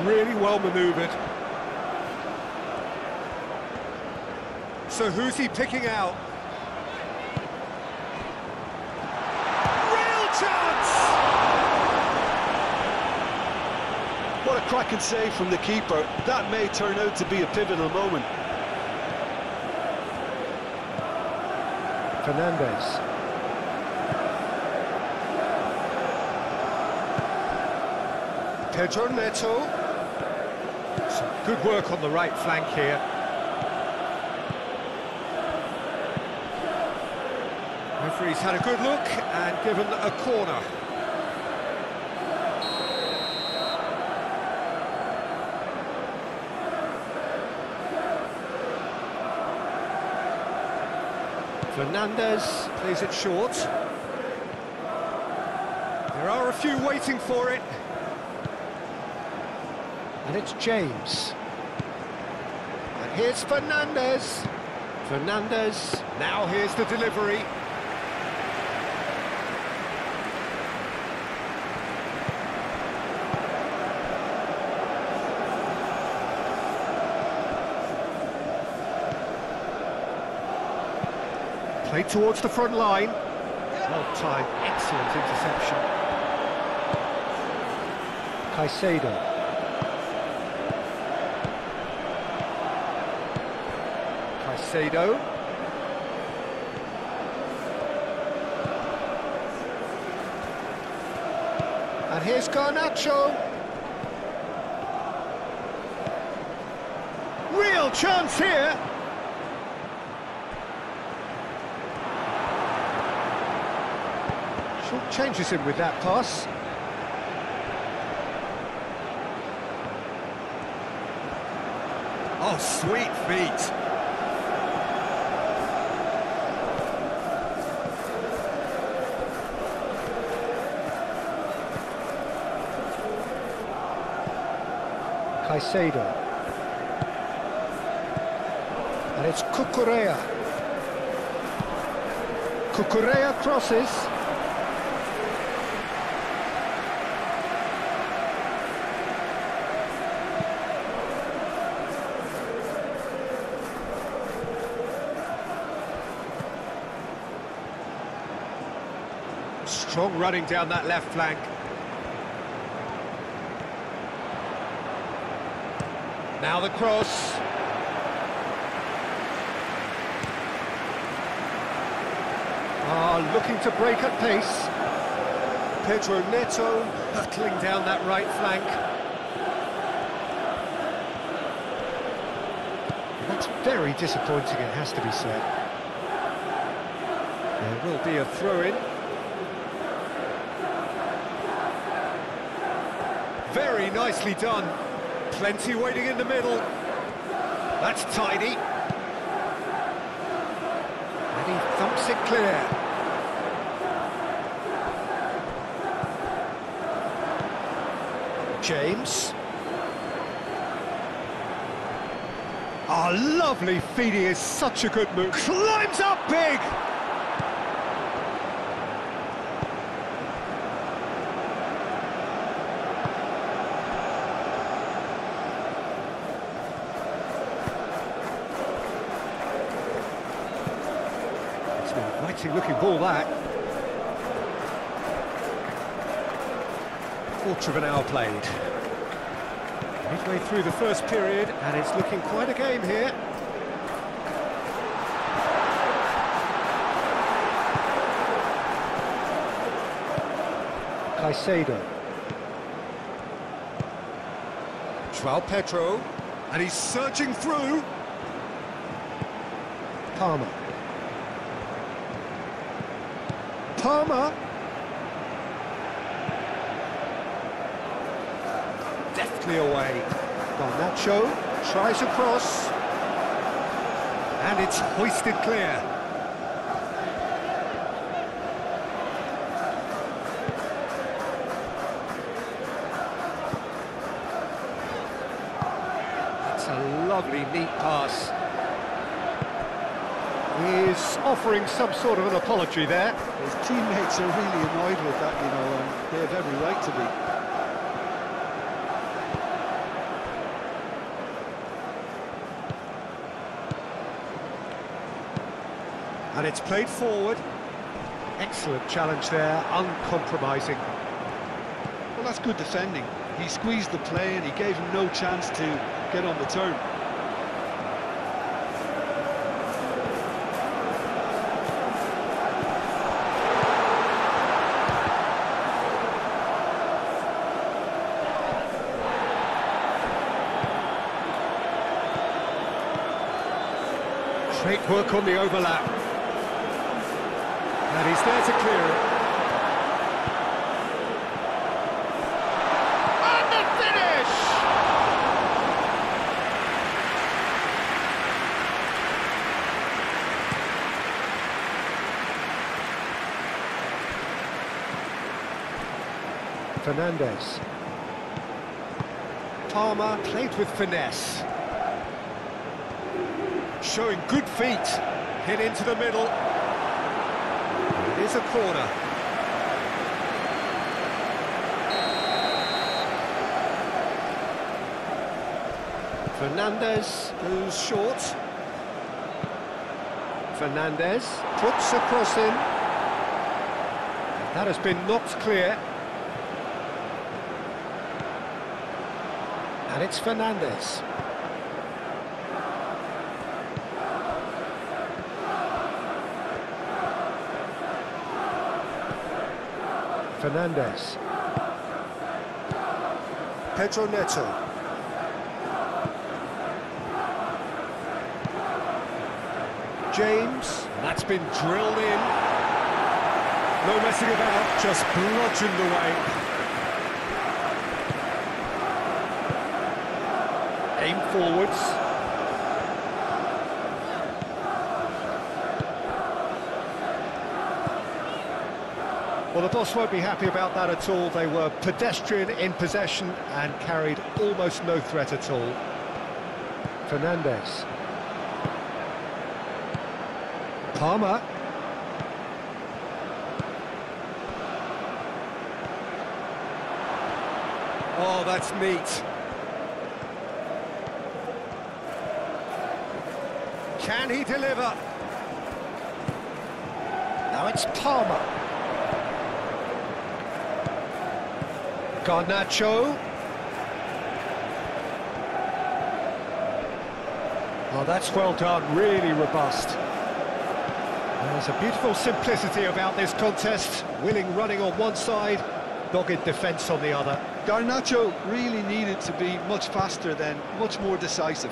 Speaker 1: Really well manoeuvred. So who's he picking out? Real chance!
Speaker 2: What a cracking save from the keeper. That may turn out to be a pivotal moment.
Speaker 1: Fernandez. Pedro Neto. Some good work on the right flank here. Referee's had a good look and given a corner. Fernandez plays it short. There are a few waiting for it. And it's James. And here's Fernandez. Fernandez. Now here's the delivery. Played towards the front line. Well timed, excellent interception. Caicedo. Caicedo. And here's Garnacho. Real chance here. Short changes him with that pass. Oh, sweet feet. Caicedo. And it's Cucurella. Cucurella crosses. Strong running down that left flank. Now the cross. Looking to break at pace. Pedro Neto hurtling down that right flank. That's very disappointing, it has to be said. There will be a throw-in. Very nicely done. Plenty waiting in the middle. That's tidy. And he thumps it clear. James. Lovely feeding is such a good move. Climbs up big! Exciting looking ball, that. Quarter of an hour played. Midway through the first period, and it's looking quite a game here. Caicedo. João Pedro, and he's searching through. Palmer. Palmer. Deftly away. Garnacho tries a cross, and it's hoisted clear. That's a lovely, neat pass. He's offering some sort of an apology there.
Speaker 2: His teammates are really annoyed with that, you know, and they have every right to be.
Speaker 1: And it's played forward. Excellent challenge there, uncompromising.
Speaker 2: Well, that's good defending. He squeezed the play and he gave him no chance to get on the turn.
Speaker 1: Great work on the overlap. And he's there to clear it. And the finish! Fernandes. Palmer played with finesse. Showing good feet, hit into the middle. It is a corner. Fernandes goes short. Fernandes puts a cross in. That has been knocked clear. And it's Fernandes. Fernandes. Pedro Neto. James. That's been drilled in. No messing about, just bludgeoned away. Aim forwards. Well, the boss won't be happy about that at all. They were pedestrian in possession and carried almost no threat at all. Fernandes. Palmer. Oh, that's neat. Can he deliver? Now it's Palmer. Garnacho. Oh, that's well done, really robust. There's a beautiful simplicity about this contest. Willing running on one side, dogged defence on the other.
Speaker 2: Garnacho really needed to be much faster then, much more decisive.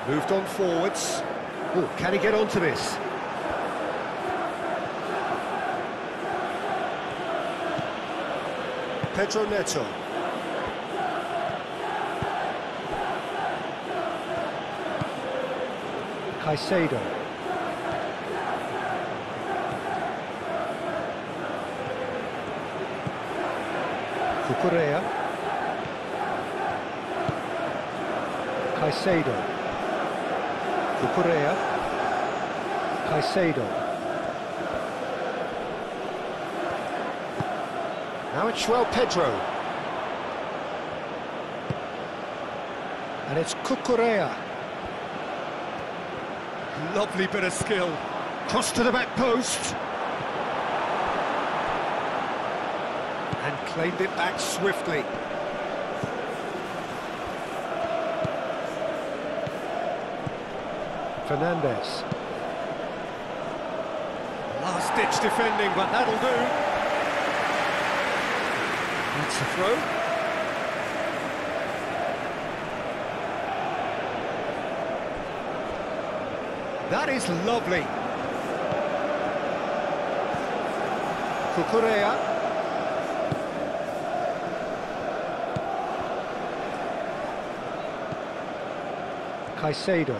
Speaker 1: Moved on forwards. Oh, can he get onto this? Pedro Neto. Caicedo. Cucurella. Caicedo. Cucurella. Caicedo. Now it's João Pedro. And it's Cucurella. Lovely bit of skill. Cross to the back post. And claimed it back swiftly. Fernandez. Last-ditch defending, but that'll do. That's a throw. That is lovely. Cucurella. Caicedo.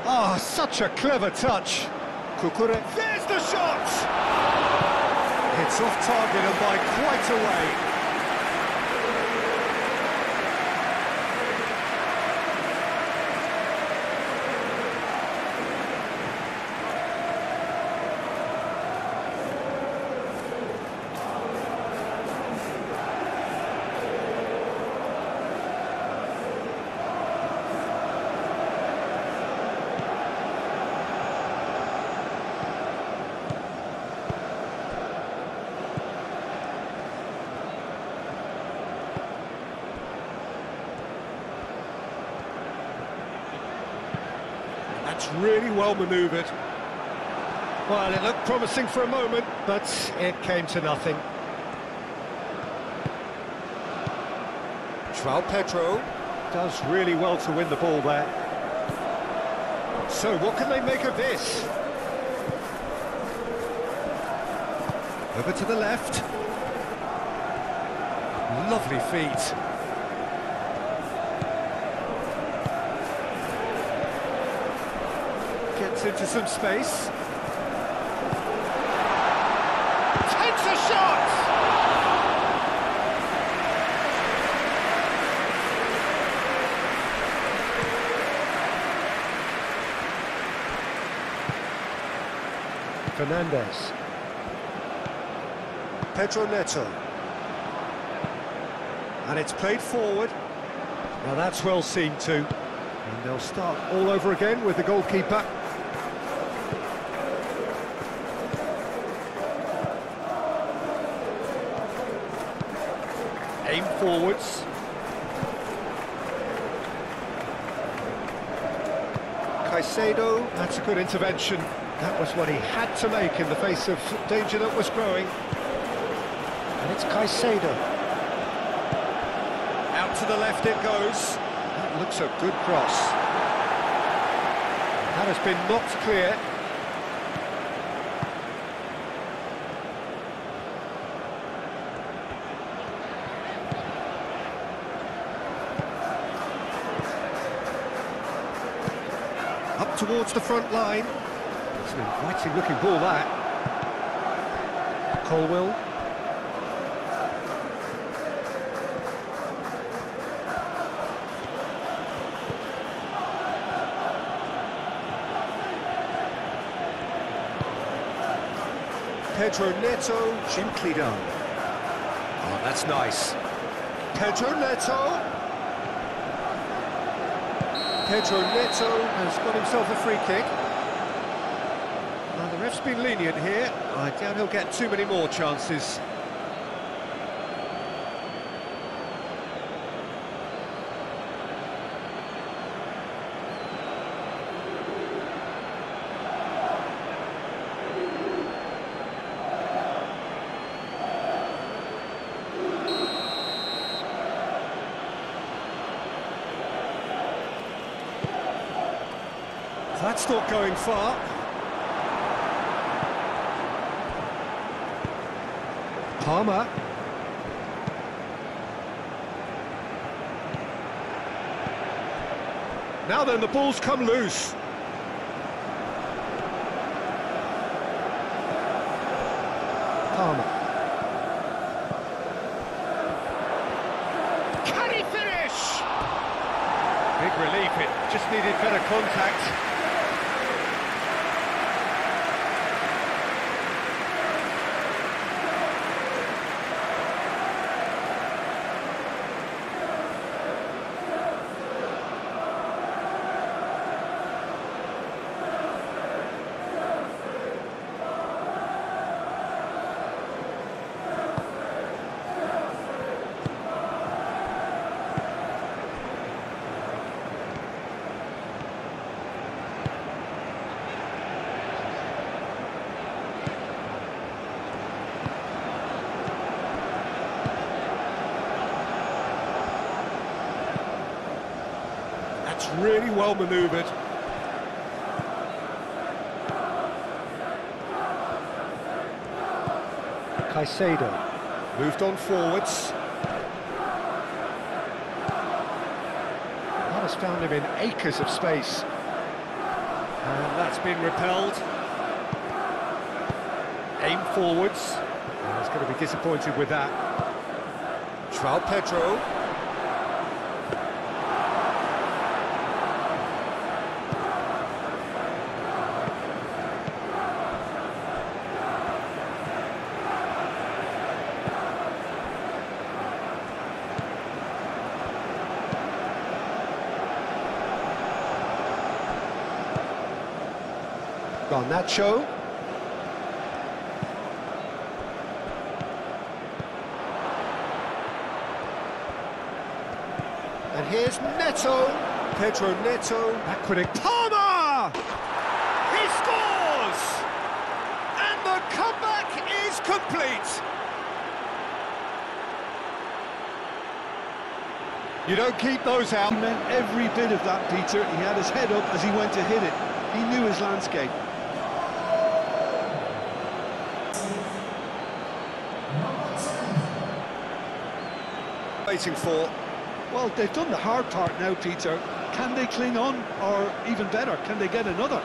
Speaker 1: Oh, such a clever touch. Cucurella. There's the shot! It's off target and by quite a way. That's really well manoeuvred. Well, it looked promising for a moment, but it came to nothing. João Pedro does really well to win the ball there. So, what can they make of this? Over to the left. Lovely feet. Gets into some space. Takes a shot! Fernandez. Pedro Neto. And it's played forward. Now that's well seen too. And they'll start all over again with the goalkeeper. Aim forwards. Caicedo, that's a good intervention. That was what he had to make in the face of danger that was growing. And it's Caicedo. Out to the left it goes. That looks a good cross. That has been knocked clear. Up towards the front line. It's an inviting looking ball that. Colwill. Pedro Neto, gently done. Oh, that's nice. Pedro Neto. Pedro Neto has got himself a free kick. Now, the ref's been lenient here. I doubt he'll get too many more chances. That's not going far. Palmer. Now then, the ball's come loose. Palmer. Can he finish? Big relief, it just needed better contact. That's really well manoeuvred. Caicedo moved on forwards. That has found him in acres of space. And that's been repelled. Aim forwards. Oh, he's going to be disappointed with that. João Pedro. Garnacho. And here's Neto. Pedro Neto. Back with it. Palmer! He scores! And the comeback is complete. You don't keep those out.
Speaker 2: He meant every bit of that, Peter. He had his head up as he went to hit it. He knew his landscape.
Speaker 1: Waiting for.
Speaker 2: Well, they've done the hard part now, Peter. Can they cling on, or even better, can they get another?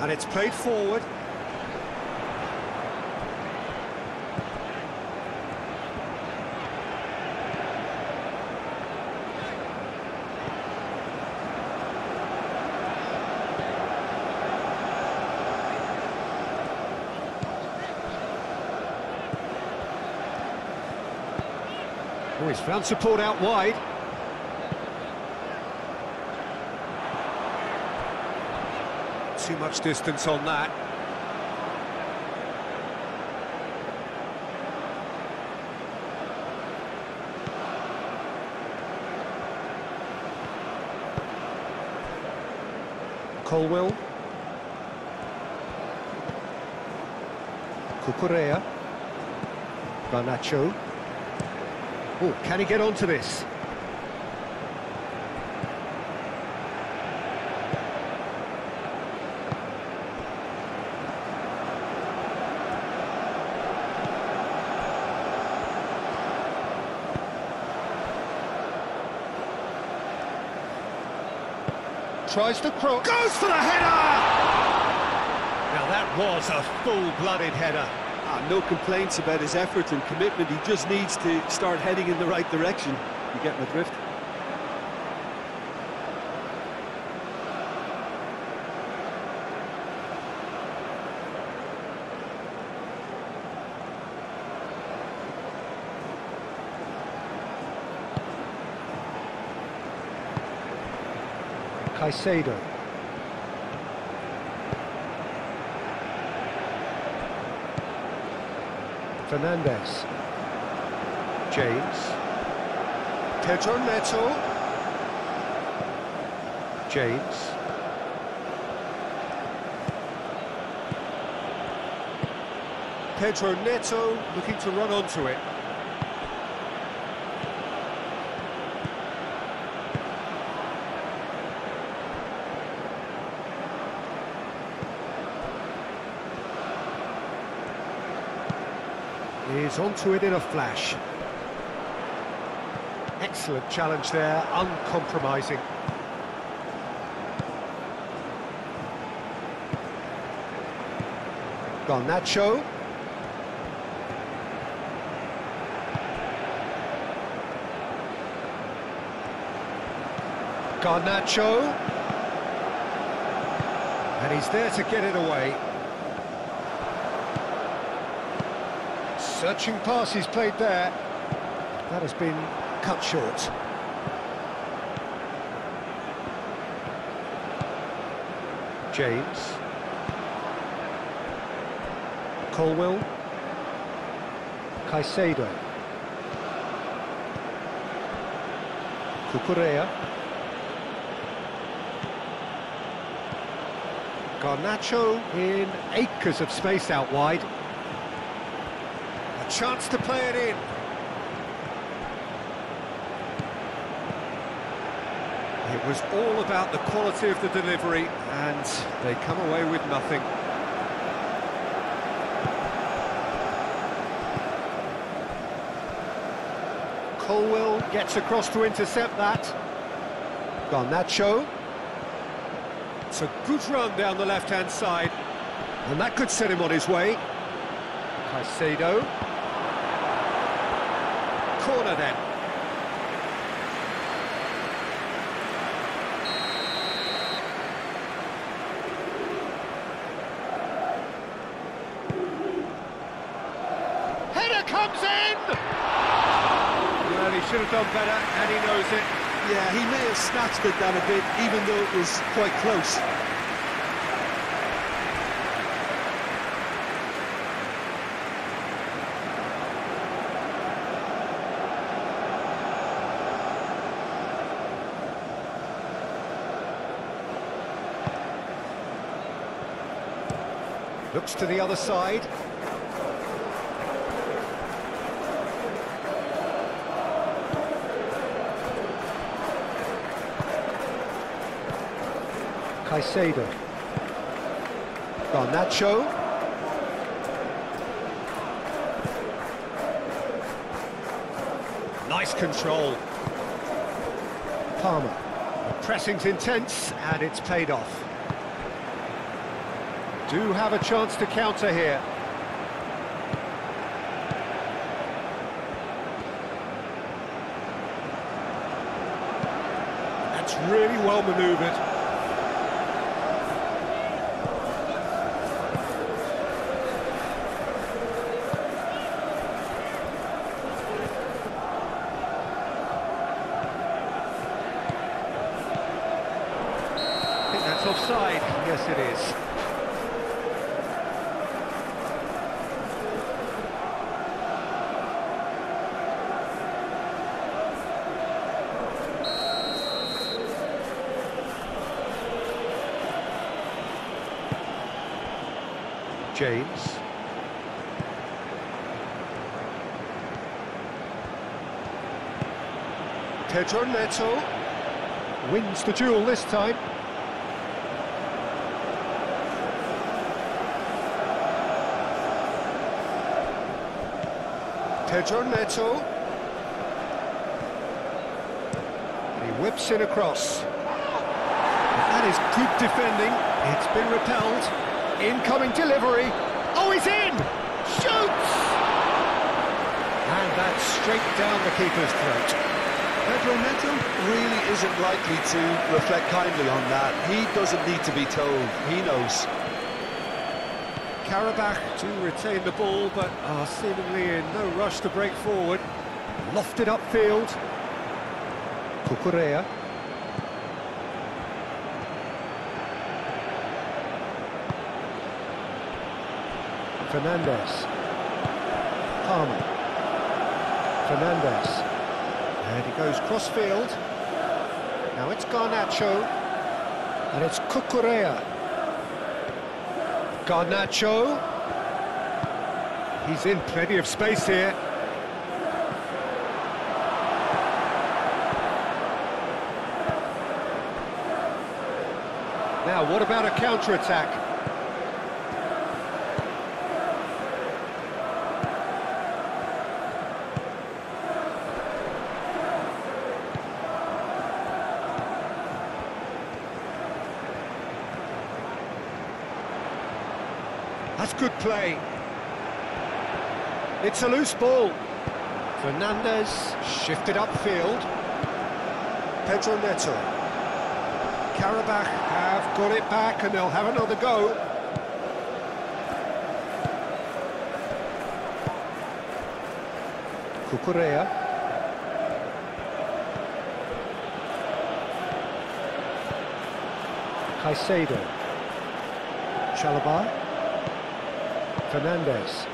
Speaker 1: And it's played forward. Oh, he's found support out wide. Too much distance on that. Colwell. Cucurella. Garnacho. Oh, can he get onto this? Tries to cross. Goes for the header! Now that was a full-blooded header.
Speaker 3: No complaints about his effort and commitment. He just needs to start heading in the right direction. You get my drift?
Speaker 1: Caicedo. Fernandez. James. Pedro Neto. James. Pedro Neto looking to run onto it. Is onto it in a flash. Excellent challenge there, uncompromising. Garnacho. Garnacho. And he's there to get it away. Searching pass he's played there. That has been cut short. James. Colwell. Caicedo. Cucurella. Garnacho in acres of space out wide. chance to play it in. It was all about the quality of the delivery, and they come away with nothing. Colwell gets across to intercept that. Garnacho. It's a good run down the left-hand side, and that could set him on his way. Caicedo. Corner then. Header comes in! Well, he should have done better, and he knows it.
Speaker 3: Yeah, he may have snatched it down a bit, even though it was quite close.
Speaker 1: Looks to the other side. Caicedo. Garnacho. Nice control. Palmer. The pressing's intense, and it's paid off. Do have a chance to counter here. That's really well manoeuvred. I think that's offside. Yes, it is. James. Pedro Neto wins the duel this time. Pedro Neto. And he whips it across. That is good defending. It's been repelled. Incoming delivery. Oh, he's in! Shoots! And that's straight down the keeper's throat.
Speaker 2: Pedro Neto really isn't likely to reflect kindly on that. He doesn't need to be told. He knows.
Speaker 1: Qarabag do retain the ball, but are seemingly in no rush to break forward. Lofted upfield. Cucurella. Fernandez. Palmer. Fernandez. And he goes cross-field. Now it's Garnacho. And it's Cucurella. Garnacho. He's in plenty of space here. Now, what about a counter-attack? That's good play. It's a loose ball. Fernandez shifted upfield. Pedro Neto. Qarabag have got it back and they'll have another go. Cucurella. Caicedo. Qarabag. Fernandez.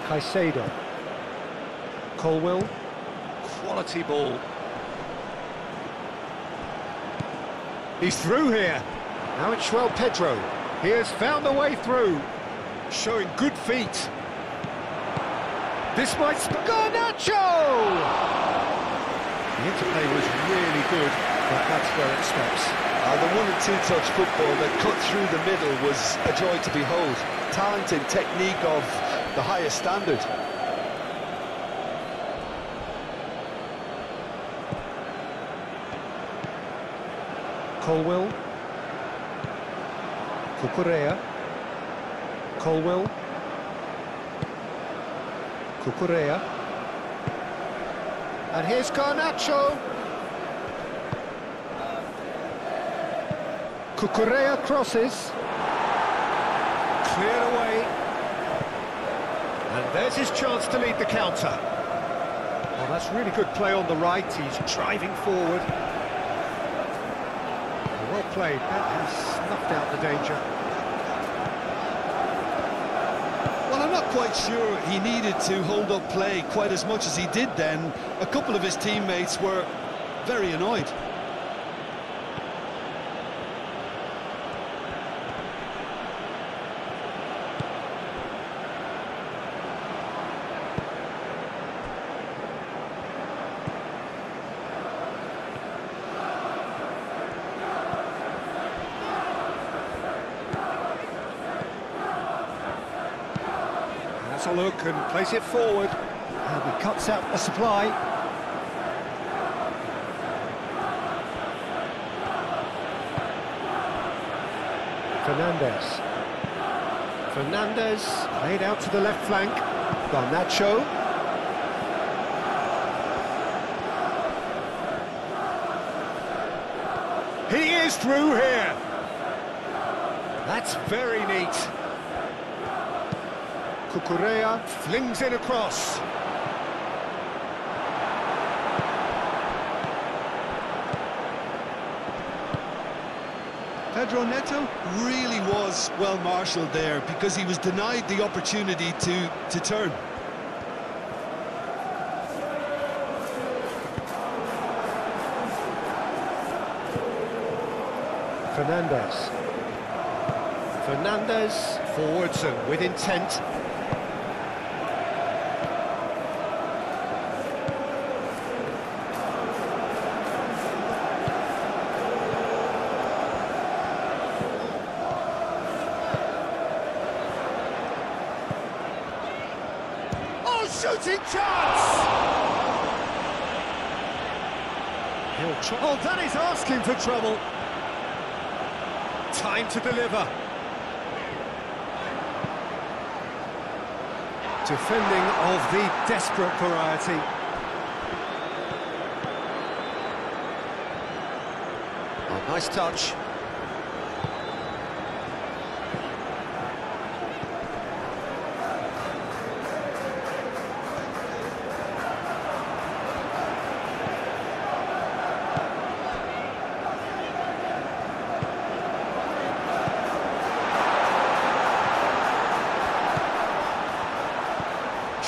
Speaker 1: Caicedo. Colwell. Quality ball. He's through here. Now it's Pedro. He has found the way through. Showing good feet. This might... Garnacho! The interplay was really good, but that's where it stops.
Speaker 2: The 1- and 2-touch football that cut through the middle was a joy to behold. Talented technique of the highest standard.
Speaker 1: Colwill. Cucurella. Colwill. Cucurella. And here's Garnacho. Cucurella crosses. Cleared away. And there's his chance to lead the counter. Well, that's really good play on the right. He's driving forward. Well played. That has snuffed out the danger.
Speaker 3: Well, I'm not quite sure he needed to hold up play quite as much as he did then. A couple of his teammates were very annoyed.
Speaker 1: A look and place it forward. And he cuts out the supply. Fernandez laid out to the left flank. Garnacho. He is through here. That's very neat. Cucurella flings it across.
Speaker 3: Pedro Neto really was well marshalled there because he was denied the opportunity to turn.
Speaker 1: Fernandez forwards and with intent. Shooting chance! Oh, that is asking for trouble. Time to deliver. Defending of the desperate variety. Oh, nice touch.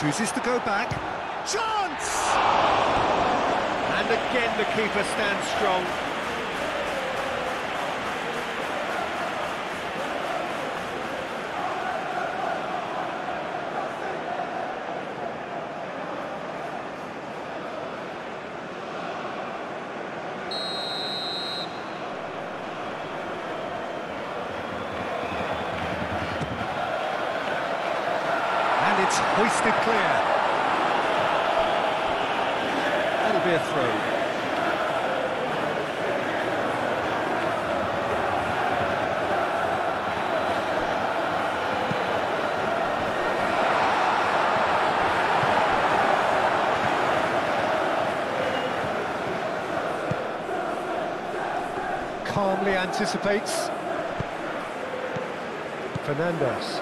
Speaker 1: Chooses to go back. Chance! And again the keeper stands strong. It's hoisted clear. That'll be a throw. Calmly anticipates. Fernandez.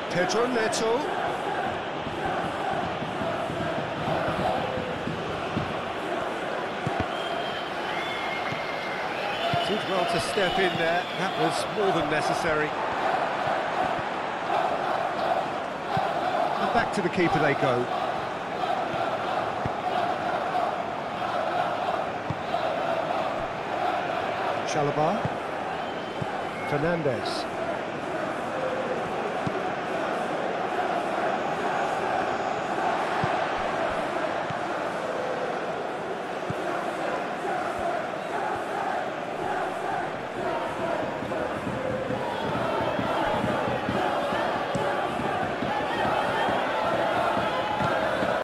Speaker 1: Pedro Neto. Did well to step in there. That was more than necessary. And back to the keeper they go. Chalobah. Fernandez.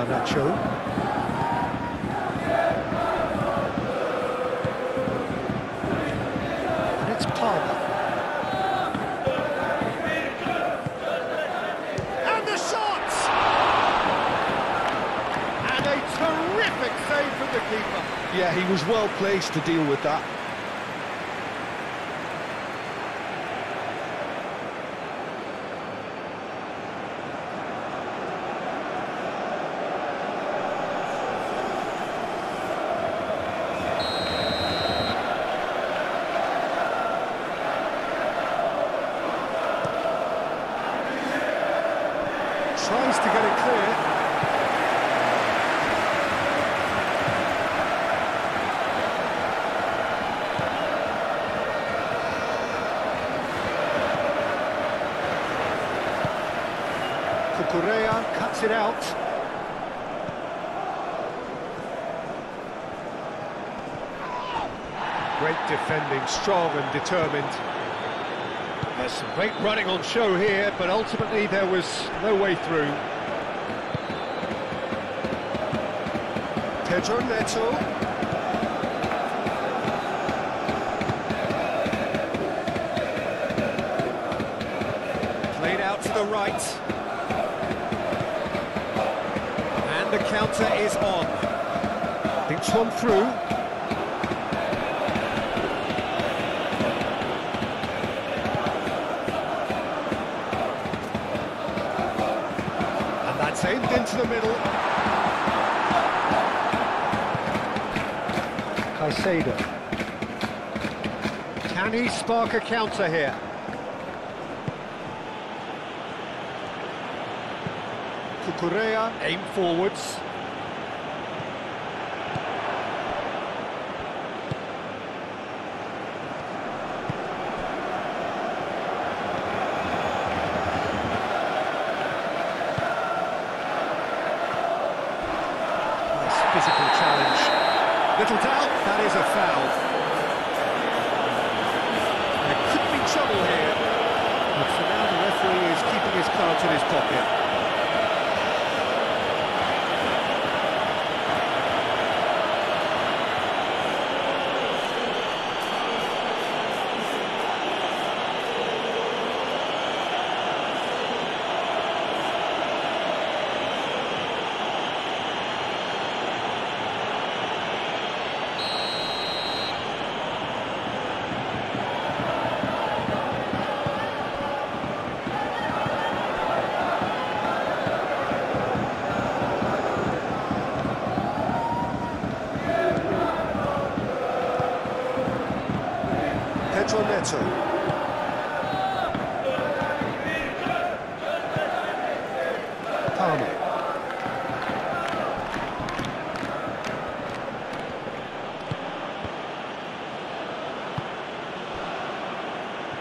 Speaker 1: Nacho. And it's Palmer. And the shot! And a terrific save from the keeper.
Speaker 2: Yeah, he was well placed to deal with that.
Speaker 1: Tries to get it clear. Cucurella cuts it out. Great defending, strong and determined. There's some great running on show here, but ultimately there was no way through. Pedro Neto. Played out to the right. And the counter is on. Thinks one through. Aimed into the middle. Caicedo. Can he spark a counter here? Cucurella aim forwards. Physical challenge. Little doubt, that is a foul. There could be trouble here. But for now, the referee is keeping his cards in his pocket. Pedro Neto. Palmer.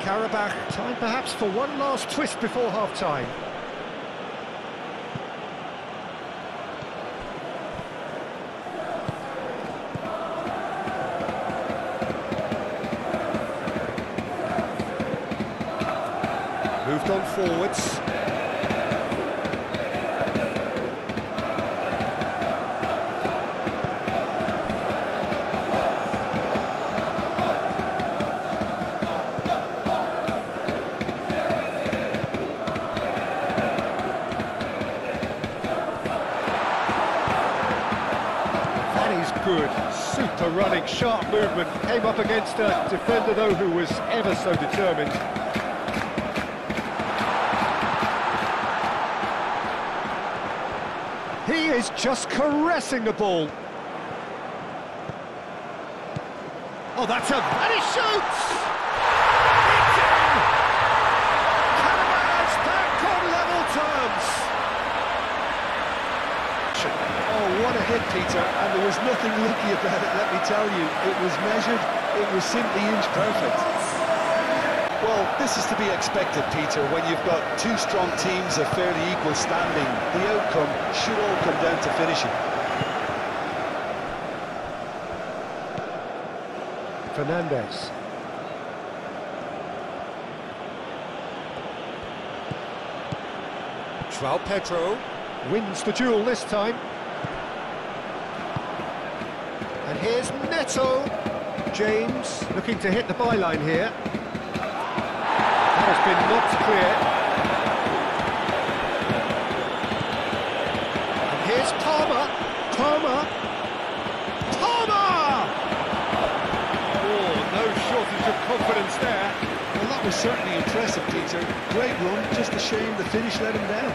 Speaker 1: Qarabag, time perhaps for one last twist before half-time. Moved on forwards. That is good. Super running, sharp movement. Came up against a defender, though, who was ever so determined. He is just caressing the ball. Oh, that's a... and he shoots! It's in! Qarabag's back on level terms. Oh, what a
Speaker 3: a hit, Peter, and there was nothing lucky about it, let me tell you. It was measured, it was simply inch perfect. Well, this is to be expected, Peter, when you've got two strong teams of fairly equal standing. The outcome should all come down to finishing.
Speaker 1: Fernandez. João Pedro wins the duel this time. And here's Neto. James looking to hit the byline here. That has been knocked clear. And here's Palmer. Palmer. Oh, no shortage of confidence there.
Speaker 3: Well, that was certainly impressive, Peter. Great run, just a shame the finish let him down.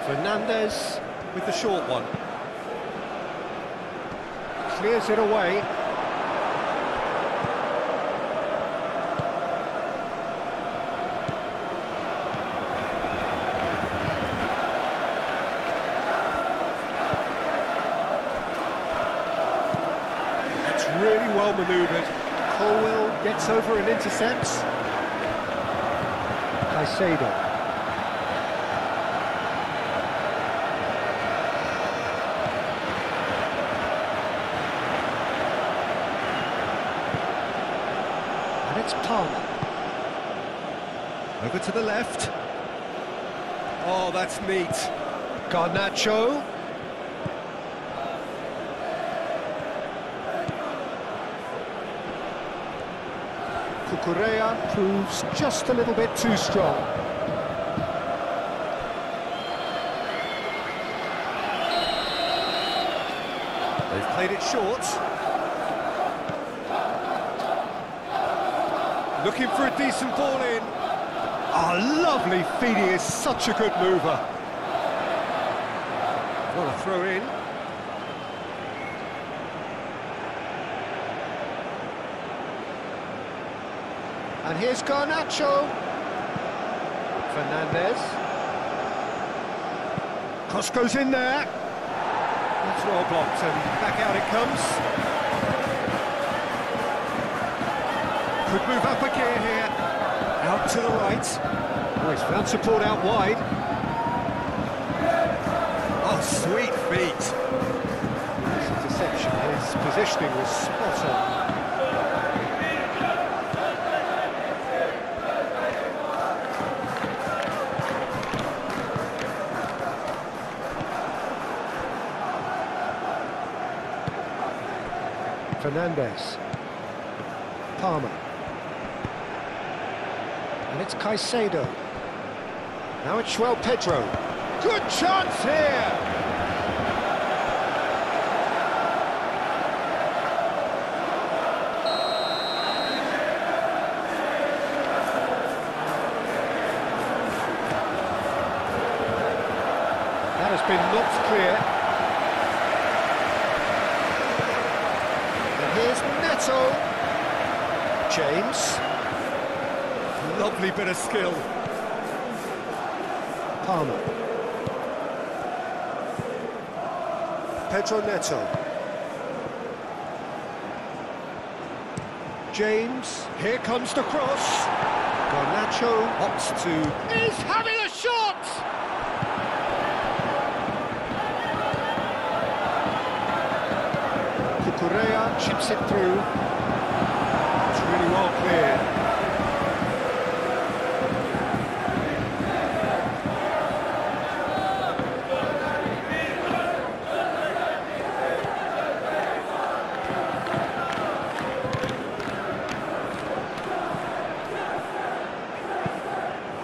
Speaker 1: Fernandez with the short one. Clears it away. That's really well manoeuvred. Colwell gets over and intercepts. Caicedo. It's Palmer. Over to the left. Oh, that's neat. Garnacho. Cucurella proves just a little bit too strong. They've played it short. Looking for a decent ball in. Oh, lovely feed, he is such a good mover. What a throw in. And here's Garnacho. Fernandez. Cross goes in there. That's well blocked, and back out it comes. Could move up a gear here. Out to the right. Oh, he's found support out wide. Oh, sweet feet. Nice interception. His positioning was spot on. Fernandez. Palmer. And it's Caicedo. Now it's João Pedro. Good chance here! That has been knocked clear. And here's Neto. James. Lovely bit of skill. Palmer. Pedro Neto. James. Here comes the cross. Garnacho opts to... He's having a shot! Cucurella chips it through. It's really well cleared.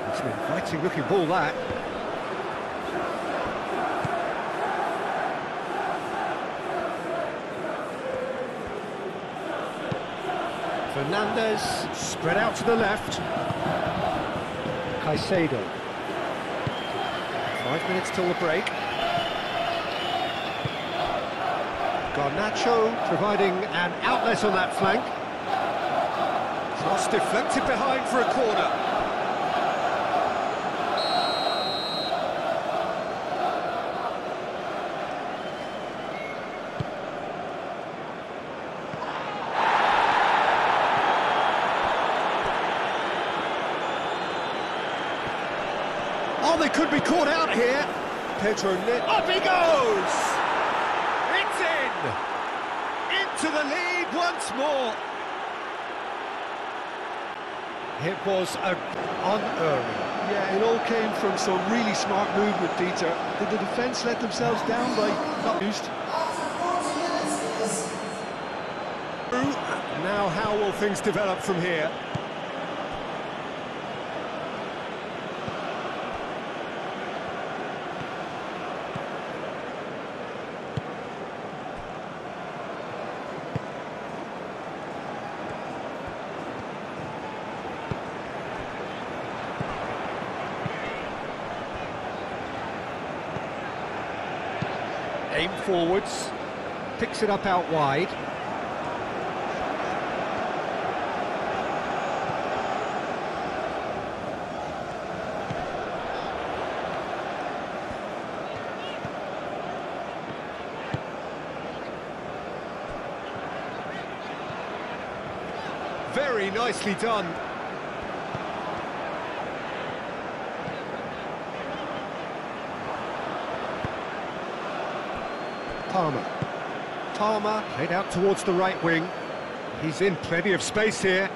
Speaker 1: It's an inviting looking ball, that. Fernandez spread out to the left. Caicedo. 5 5 minutes till the break. Garnacho providing an outlet on that flank. Cross deflected behind for a corner. Oh, they could be caught out here. Pedro Net. Up he goes! It's in! Into the lead once more. It was unerring.
Speaker 2: Yeah, it all came from some really smart movement, Peter. Did the defence let themselves down by not used?
Speaker 1: Now how will things develop from here? Aim forwards, picks it up out wide. Very nicely done. Palmer played out towards the right wing. He's in plenty of space here.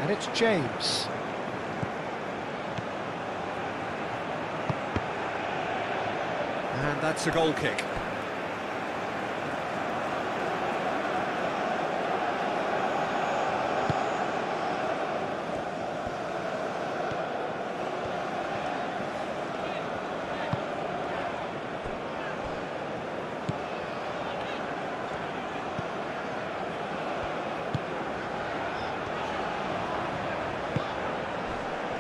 Speaker 1: And it's James. And that's a goal kick.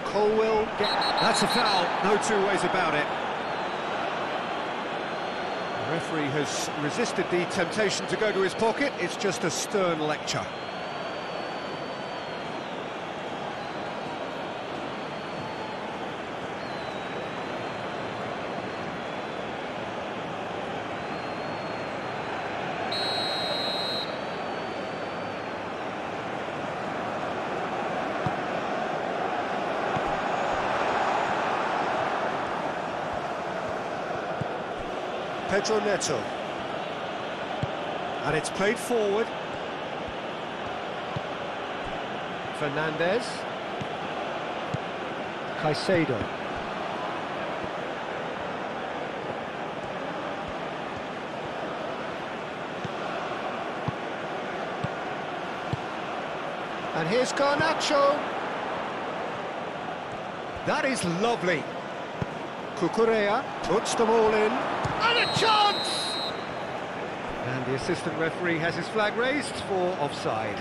Speaker 1: Colwell, that's a foul, no two ways about it. The referee has resisted the temptation to go to his pocket, it's just a stern lecture. Pedro Neto. And it's played forward. Fernandez. Caicedo. And here's Garnacho. That is lovely. Cucurella puts them all in. And a chance! And the assistant referee has his flag raised for offside.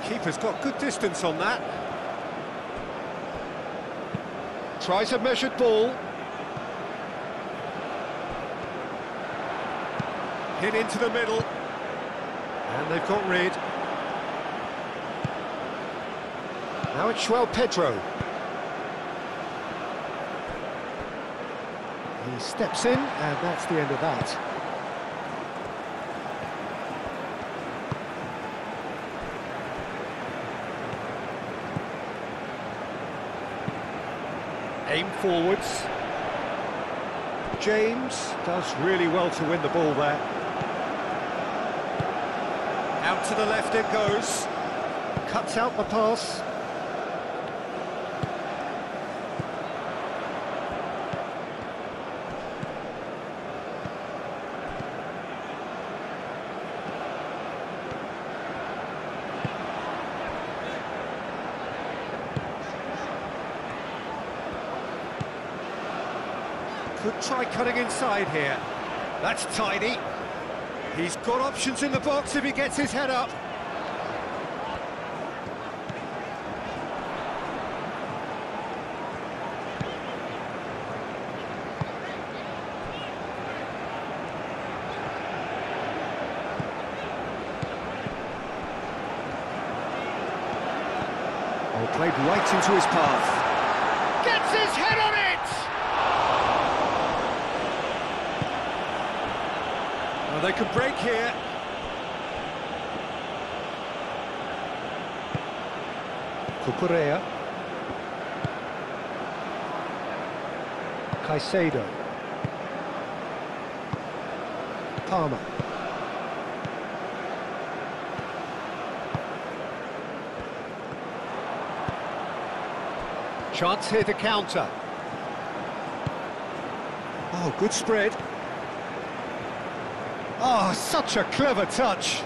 Speaker 1: Keeper's got good distance on that. Tries a measured ball. Hit into the middle. And they've got rid. Now it's João Pedro. He steps in, and that's the end of that. Aim forwards. James does really well to win the ball there. Out to the left it goes. Cuts out the pass. Could try cutting inside here. That's tidy. He's got options in the box if he gets his head up. Oh, played right into his path. Gets his head on it! Well, they can break here. Cucurella. Caicedo. Palmer. Chance here to counter. Oh, good spread. Oh, such a clever touch.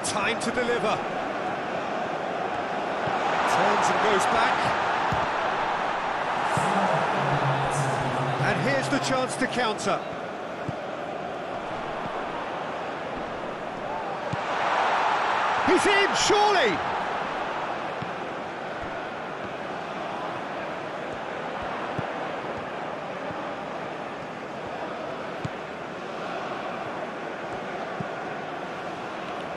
Speaker 1: Time to deliver. Turns and goes back. And here's the chance to counter. He's in, surely!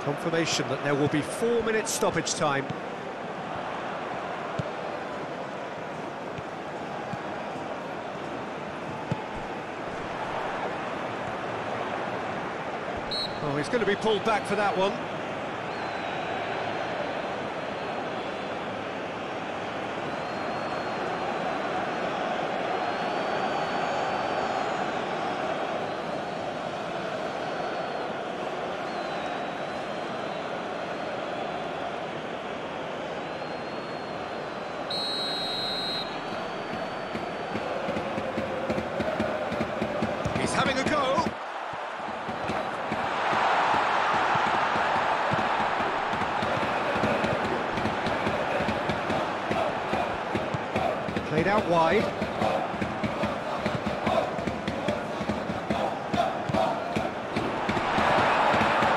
Speaker 1: Confirmation that there will be 4 minutes stoppage time. Oh, he's going to be pulled back for that one. Having a go. Played out wide.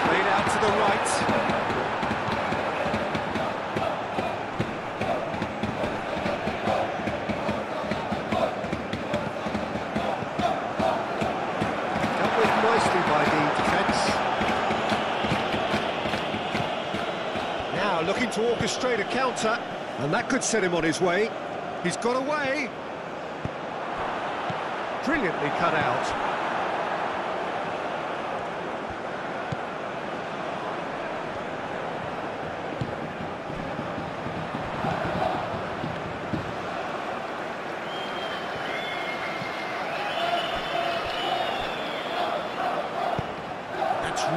Speaker 1: Played out to the right. By the defence. Now looking to orchestrate a counter, and that could set him on his way. He's got away. Brilliantly cut out.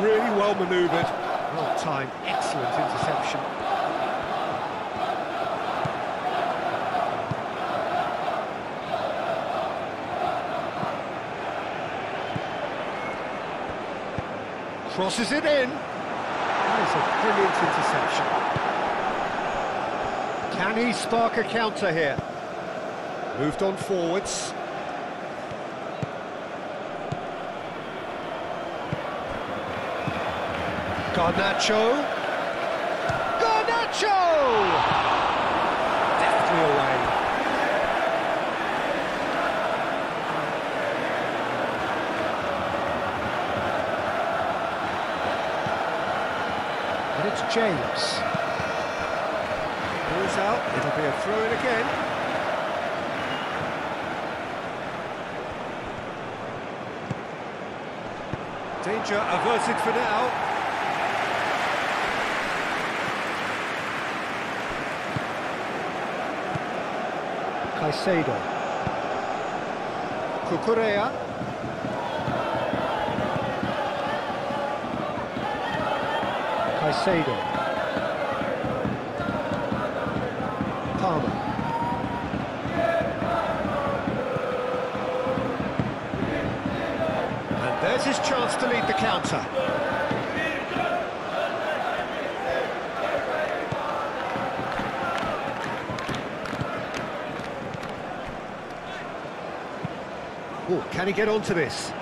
Speaker 1: Really well manoeuvred, well timed, excellent interception. Crosses it in. That is a brilliant interception. Can he spark a counter here? Moved on forwards. Garnacho! Garnacho! Deftly away. And it's James. Ball's out, it'll be a throw-in again. Danger averted for now. Caicedo. Cucurella. Caicedo. Palmer. And there's his chance to lead the counter. Oh, can he get onto this?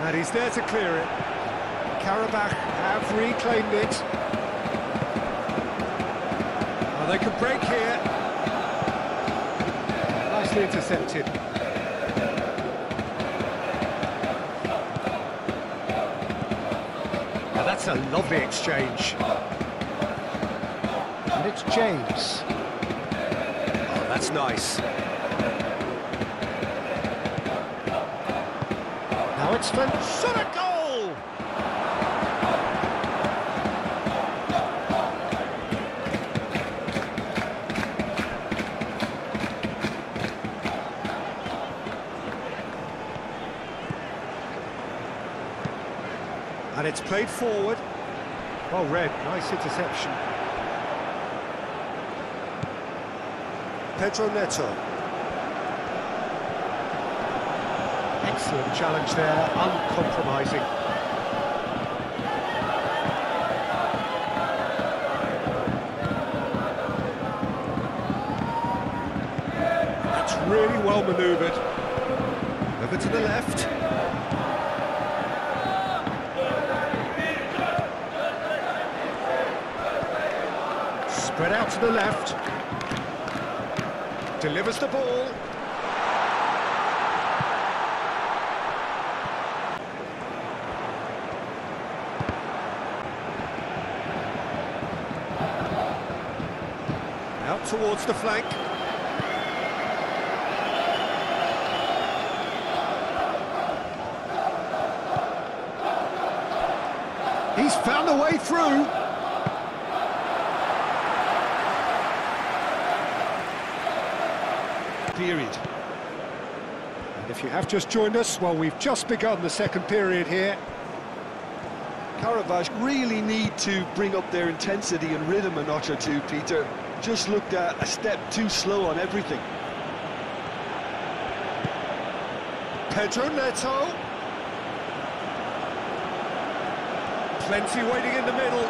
Speaker 1: And he's there to clear it. Qarabag have reclaimed it. Oh, they can break here. Nicely intercepted. Now that's a lovely exchange. And it's James. Oh, that's nice. Now it's shot a goal! And it's played forward. Well read, nice interception. Pedro Neto. Excellent challenge there, uncompromising. That's really well manoeuvred. Over to the left. Spread out to the left. Delivers the ball. Out towards the flank. He's found a way through.
Speaker 2: Period.
Speaker 1: And if you have just joined us, well, we've just begun the second period here.
Speaker 2: Qarabag really need to bring up their intensity and rhythm a notch or two, Peter. Just looked at a step too slow on everything.
Speaker 1: Pedro Neto. Plenty waiting in the middle.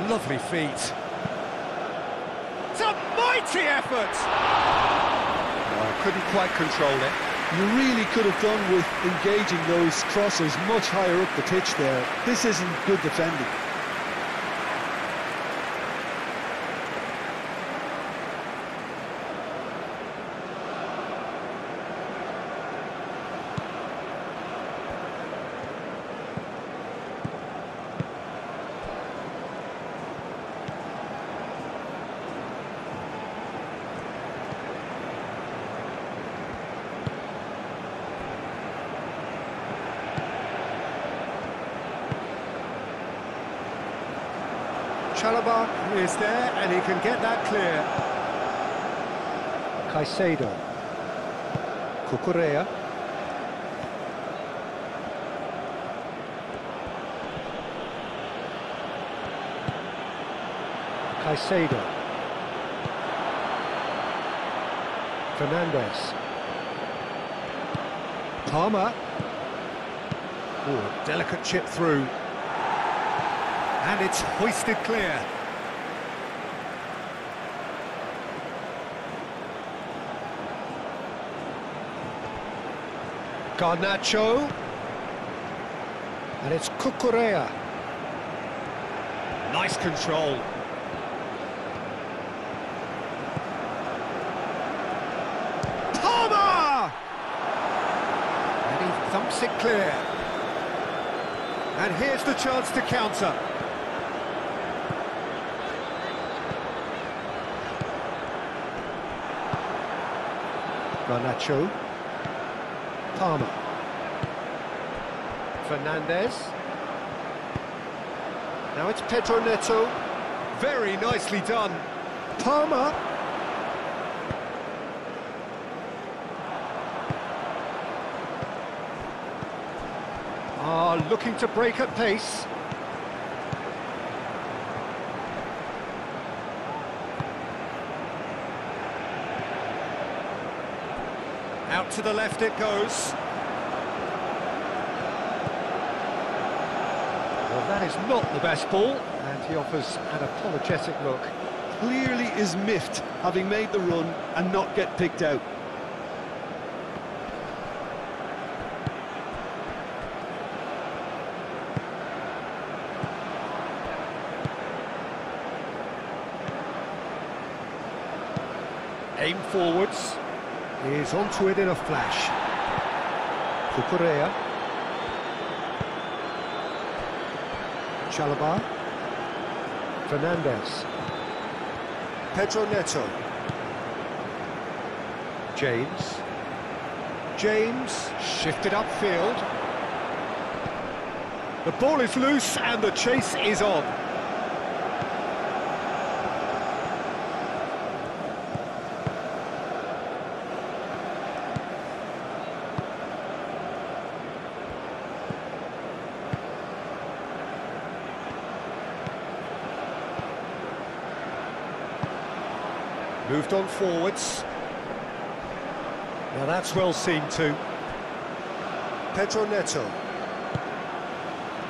Speaker 1: Lovely feet. It's a mighty effort! Oh, couldn't quite control it.
Speaker 2: You really could have done with engaging those crosses much higher up the pitch there. This isn't good defending.
Speaker 1: Qarabag is there and he can get that clear. Caicedo. Cucurella. Caicedo. Fernandez. Palmer. Oh, a delicate chip through. And it's hoisted clear. Garnacho. And it's Cucurella. Nice control. Palmer! And he thumps it clear. And here's the chance to counter. Garnacho. Palmer. Fernandez. Now it's Pedro Neto. Very nicely done. Palmer. Looking to break at pace. Out to the left it goes. Well, that is not the best ball. And he offers an apologetic look.
Speaker 2: Clearly is miffed, having made the run and not get picked out.
Speaker 1: Aim forwards. He's onto it in a flash. Cucurella. Qarabag. Fernandez. Pedro Neto. James. James shifted upfield. The ball is loose and the chase is on. Moved on forwards. Now that's well seen too. Pedro Neto.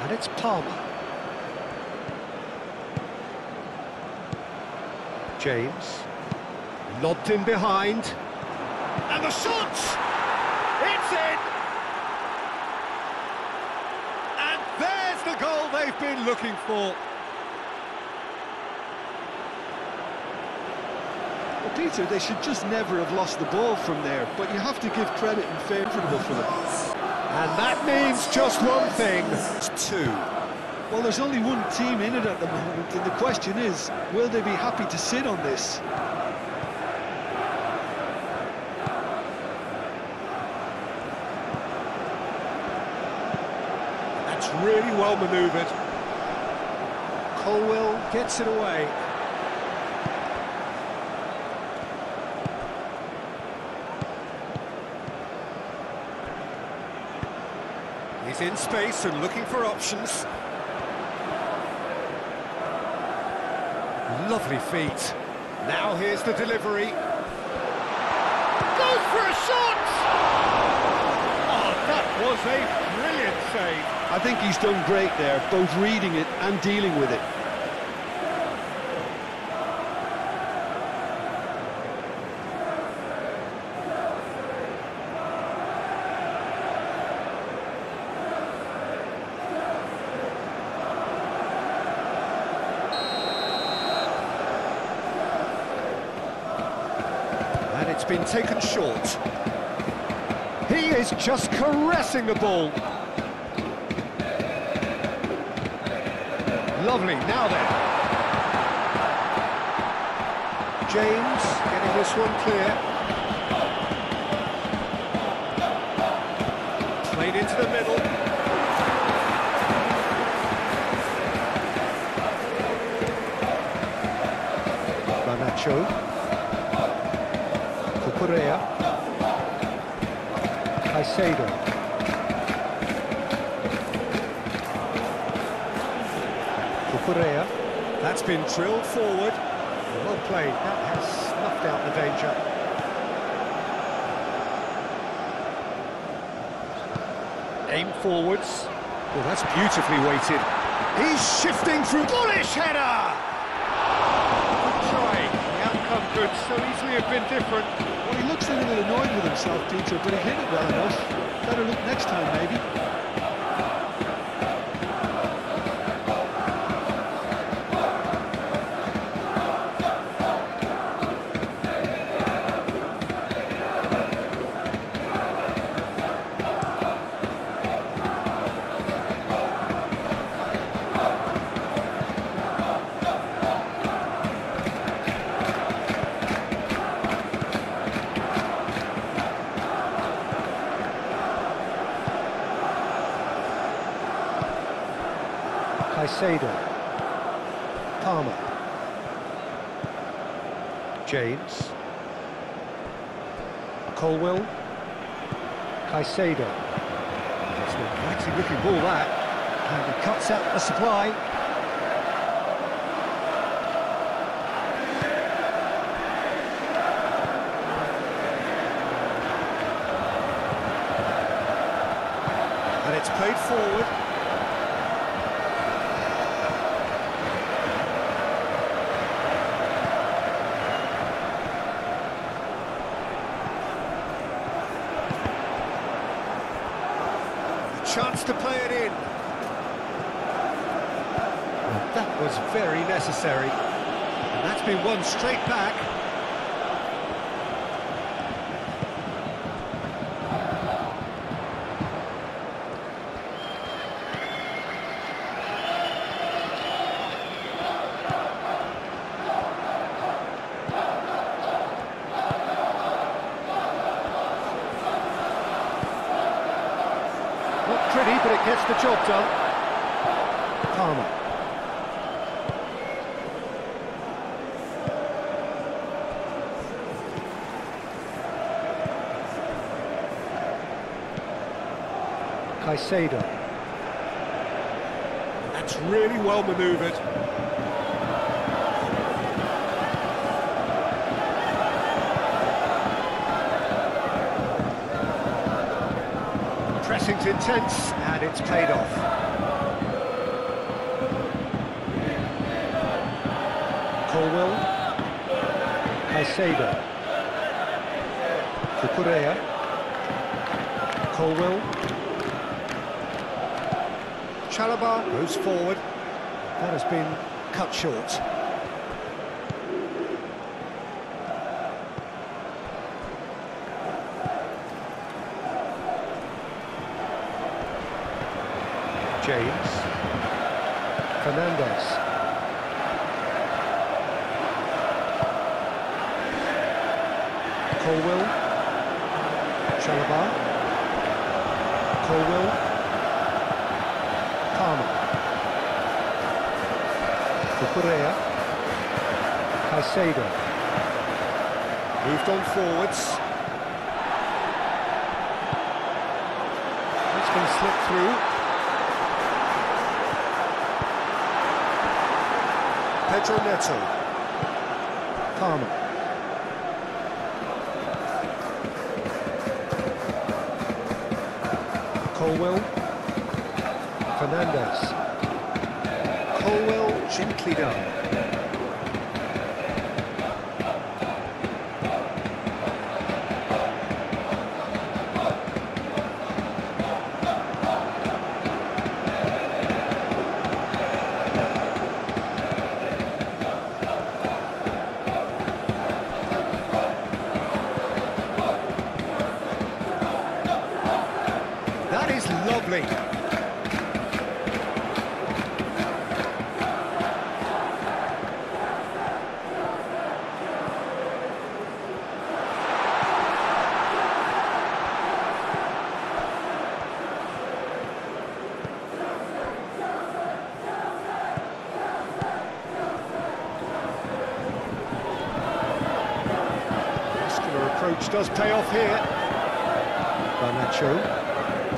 Speaker 1: And it's Palmer. James. Lobbed in behind. And the shot! It's in! And there's the goal they've been looking for.
Speaker 2: Peter, they should just never have lost the ball from there, but you have to give credit and favourable for them.
Speaker 1: And that means just one thing. It's two.
Speaker 2: Well, there's only one team in it at the moment, and the question is, will they be happy to sit on this?
Speaker 1: That's really well manoeuvred. Colwell gets it away. He's in space and looking for options. Lovely feet. Now here's the delivery. Goes for a shot! Oh, that was a brilliant save.
Speaker 2: I think he's done great there, both reading it and dealing with it.
Speaker 1: It's been taken short. He is just caressing the ball. Lovely, now then. James getting this one clear. Played into the middle. Garnacho. Cucurella. Caicedo. Cucurella. That's been drilled forward. Well played. That has snuffed out the danger. Aim forwards. Well, that's beautifully weighted. He's shifting through. Bullish header! Good try. The outcome could so easily have been different.
Speaker 2: Well, he looks a little annoyed with himself, Peter, but he hit it well enough. Better look next time, maybe.
Speaker 1: Caicedo. Palmer. James. Colwell. Caicedo. That's an attractive looking ball, that. And he cuts out the supply. And it's played forward. chance to play it in. Well, that was very necessary. And that's been won straight back. Not pretty, but it gets the job done. Palmer. Caicedo. That's really well manoeuvred. Pressing's intense, and it's paid off. Colwell. Caicedo. Cucurella. Colwell. Qarabag goes forward. That has been cut short. James. Fernandez. Colwell. Qarabag. Colwell. Palmer. Cucurella. Caicedo. Moved on forwards. It's going to slip through. Pedro Neto. Palmer. Colwell. Fernandez. Colwell gently done. That is lovely. Muscular approach does pay off here. Garnacho.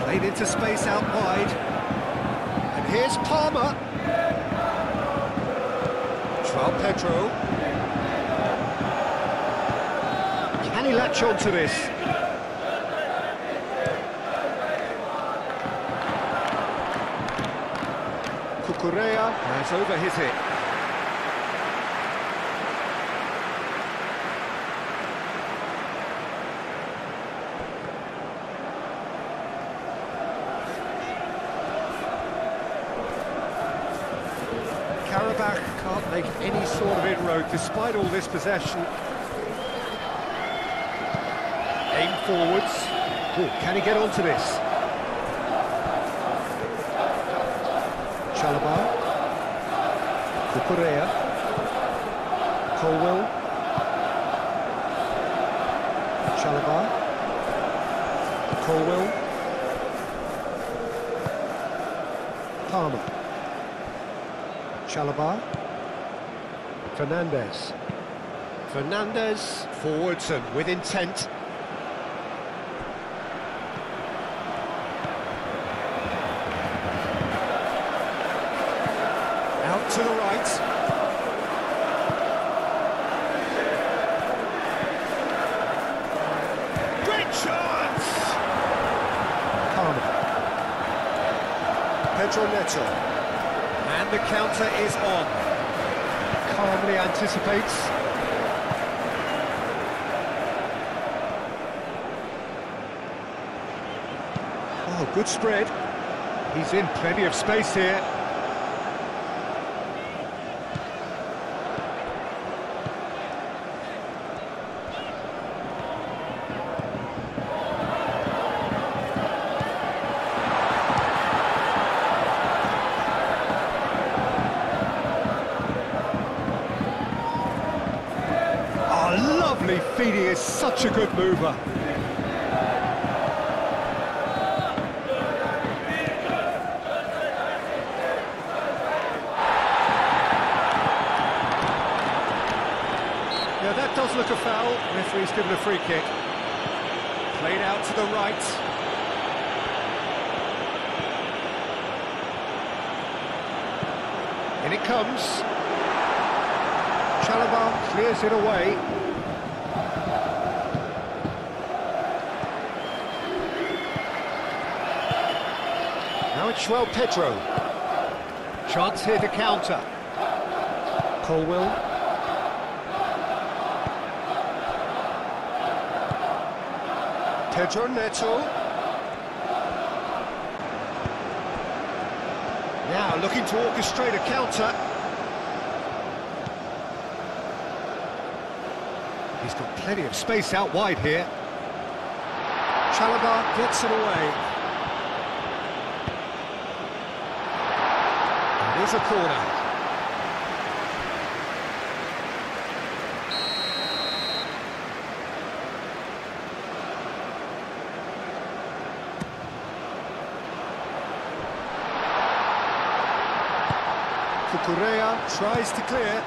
Speaker 1: Played into space out wide. And here's Palmer. João Pedro. Can he latch on to this? Cucurella has overhit it. Qarabag can't make any sort of inroad despite all this possession. Aim forwards. Ooh, can he get onto this? Qarabag. Cucurella. Colwell. Qarabag. Colwell. Palmer. Qarabag. Fernandez. Fernandez forwards and with intent. Out to the right. Great chance! Palmer. Pedro Neto. And the counter is on. Calmly anticipates. Oh, good spread. He's in plenty of space here. Oh, lovely feet, he is such a good mover. Yeah, that does look a foul. Referee's given a free kick. Played out to the right. In it comes. Qarabag clears it away. Now it's Pedro. Chance here to counter. Colwell. Pedro Neto. Now looking to orchestrate a counter. He's got plenty of space out wide here. Qarabag gets it away. It is a corner. Correa tries to clear.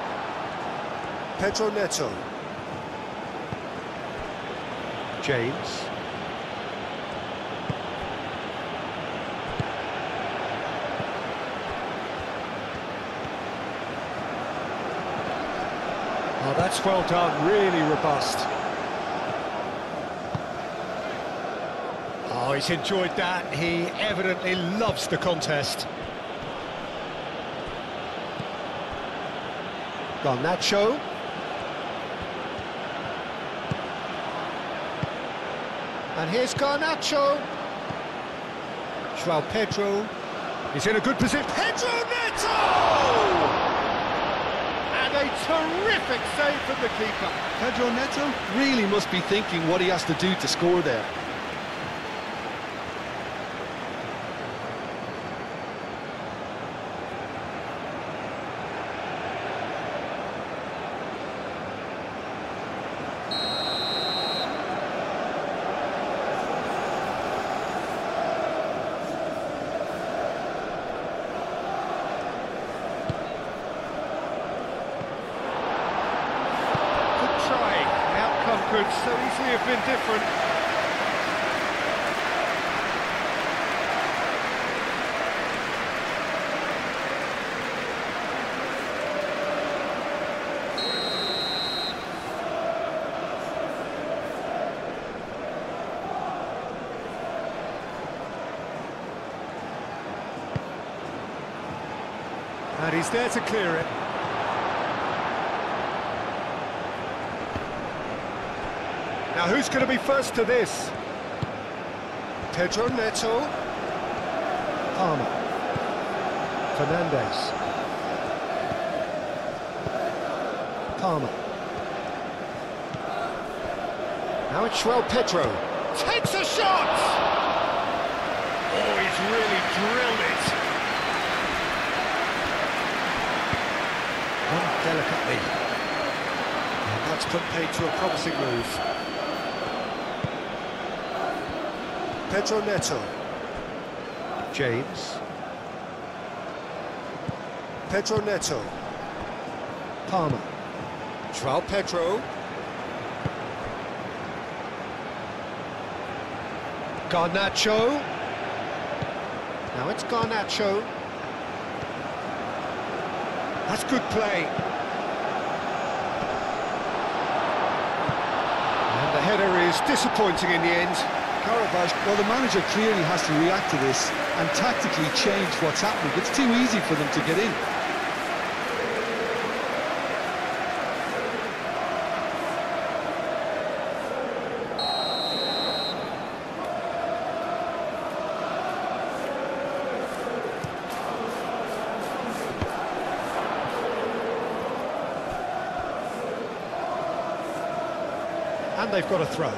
Speaker 1: Pedro Neto. James. Oh, that's well done, really robust. Oh, he's enjoyed that. He evidently loves the contest. Garnacho. And here's Garnacho. João Pedro. He's in a good position. Pedro Neto! And a terrific save from the keeper.
Speaker 2: Pedro Neto really must be thinking what he has to do to score there.
Speaker 1: Could so easily have been different. And he's there to clear it. Now, who's going to be first to this? Pedro Neto. Palmer. Fernandez. Palmer. Now it's João Pedro. Takes a shot! Oh, he's really drilled it. Delicately. And that's put paid to a promising move. Pedro Neto. James. Pedro Neto. Palmer. João Pedro. Garnacho. Now it's Garnacho. That's good play. And the header is disappointing in the end.
Speaker 2: Qarabag, well, the manager clearly has to react to this and tactically change what's happening. It's too easy for them to get in.
Speaker 1: And they've got a throw.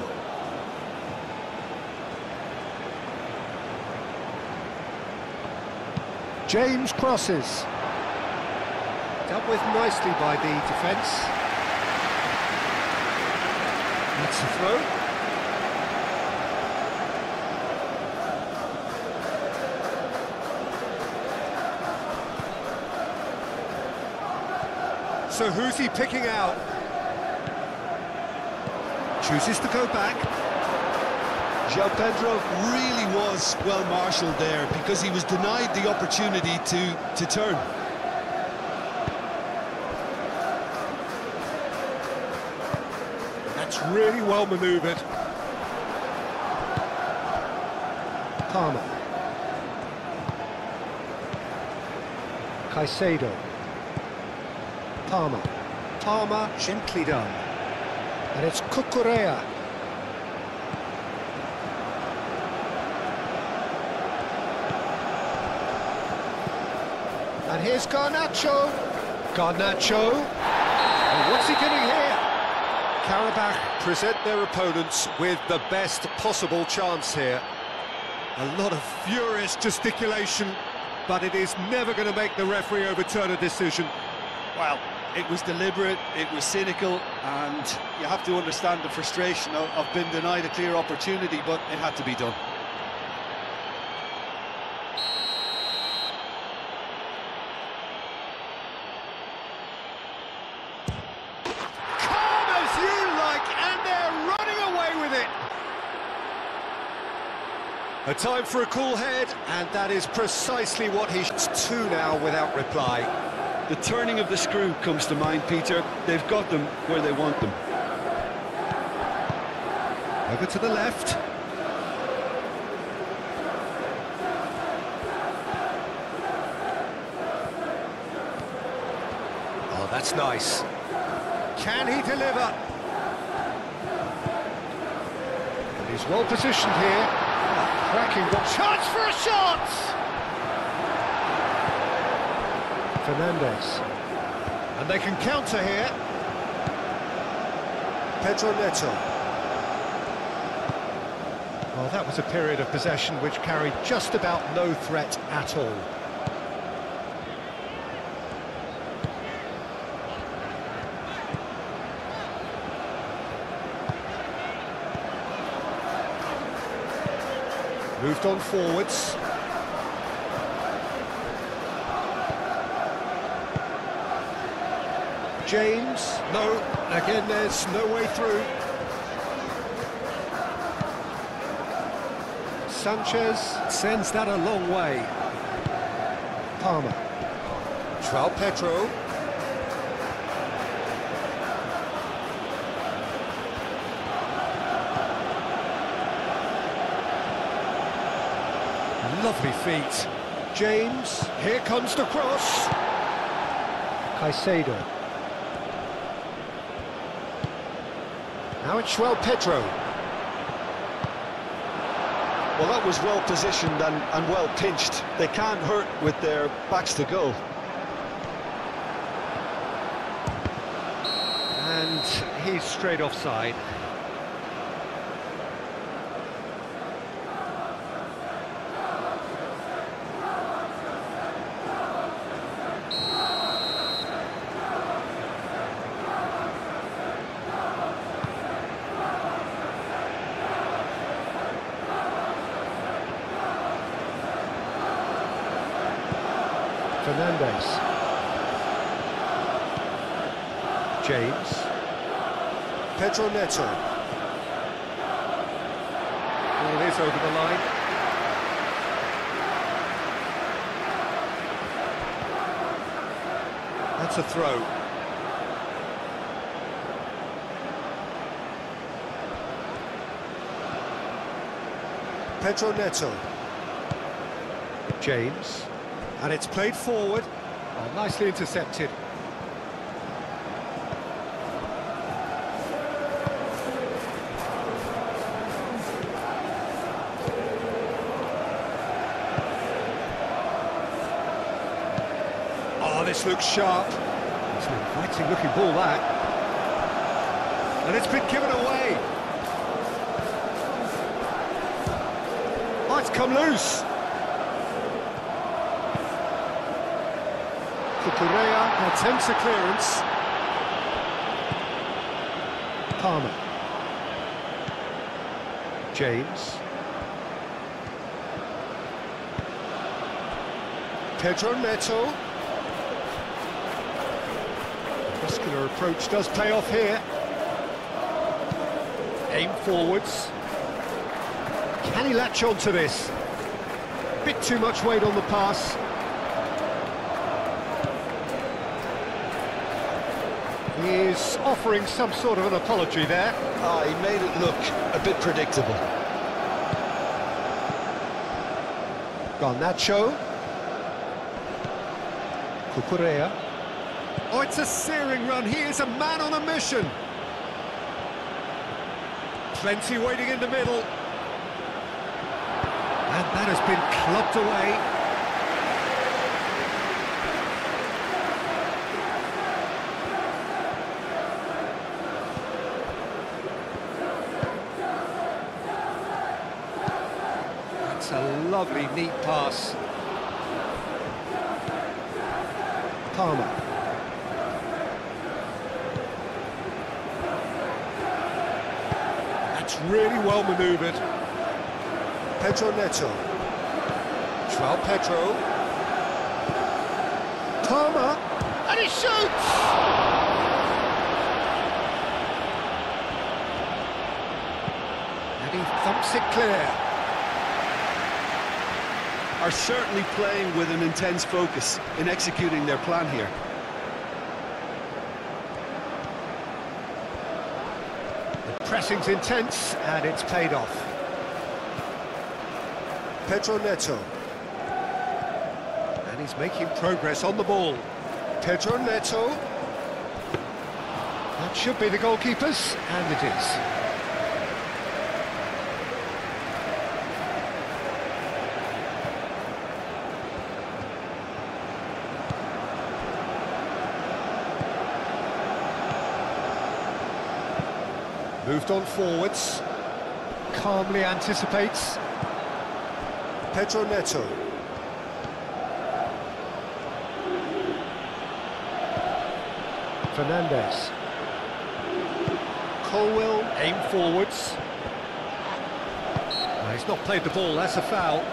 Speaker 1: James crosses. Dealt with nicely by the defence. That's a throw. So who's he picking out? Chooses to go back.
Speaker 2: João Pedro really was well marshalled there because he was denied the opportunity to turn.
Speaker 1: That's really well manoeuvred. Palmer. Caicedo. Palmer. Palmer, gently done. And it's Cucurella. And here's Garnacho. Garnacho. And what's he doing here? Qarabag present their opponents with the best possible chance here. A lot of furious gesticulation, but it is never going to make the referee overturn a decision.
Speaker 2: Well, it was deliberate, it was cynical, and you have to understand the frustration of being denied a clear opportunity, but it had to be done.
Speaker 1: Calm as you like, and they're running away with it. A time for a cool head, and that is precisely what he's two now without reply.
Speaker 2: The turning of the screw comes to mind, Peter. They've got them where they want them.
Speaker 1: Over to the left. Oh, that's nice. Can he deliver? And he's well positioned here. Oh, cracking goal. Chance for a shot! Fernandez. And they can counter here. Pedro Neto. Well, that was a period of possession which carried just about no threat at all. Moved on forwards. James, no, again there's no way through. Sanchez sends that a long way. Palmer. João Pedro. Lovely feet. James, here comes the cross. Caicedo. Now it's João Pedro.
Speaker 2: Well, that was well positioned and well pinched. They can't hurt with their backs to goal.
Speaker 1: And he's straight offside. Fernandez. James. Pedro Neto. Well, it is over the line. That's a throw. Pedro Neto. James. And it's played forward. Oh, nicely intercepted. Oh, this looks sharp. It's an inviting looking ball, that. And it's been given away. it's come loose. Cucurella attempts a clearance. Palmer. James. Pedro Neto. Muscular approach does pay off here. Aim forwards. Can he latch on to this? Bit too much weight on the pass. He is offering some sort of an apology there.
Speaker 3: He made it look a bit predictable.
Speaker 1: Garnacho. Cucurella. Oh, it's a searing run. He is a man on a mission. Plenty waiting in the middle. And that has been clubbed away. That's a lovely, neat pass. Palmer. That's really well manoeuvred. Pedro Neto. João Pedro. Palmer. And he shoots! And he thumps it clear.
Speaker 2: Are certainly playing with an intense focus in executing their plan here.
Speaker 1: The pressing's intense, and it's paid off. Pedro Neto. And he's making progress on the ball. Pedro Neto. That should be the goalkeeper's, and it is. Moved on forwards. Calmly anticipates. Pedro Neto. Fernandez. Colwell, aim forwards. No, he's not played the ball, that's a foul.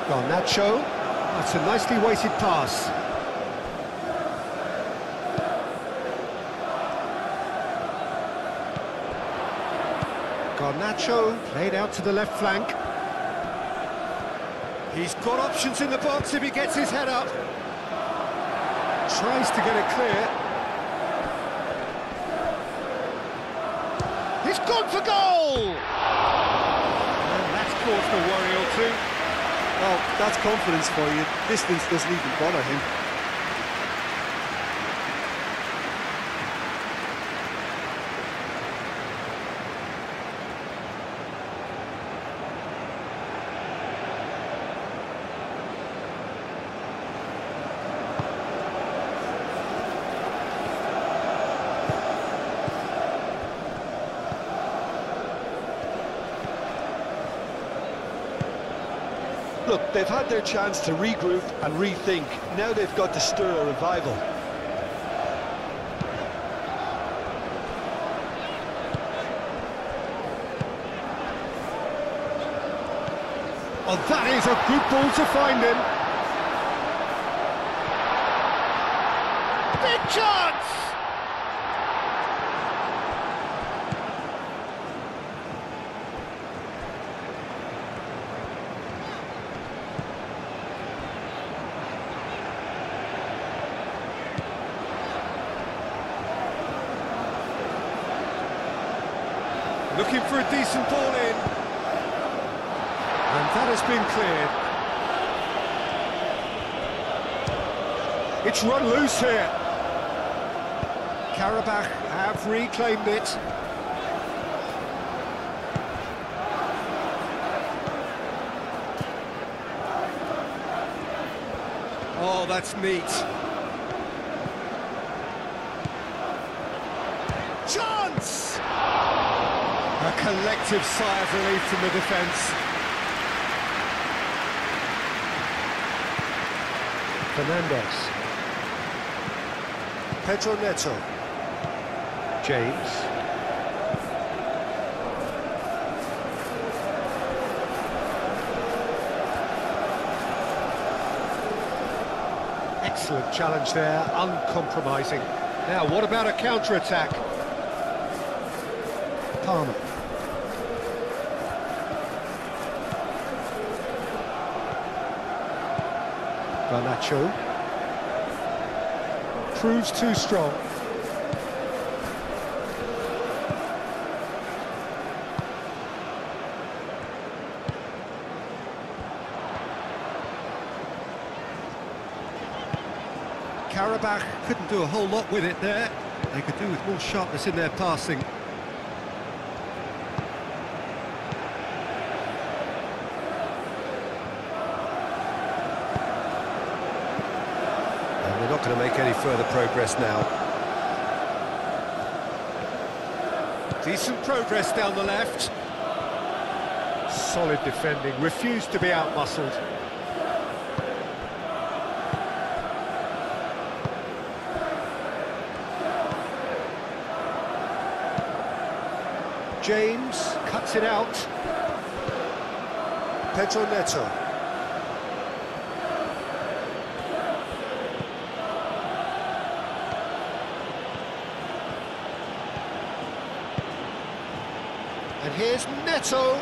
Speaker 1: Garnacho, that's a nicely weighted pass. Garnacho played out to the left flank. He's got options in the box if he gets his head up. Tries to get it clear. He's gone for goal! And that's caused a worry or two.
Speaker 2: Well, that's confidence for you. Distance doesn't even bother him. Look, they've had their chance to regroup and rethink. Now they've got to stir a revival.
Speaker 1: Oh, that is a good ball to find him. Big chance! Looking for a decent ball in. And that has been cleared. It's run loose here. Qarabag have reclaimed it. Oh, that's neat. Chance! A collective sigh of relief from the defence. Fernandez. Pedro Neto. James. Excellent challenge there, uncompromising. Now, what about a counter-attack? Palmer. Garnacho. Proves too strong. Qarabag couldn't do a whole lot with it there. They could do with more sharpness in their passing. And they're not going to make any further progress now. Decent progress down the left. Solid defending, refused to be out-muscled. James cuts it out. Pedro Neto. And here's Neto.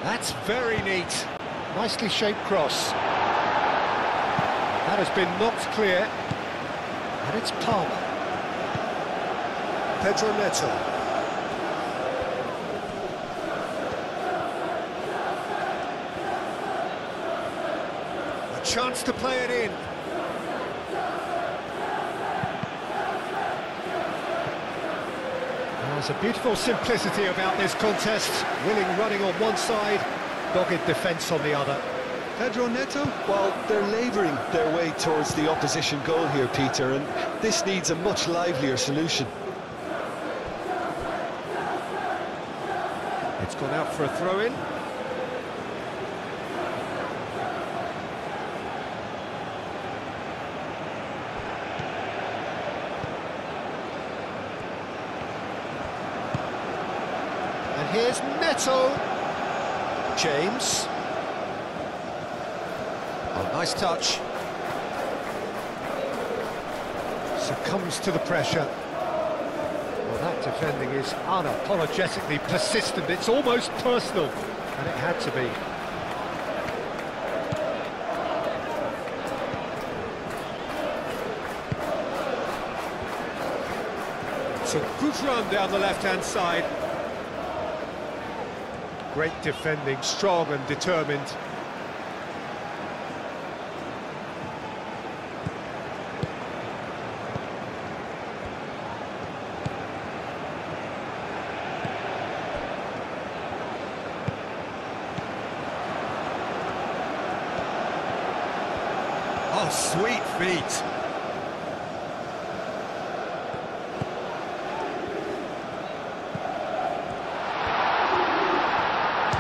Speaker 1: That's very neat. Nicely shaped cross. That has been knocked clear. And it's Palmer. Pedro Neto. A chance to play it in. There's a beautiful simplicity about this contest. Willing running on one side, dogged defence on the other.
Speaker 2: Pedro Neto? Well, they're labouring their way towards the opposition goal here, Peter, and this needs a much livelier solution.
Speaker 1: It's gone out for a throw-in. And here's Neto. James. Oh, nice touch. Succumbs to the pressure. Well, that defending is unapologetically persistent. It's almost personal, and it had to be. It's a good run down the left-hand side. Great defending, strong and determined. Oh, sweet feet.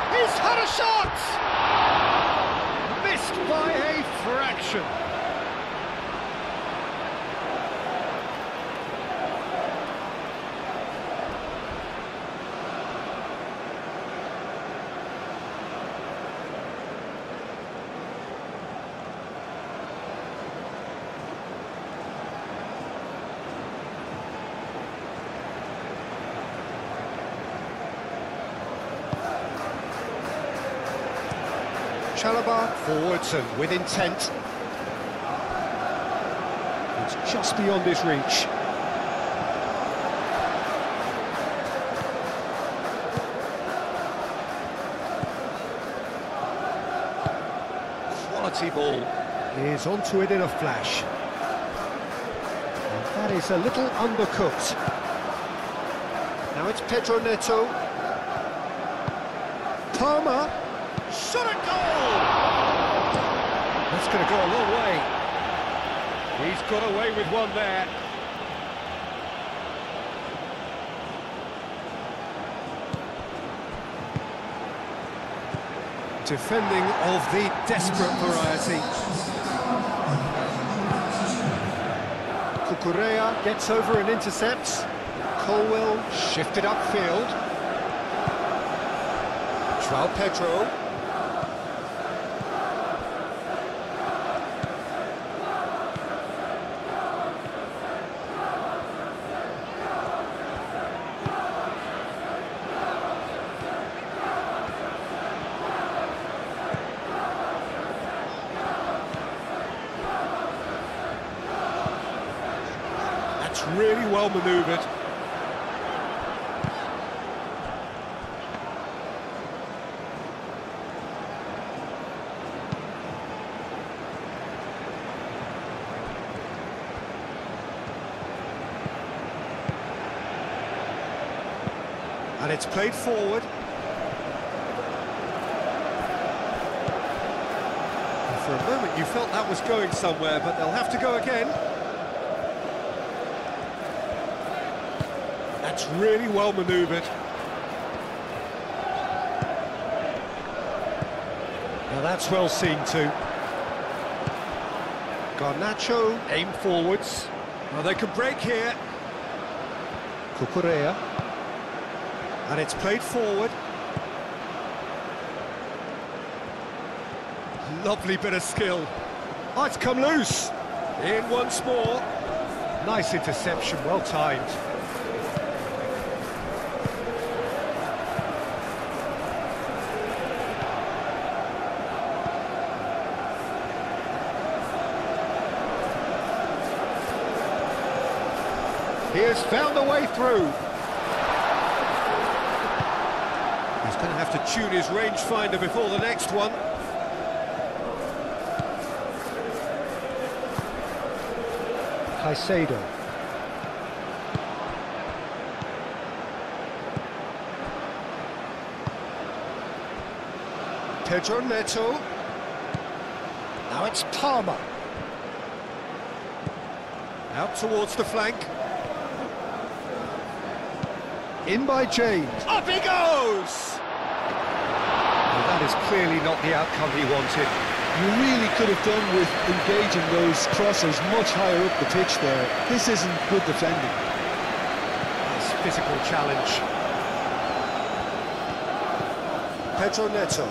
Speaker 1: He's had a shot! Missed by a fraction. Qarabag forwards and with intent. It's just beyond his reach. Quality ball. is onto it in a flash. And that is a little undercooked. Now it's Pedro Neto. Palmer. Shot at goal! That's going to go a long way. He's got away with one there. Defending of the desperate variety. Cucurella gets over and intercepts. Colwell shifted upfield. João Pedro. Really well manoeuvred. And it's played forward. And for a moment you felt that was going somewhere, but they'll have to go again. That's really well manoeuvred. Now that's well seen too. Garnacho aim forwards. Well, they can break here. Cucurella. And it's played forward. Lovely bit of skill. Oh, it's come loose. In once more. Nice interception, well timed. He has found a way through. He's going to have to tune his rangefinder before the next one. Caicedo. Pedro Neto. Now it's Palmer. Out towards the flank. In by James. Up he goes! Well, that is clearly not the outcome he wanted.
Speaker 2: You really could have done with engaging those crossers much higher up the pitch there. This isn't good defending.
Speaker 1: Nice physical challenge. Pedro Neto.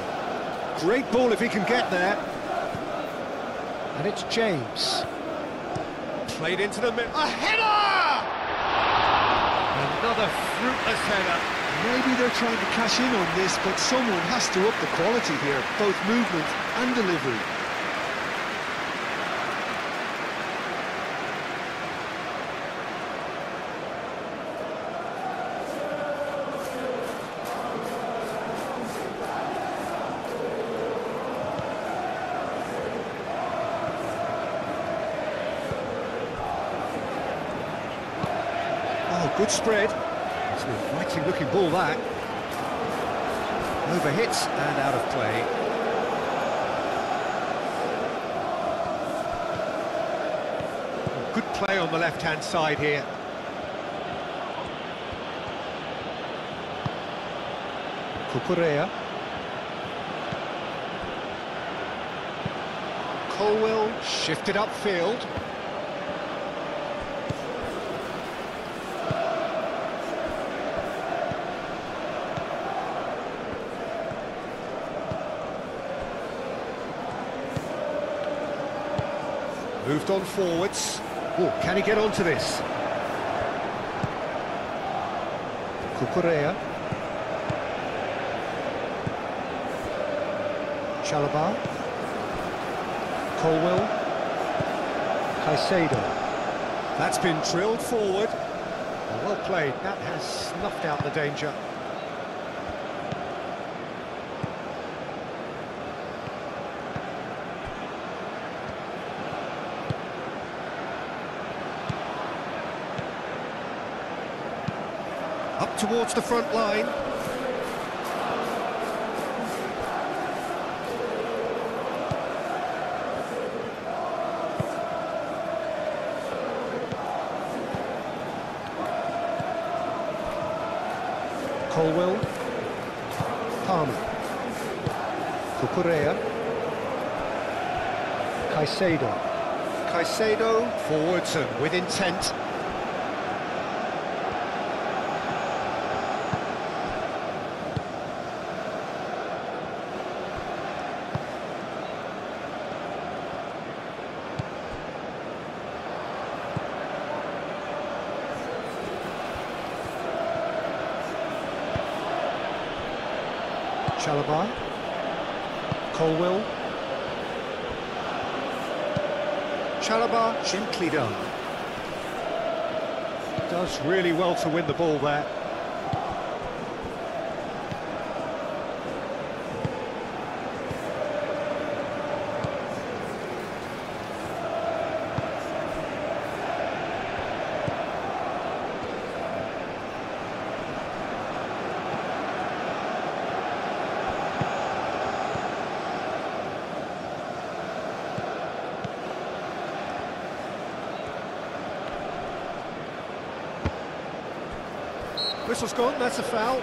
Speaker 1: Great ball if he can get there. And it's James. Played into the middle. A header! Another fruitless header.
Speaker 2: Maybe they're trying to cash in on this, but someone has to up the quality here, both movement and delivery.
Speaker 1: Oh, good spread. It's an inviting looking ball, that. Overhits and out of play. Good play on the left-hand side here. Cucurella. Colwell shifted upfield. Moved on forwards. Oh, can he get onto this? Cucurella. Qarabag. Colwell. Caicedo. That's been drilled forward. Well played. That has snuffed out the danger. Up towards the front line. Colwell. Palmer. Cucurella. Caicedo forwards and with intent. Qarabag. Colwell. Qarabag, gently done. Does really well to win the ball there. Whistle's gone, that's a foul.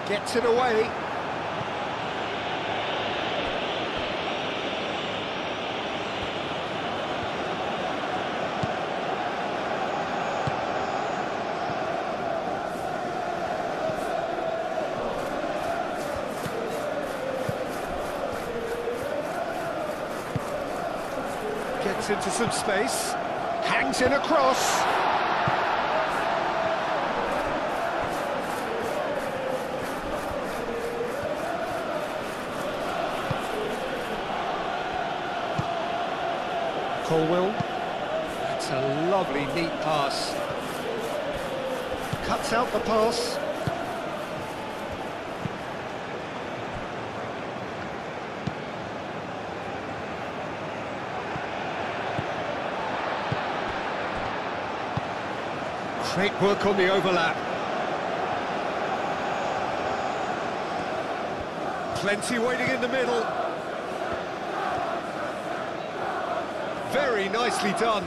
Speaker 1: Gets it away. Gets into some space, hangs in a cross. Colwell, that's a lovely, neat pass. Cuts out the pass. Great work on the overlap. Plenty waiting in the middle. Very nicely done.